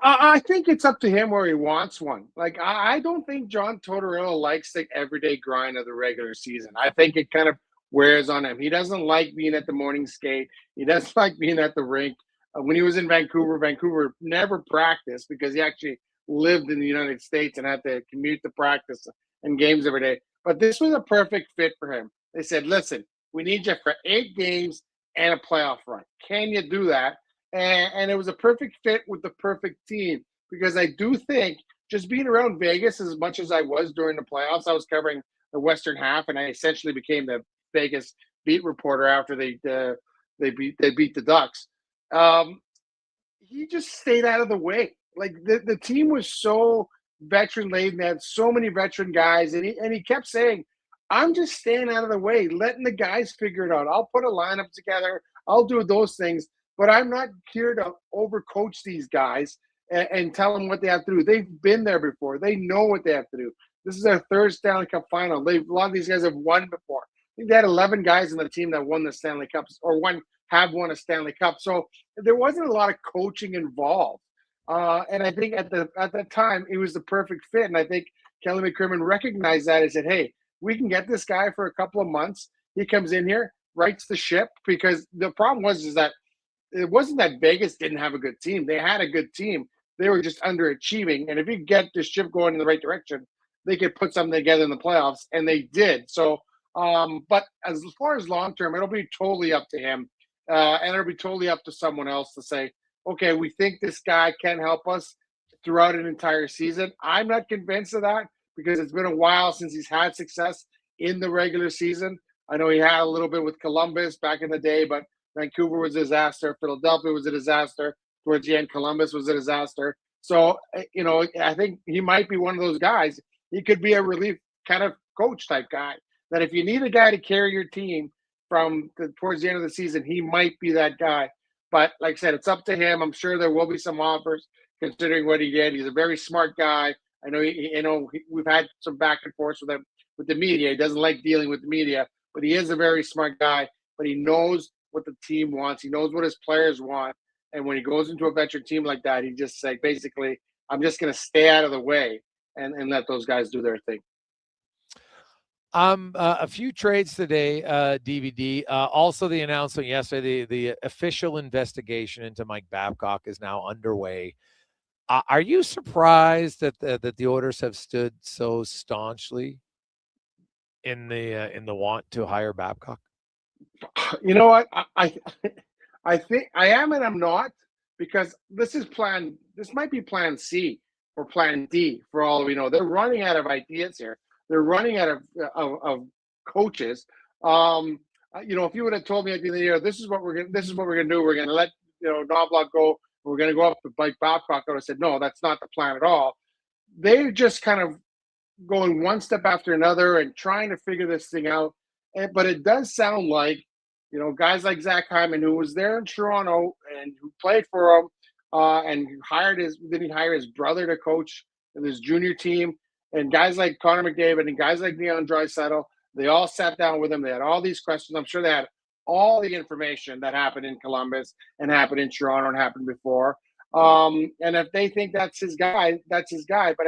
I think it's up to him where he wants one. Like, I don't think John Tortorella likes the everyday grind of the regular season. I think it kind of wears on him. He doesn't like being at the morning skate. He doesn't like being at the rink. When he was in Vancouver never practiced because he actually lived in the United States and had to commute to practice and games every day. But this was a perfect fit for him. They said, listen, we need you for 8 games and a playoff run. Can you do that? And it was a perfect fit with the perfect team, because I do think just being around Vegas as much as I was during the playoffs, I was covering the Western half, and I essentially became the Vegas beat reporter after they beat the Ducks. He just stayed out of the way. Like the team was so veteran laden. They had so many veteran guys, and he kept saying, I'm just staying out of the way, letting the guys figure it out. I'll put a lineup together. I'll do those things. But I'm not here to overcoach these guys and tell them what they have to do. They've been there before. They know what they have to do. This is their 3rd Stanley Cup final. A lot of these guys have won before. I think they had 11 guys in the team that won the Stanley Cups, or have won a Stanley Cup. So there wasn't a lot of coaching involved. And I think at that time, it was the perfect fit. And I think Kelly McCrimmon recognized that and said, hey, we can get this guy for a couple of months. He comes in here, rights the ship, because the problem is that it wasn't that Vegas didn't have a good team. They had a good team. They were just underachieving. And if you get the ship going in the right direction, they could put something together in the playoffs, and they did. So, but as far as long-term, it'll be totally up to him. And it'll be totally up to someone else to say, okay, we think this guy can help us throughout an entire season. I'm not convinced of that, because it's been a while since he's had success in the regular season. I know he had a little bit with Columbus back in the day, but Vancouver was a disaster. Philadelphia was a disaster. Towards the end, Columbus was a disaster. So, I think he might be one of those guys. He could be a relief kind of coach type guy, that if you need a guy to carry your team towards the end of the season, he might be that guy. But like I said, it's up to him. I'm sure there will be some offers considering what he did. He's a very smart guy. I know, we've had some back and forth with him with the media. He doesn't like dealing with the media, but he is a very smart guy. But he knows what the team wants. He knows what his players want. And when he goes into a veteran team like that, he just say, basically, I'm just going to stay out of the way and let those guys do their thing. A few trades today, DVD. Also, the announcement yesterday, the official investigation into Mike Babcock is now underway. Are you surprised that the Oilers have stood so staunchly in the want to hire Babcock? You know what? I think I am and I'm not. because this might be plan C or plan D for all we know. They're running out of ideas here. They're running out of coaches. If you would have told me at the end of the year, this is what we're gonna do. We're gonna let Knobloch go. We're gonna go up to Mike Babcock. I would have said, no, that's not the plan at all. They're just kind of going one step after another and trying to figure this thing out. But it does sound like, guys like Zach Hyman, who was there in Toronto and who played for him, and did he hire his brother to coach his junior team, and guys like Connor McDavid and guys like Leon Draisaitl, they all sat down with him. They had all these questions. I'm sure they had all the information that happened in Columbus and happened in Toronto and happened before. And if they think that's his guy, that's his guy. But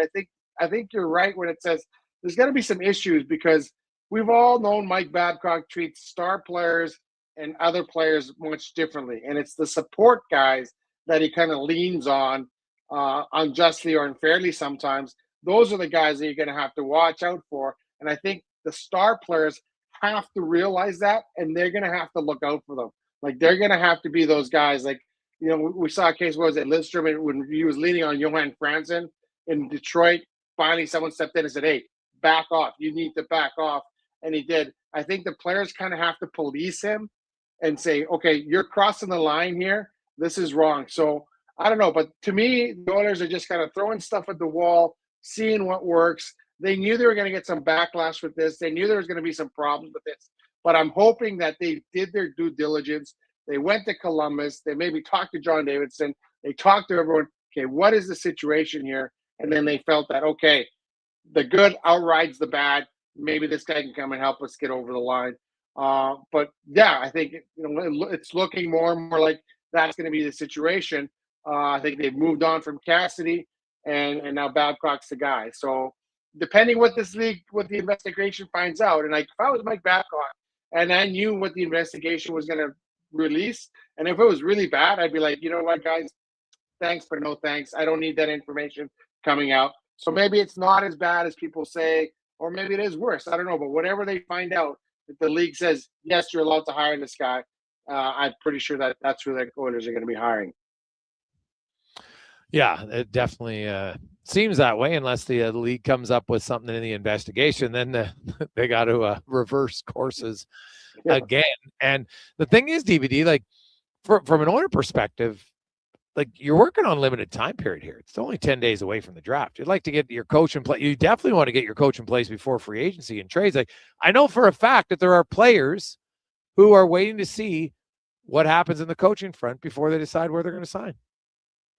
I think you're right when it says there's got to be some issues, because we've all known Mike Babcock treats star players and other players much differently. And it's the support guys that he kind of leans on, unjustly or unfairly sometimes. Those are the guys that you're going to have to watch out for. And I think the star players have to realize that, and they're going to have to look out for them. Like, they're going to have to be those guys. Like, we saw a case, what was it, Lidstrom, when he was leaning on Johan Franzen in Detroit. Finally, someone stepped in and said, hey, back off. You need to back off. And he did. I think the players kind of have to police him and say, okay, you're crossing the line here. This is wrong. So I don't know. But to me, the Oilers are just kind of throwing stuff at the wall, seeing what works. They knew they were going to get some backlash with this. They knew there was going to be some problems with this. But I'm hoping that they did their due diligence. They went to Columbus. They maybe talked to John Davidson. They talked to everyone. Okay, what is the situation here? And then they felt that, okay, the good outrides the bad. Maybe this guy can come and help us get over the line. But yeah, I think it's looking more and more like that's going to be the situation. I think they've moved on from Cassidy, and now Babcock's the guy. So depending what the investigation finds out, and if I was Mike Babcock and I knew what the investigation was going to release, and if it was really bad, I'd be like, you know what, guys, thanks, but no thanks. I don't need that information coming out. So maybe it's not as bad as people say, or maybe it is worse. I don't know. But whatever they find out, if the league says, yes, you're allowed to hire this guy, I'm pretty sure that's who the Oilers are going to be hiring. Yeah, it definitely seems that way, unless the league comes up with something in the investigation. Then they got to reverse courses again. And the thing is, DVD, like from an Oiler perspective, like, you're working on limited time period here. It's only 10 days away from the draft. You'd like to get your coach in place. You definitely want to get your coach in place before free agency and trades. Like, I know for a fact that there are players who are waiting to see what happens in the coaching front before they decide where they're going to sign.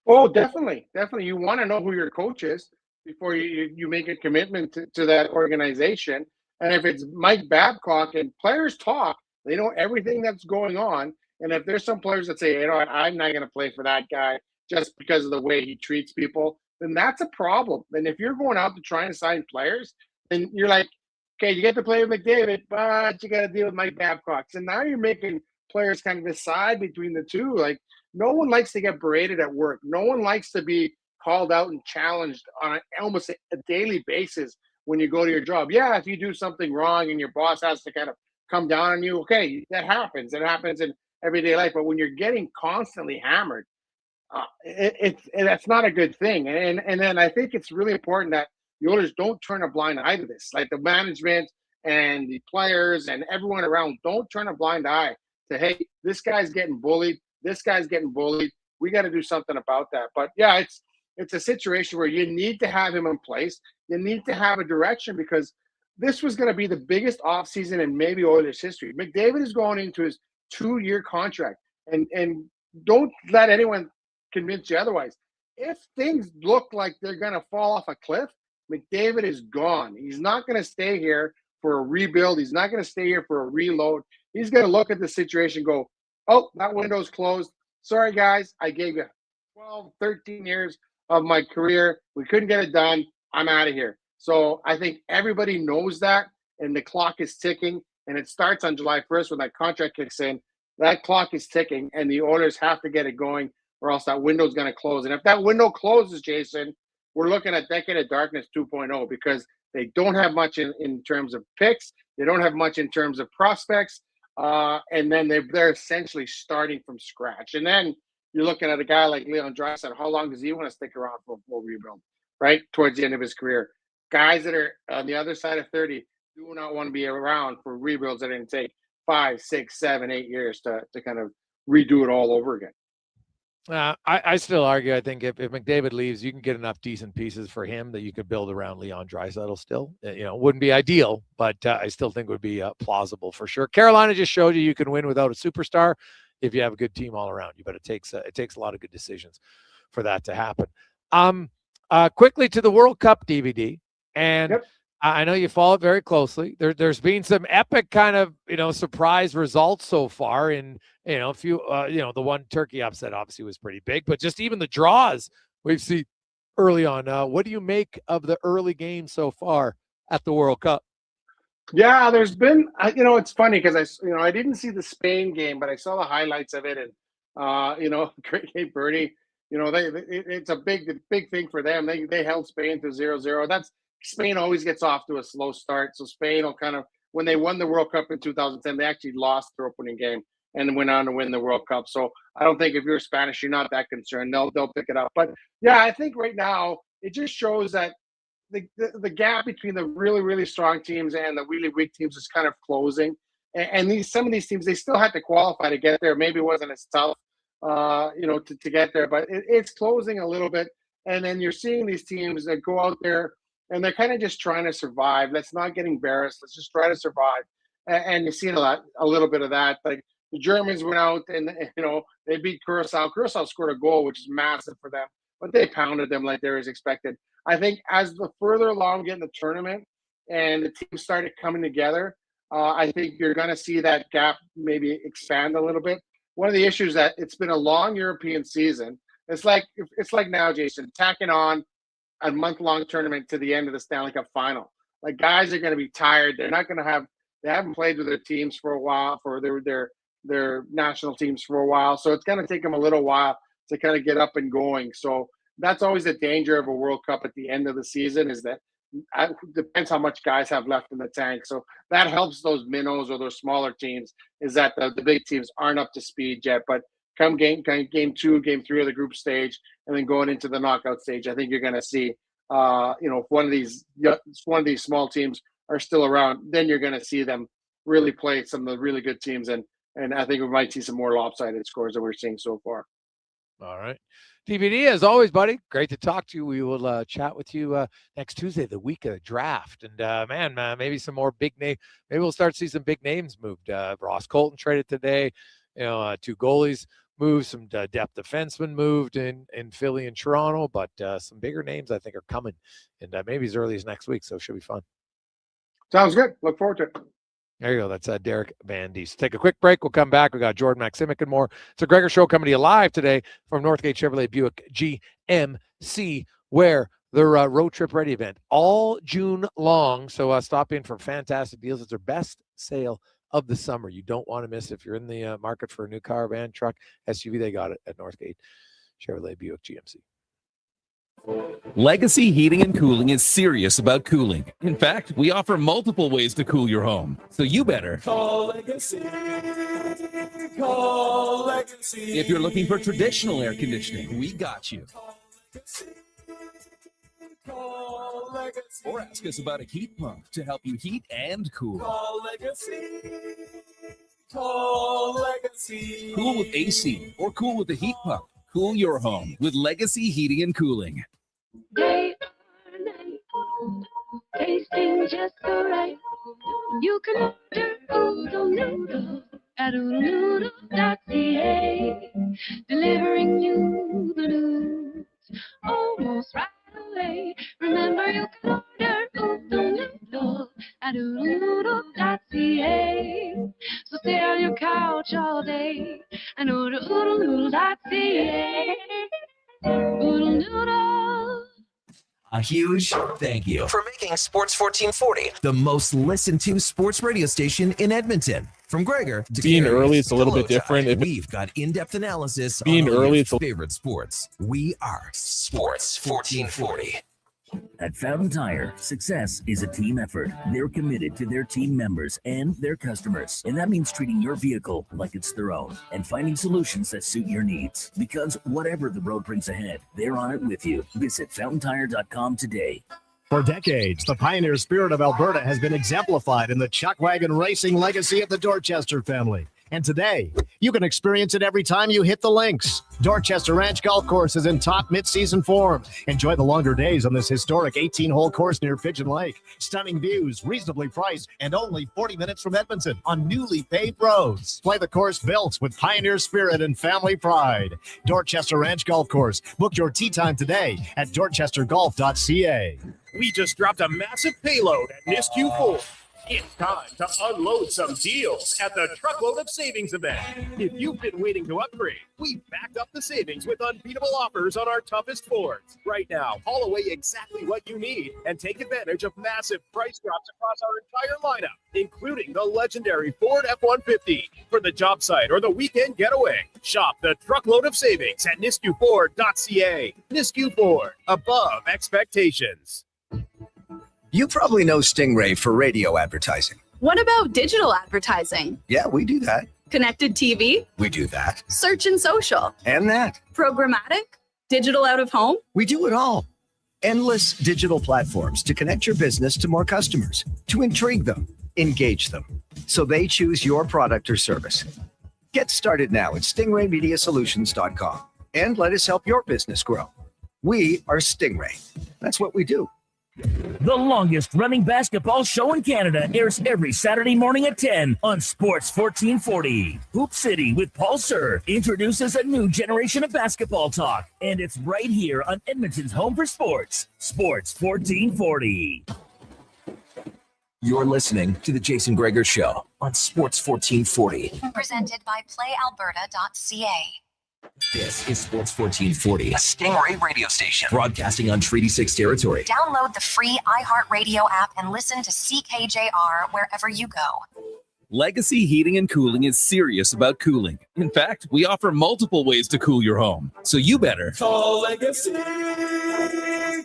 Oh, definitely. Definitely. You want to know who your coach is before you make a commitment to that organization. And if it's Mike Babcock, and players talk, they know everything that's going on. And if there's some players that say, I'm not going to play for that guy just because of the way he treats people, then that's a problem. And if you're going out to try and sign players, then you're like, okay, you get to play with McDavid, but you got to deal with Mike Babcock. So now you're making players kind of decide between the two. Like, no one likes to get berated at work. No one likes to be called out and challenged on almost a daily basis when you go to your job. Yeah, if you do something wrong and your boss has to kind of come down on you, okay, that happens. It happens in everyday life. But when you're getting constantly hammered, that's not a good thing. And then I think it's really important that the Oilers don't turn a blind eye to this. Like, the management and the players and everyone around, don't turn a blind eye to, hey, this guy's getting bullied. This guy's getting bullied. We got to do something about that. But yeah, it's a situation where you need to have him in place. You need to have a direction, because this was going to be the biggest offseason in maybe Oilers history. McDavid is going into his 2-year contract, and don't let anyone convince you otherwise. If things look like they're going to fall off a cliff, McDavid is gone. He's not going to stay here for a rebuild. He's not going to stay here for a reload. He's going to look at the situation and go, oh, that window's closed. Sorry, guys. I gave you 12, 13 years of my career. We couldn't get it done. I'm out of here. So I think everybody knows that, and the clock is ticking, and it starts on July 1st when that contract kicks in. That clock is ticking, and the Oilers have to get it going, or else that window's going to close. And if that window closes, Jason, we're looking at Decade of Darkness 2.0, because they don't have much in terms of picks. They don't have much in terms of prospects. And then they're essentially starting from scratch. And then you're looking at a guy like Leon Draisaitl. How long does he want to stick around for a full rebuild, right? Towards the end of his career. Guys that are on the other side of 30 do not want to be around for rebuilds that are going to take 5, 6, 7, 8 years to kind of redo it all over again. I still argue, I think if McDavid leaves, you can get enough decent pieces for him that you could build around Leon Draisaitl still. Wouldn't be ideal, but I still think it would be plausible for sure. Carolina just showed you can win without a superstar if you have a good team all around you, but it takes a lot of good decisions for that to happen. Quickly to the World Cup DVD, and I know you follow it very closely. There's been some epic kind of, surprise results so far in, a few, the one Turkey upset obviously was pretty big, but just even the draws we've seen early on. What do you make of the early game so far at the World Cup? Yeah, there's been, it's funny because I didn't see the Spain game, but I saw the highlights of it, and great Cape Verde, it's a big thing for them. They held Spain to 0-0. Spain always gets off to a slow start, so Spain will kind of, when they won the World Cup in 2010, they actually lost their opening game and went on to win the World Cup. So I don't think if you're Spanish, you're not that concerned. They'll pick it up. But yeah, I think right now it just shows that the gap between the really, really strong teams and the really weak teams is kind of closing. And some of these teams, they still had to qualify to get there. Maybe it wasn't as tough, to get there, but it's closing a little bit. And then you're seeing these teams that go out there and they're kind of just trying to survive. Let's not get embarrassed. Let's just try to survive. And you're seeing a little bit of that. Like the Germans went out and, they beat Curacao. Curacao scored a goal, which is massive for them, but they pounded them like they was expected. I think as the further along we get in the tournament and the teams started coming together, I think you're going to see that gap maybe expand a little bit. One of the issues that it's been a long European season. It's like now, Jason, tacking on a month-long tournament to the end of the Stanley Cup final. Like, guys are going to be tired. They're not going to they haven't played with their teams for a while, for their national teams for a while. So it's going to take them a little while to kind of get up and going. So that's always the danger of a World Cup at the end of the season, is that it depends how much guys have left in the tank. So that helps those minnows or those smaller teams, is that the big teams aren't up to speed yet. But come game 2, game 3 of the group stage, and then going into the knockout stage, I think you're going to see, if one of these small teams are still around, then you're going to see them really play some of the really good teams, and I think we might see some more lopsided scores than we're seeing so far. All right. DVD, as always, buddy, great to talk to you. We will chat with you next Tuesday, the week of the draft. And maybe some more big name. Maybe we'll start to see some big names moved. Ross Colton traded today. 2 goalies moved, some depth defensemen moved in Philly and Toronto, but some bigger names I think are coming, and maybe as early as next week. So it should be fun. Sounds good. Look forward to it. There you go. That's Derek Van Diest. Take a quick break. We'll come back. We got Jordan Maximic and more. It's a Gregor Show coming to you live today from Northgate Chevrolet Buick GMC, where their road trip ready event all June long. So stop in for fantastic deals. It's their best sale of the summer. You don't want to miss. If you're in the market for a new car, van, truck, SUV, they got it at Northgate Chevrolet Buick GMC. Legacy Heating and Cooling is serious about cooling. In fact, we offer multiple ways to cool your home. So you better call Legacy. Call Legacy. If you're looking for traditional air conditioning, we got you. Call Legacy. Or ask us about a heat pump to help you heat and cool. Call Legacy. Call Legacy. Cool with AC or cool with a heat pump. Cool your home with Legacy Heating and Cooling. They are nice, tasting just so right. You can order oodle noodle at oodlenoodle.ca, delivering you the news almost right away. Remember, you can order oodle noodle at oodlenoodle.ca. So stay on your couch all day and order oodlenoodle.ca. Oodle noodle. A huge thank you for making Sports 1440 the most listened to sports radio station in Edmonton. From Gregor to being Carrie, early, it's a little bit different. We've got in-depth analysis Being on early, your it's a favorite sports. We are Sports 1440. At Fountain Tire, success is a team effort. They're committed to their team members and their customers. And that means treating your vehicle like it's their own and finding solutions that suit your needs. Because whatever the road brings ahead, they're on it with you. Visit fountaintire.com today. For decades, the pioneer spirit of Alberta has been exemplified in the chuck wagon racing legacy of the Dorchester family. And today, you can experience it every time you hit the links. Dorchester Ranch Golf Course is in top mid-season form. Enjoy the longer days on this historic 18-hole course near Pigeon Lake. Stunning views, reasonably priced, and only 40 minutes from Edmonton on newly paved roads. Play the course built with pioneer spirit and family pride. Dorchester Ranch Golf Course. Book your tee time today at dorchestergolf.ca. We just dropped a massive payload at NISQ 4. It's time to unload some deals at the Truckload of Savings event. If you've been waiting to upgrade, we've backed up the savings with unbeatable offers on our toughest Fords. Right now, haul away exactly what you need and take advantage of massive price drops across our entire lineup, including the legendary Ford F-150 for the job site or the weekend getaway. Shop the Truckload of Savings at nisq4.ca. NISQ Ford, above expectations. You probably know Stingray for radio advertising. What about digital advertising? Yeah, we do that. Connected TV? We do that. Search and social? And that. Programmatic? Digital out of home? We do it all. Endless digital platforms to connect your business to more customers, to intrigue them, engage them, so they choose your product or service. Get started now at stingraymediasolutions.com and let us help your business grow. We are Stingray. That's what we do. The longest running basketball show in Canada airs every Saturday morning at 10 on Sports 1440. Hoop City with Paul Sir introduces a new generation of basketball talk, and it's right here on Edmonton's home for sports, Sports 1440. You're listening to The Jason Gregor Show on Sports 1440. Presented by PlayAlberta.ca. This is Sports 1440, a Stingray radio station broadcasting on Treaty 6 territory. Download the free iHeartRadio app and listen to CKJR wherever you go. Legacy Heating and Cooling is serious about cooling. In fact, we offer multiple ways to cool your home. So you better Call Legacy.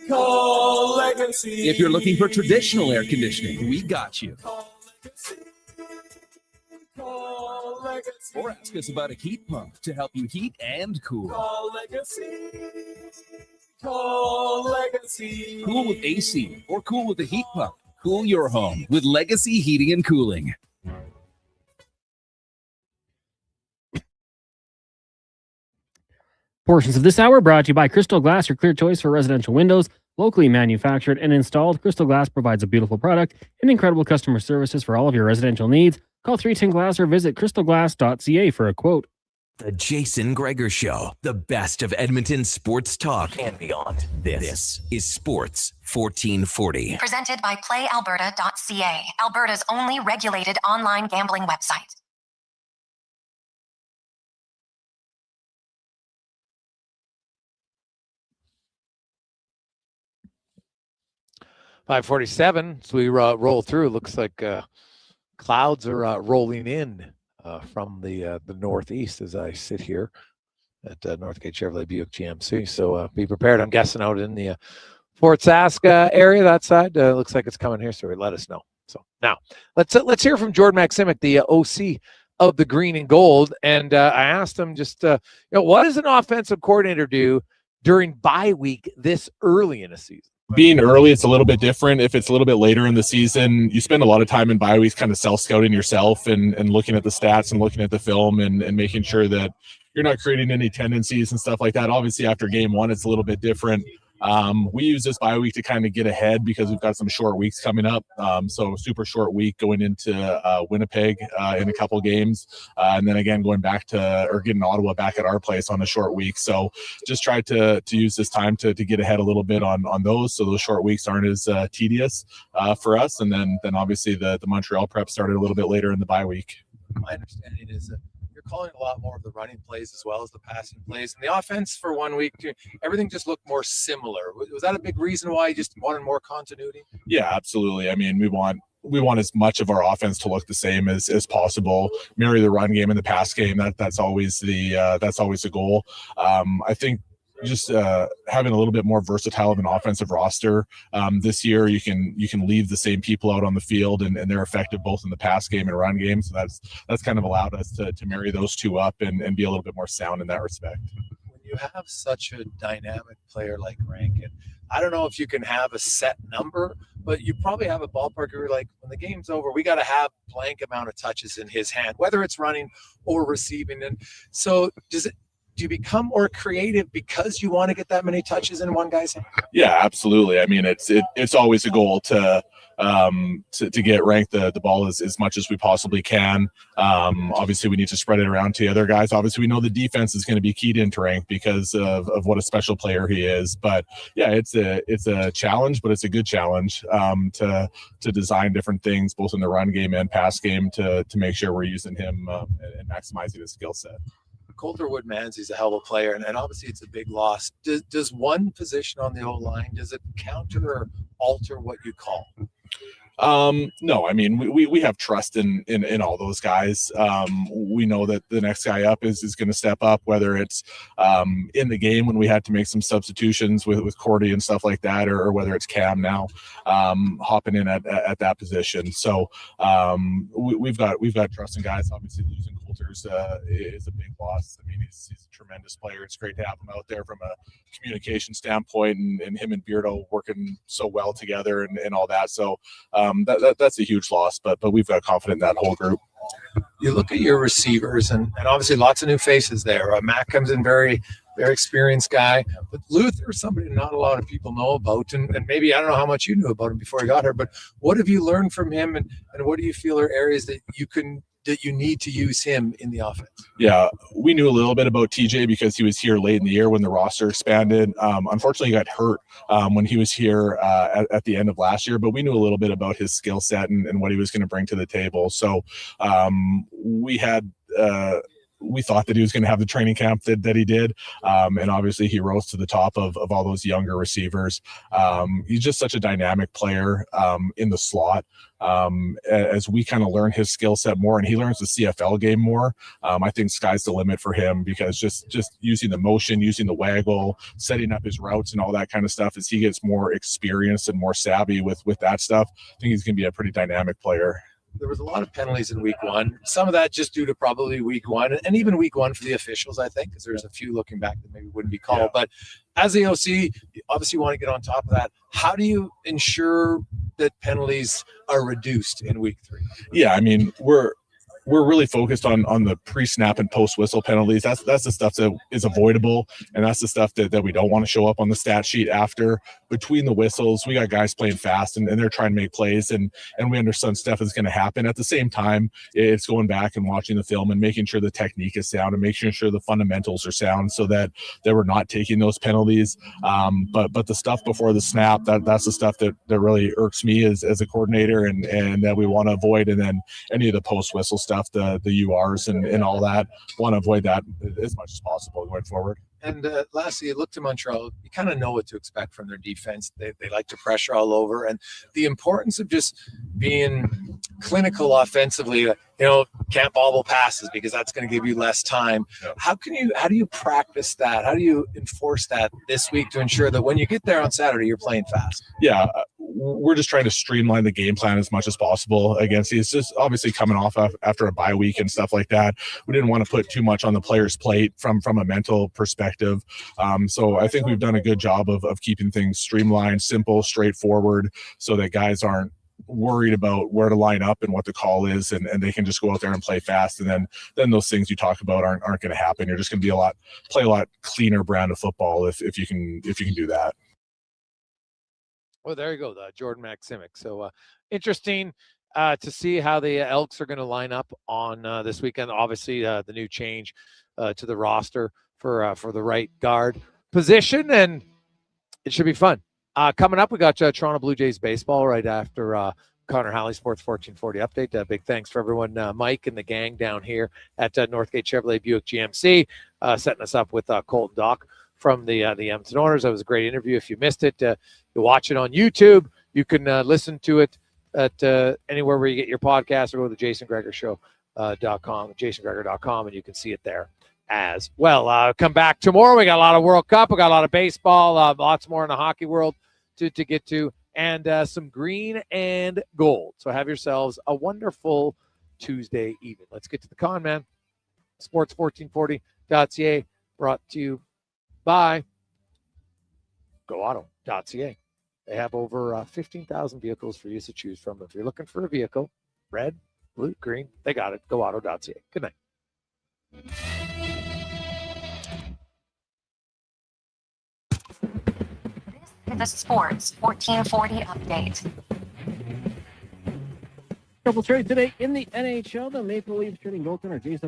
Call Legacy. If you're looking for traditional air conditioning, we got you. Call Legacy. Or ask us about a heat pump to help you heat and cool. Call Legacy. Call Legacy. Cool with AC or cool with a heat pump. Cool your home with Legacy Heating and Cooling. Portions of this hour brought to you by Crystal Glass, your clear choice for residential windows. Locally manufactured and installed, Crystal Glass provides a beautiful product and incredible customer services for all of your residential needs. Call 310 Glass or visit crystalglass.ca for a quote. The Jason Gregor Show, the best of Edmonton sports talk and beyond. This is Sports 1440. Presented by PlayAlberta.ca, Alberta's only regulated online gambling website. .547. So we roll through. Looks like clouds are rolling in from the northeast as I sit here at Northgate Chevrolet Buick GMC. So be prepared. I'm guessing out in the Fort Sask area, that side. Looks like it's coming here, so let us know. So now let's hear from Jordan Maximic, the OC of the Green and Gold. And I asked him just, what does an offensive coordinator do during bye week this early in a season? Being early, it's a little bit different. If it's a little bit later in the season, you spend a lot of time in bye weeks kind of self-scouting yourself and looking at the stats and looking at the film and making sure that you're not creating any tendencies and stuff like that. Obviously, after game one, it's a little bit different. We use this bye week to kind of get ahead because we've got some short weeks coming up. So super short week going into Winnipeg in a couple games. And then again, going back to, or getting Ottawa back at our place on a short week. So just try to use this time to get ahead a little bit on those. So those short weeks aren't as tedious for us. And then obviously the Montreal prep started a little bit later in the bye week. My understanding is that you're calling a lot more of the running plays as well as the passing plays. And the offense for 1 week, everything just looked more similar. Was that a big reason why you just wanted more continuity? Yeah, absolutely. I mean, we want as much of our offense to look the same as possible. Marry the run game and the pass game. That's always the goal. I think just having a little bit more versatile of an offensive roster. This year, you can leave the same people out on the field, and they're effective both in the pass game and run game. So that's kind of allowed us to marry those two up and be a little bit more sound in that respect. When you have such a dynamic player like Rankin, I don't know if you can have a set number, but you probably have a ballpark where you're like, when the game's over, we got to have blank amount of touches in his hand, whether it's running or receiving. And so do you become more creative because you want to get that many touches in one guy's hand? Yeah, absolutely. I mean, it's always a goal to get ranked the ball as much as we possibly can. Obviously, we need to spread it around to the other guys. Obviously, we know the defense is going to be keyed into rank because of what a special player he is. But yeah, it's a challenge, but it's a good challenge to design different things both in the run game and pass game to make sure we're using him and maximizing his skill set. Coulter Wood-Manzi's a hell of a player, and obviously it's a big loss. Does one position on the O-line, does it counter or alter what you call? No, I mean, we have trust in all those guys. We know that the next guy up is going to step up, whether it's in the game when we had to make some substitutions with Cordy and stuff like that, or whether it's Cam now hopping in at that position. So we've got trust in guys. Obviously, losing Coulter's is a big loss. I mean, he's a tremendous player. It's great to have him out there from a communication standpoint, and him and Beardo working so well together and all that. So that's a huge loss, but we've got confidence in that whole group. You look at your receivers, and obviously lots of new faces there. Matt comes in very experienced guy, but Luther is somebody not a lot of people know about, and maybe I don't know how much you knew about him before he got here, but what have you learned from him, and what do you feel are areas that you need to use him in the offense? Yeah, we knew a little bit about TJ because he was here late in the year when the roster expanded. Unfortunately, he got hurt when he was here at the end of last year, but we knew a little bit about his skill set and what he was going to bring to the table. So we thought that he was going to have the training camp that he did. And obviously he rose to the top of all those younger receivers. He's just such a dynamic player in the slot. As we kind of learn his skill set more and he learns the CFL game more, I think sky's the limit for him, because just using the motion, using the waggle, setting up his routes and all that kind of stuff, as he gets more experienced and more savvy with that stuff, I think he's going to be a pretty dynamic player. There was a lot of penalties in week one. Some of that just due to probably week one, and even week one for the officials, I think, because there's a few looking back that maybe wouldn't be called. Yeah. But as the OC, you obviously want to get on top of that. How do you ensure that penalties are reduced in week 3? Yeah, I mean, we're really focused on the pre-snap and post-whistle penalties. That's the stuff that is avoidable, and that's the stuff that we don't want to show up on the stat sheet after. Between the whistles, we got guys playing fast, and they're trying to make plays, and we understand stuff is going to happen. At the same time, it's going back and watching the film and making sure the technique is sound and making sure the fundamentals are sound so that we're not taking those penalties. But the stuff before the snap, that's the stuff that really irks me as a coordinator and that we want to avoid. And then any of the post-whistle stuff, the URs and all that, want to avoid that as much as possible going forward. And lastly, you look to Montreal, you kind of know what to expect from their defense. They like to pressure all over, and the importance of just being clinical offensively, can't bobble passes because that's going to give you less time. Yeah. How do you practice that? How do you enforce that this week to ensure that when you get there on Saturday, you're playing fast? Yeah, we're just trying to streamline the game plan as much as possible against these. Just obviously coming off after a bye week and stuff like that. We didn't want to put too much on the player's plate from a mental perspective. So I think we've done a good job of keeping things streamlined, simple, straightforward, so that guys aren't worried about where to line up and what the call is, and they can just go out there and play fast, and then those things you talk about aren't going to happen. You're just going to play a lot cleaner brand of football if you can do that. Well, there you go, Jordan Maximic. So interesting to see how the Elks are going to line up on this weekend. Obviously, the new change to the roster for the right guard position, and it should be fun. Coming up, we got Toronto Blue Jays baseball right after Connor Halley Sports 1440 update. Big thanks for everyone, Mike and the gang down here at Northgate Chevrolet Buick GMC, setting us up with Colton Dock from the Edmonton Oilers. That was a great interview. If you missed it, you watch it on YouTube. You can listen to it at anywhere where you get your podcast, or go to the JasonGregorShow.com, jasongregor.com, and you can see it there as well. Come back tomorrow. We got a lot of World Cup. We got a lot of baseball, lots more in the hockey world to get to, and some green and gold. So have yourselves a wonderful Tuesday evening. Let's get to the con, man. Sports1440.ca, brought to you by GoAuto.ca. They have over 15,000 vehicles for you to choose from. If you're looking for a vehicle, red, blue, green, they got it. GoAuto.ca. Good night. The Sports 1440 update. Triple trade today in the NHL. The Maple Leafs trading goaltender Jason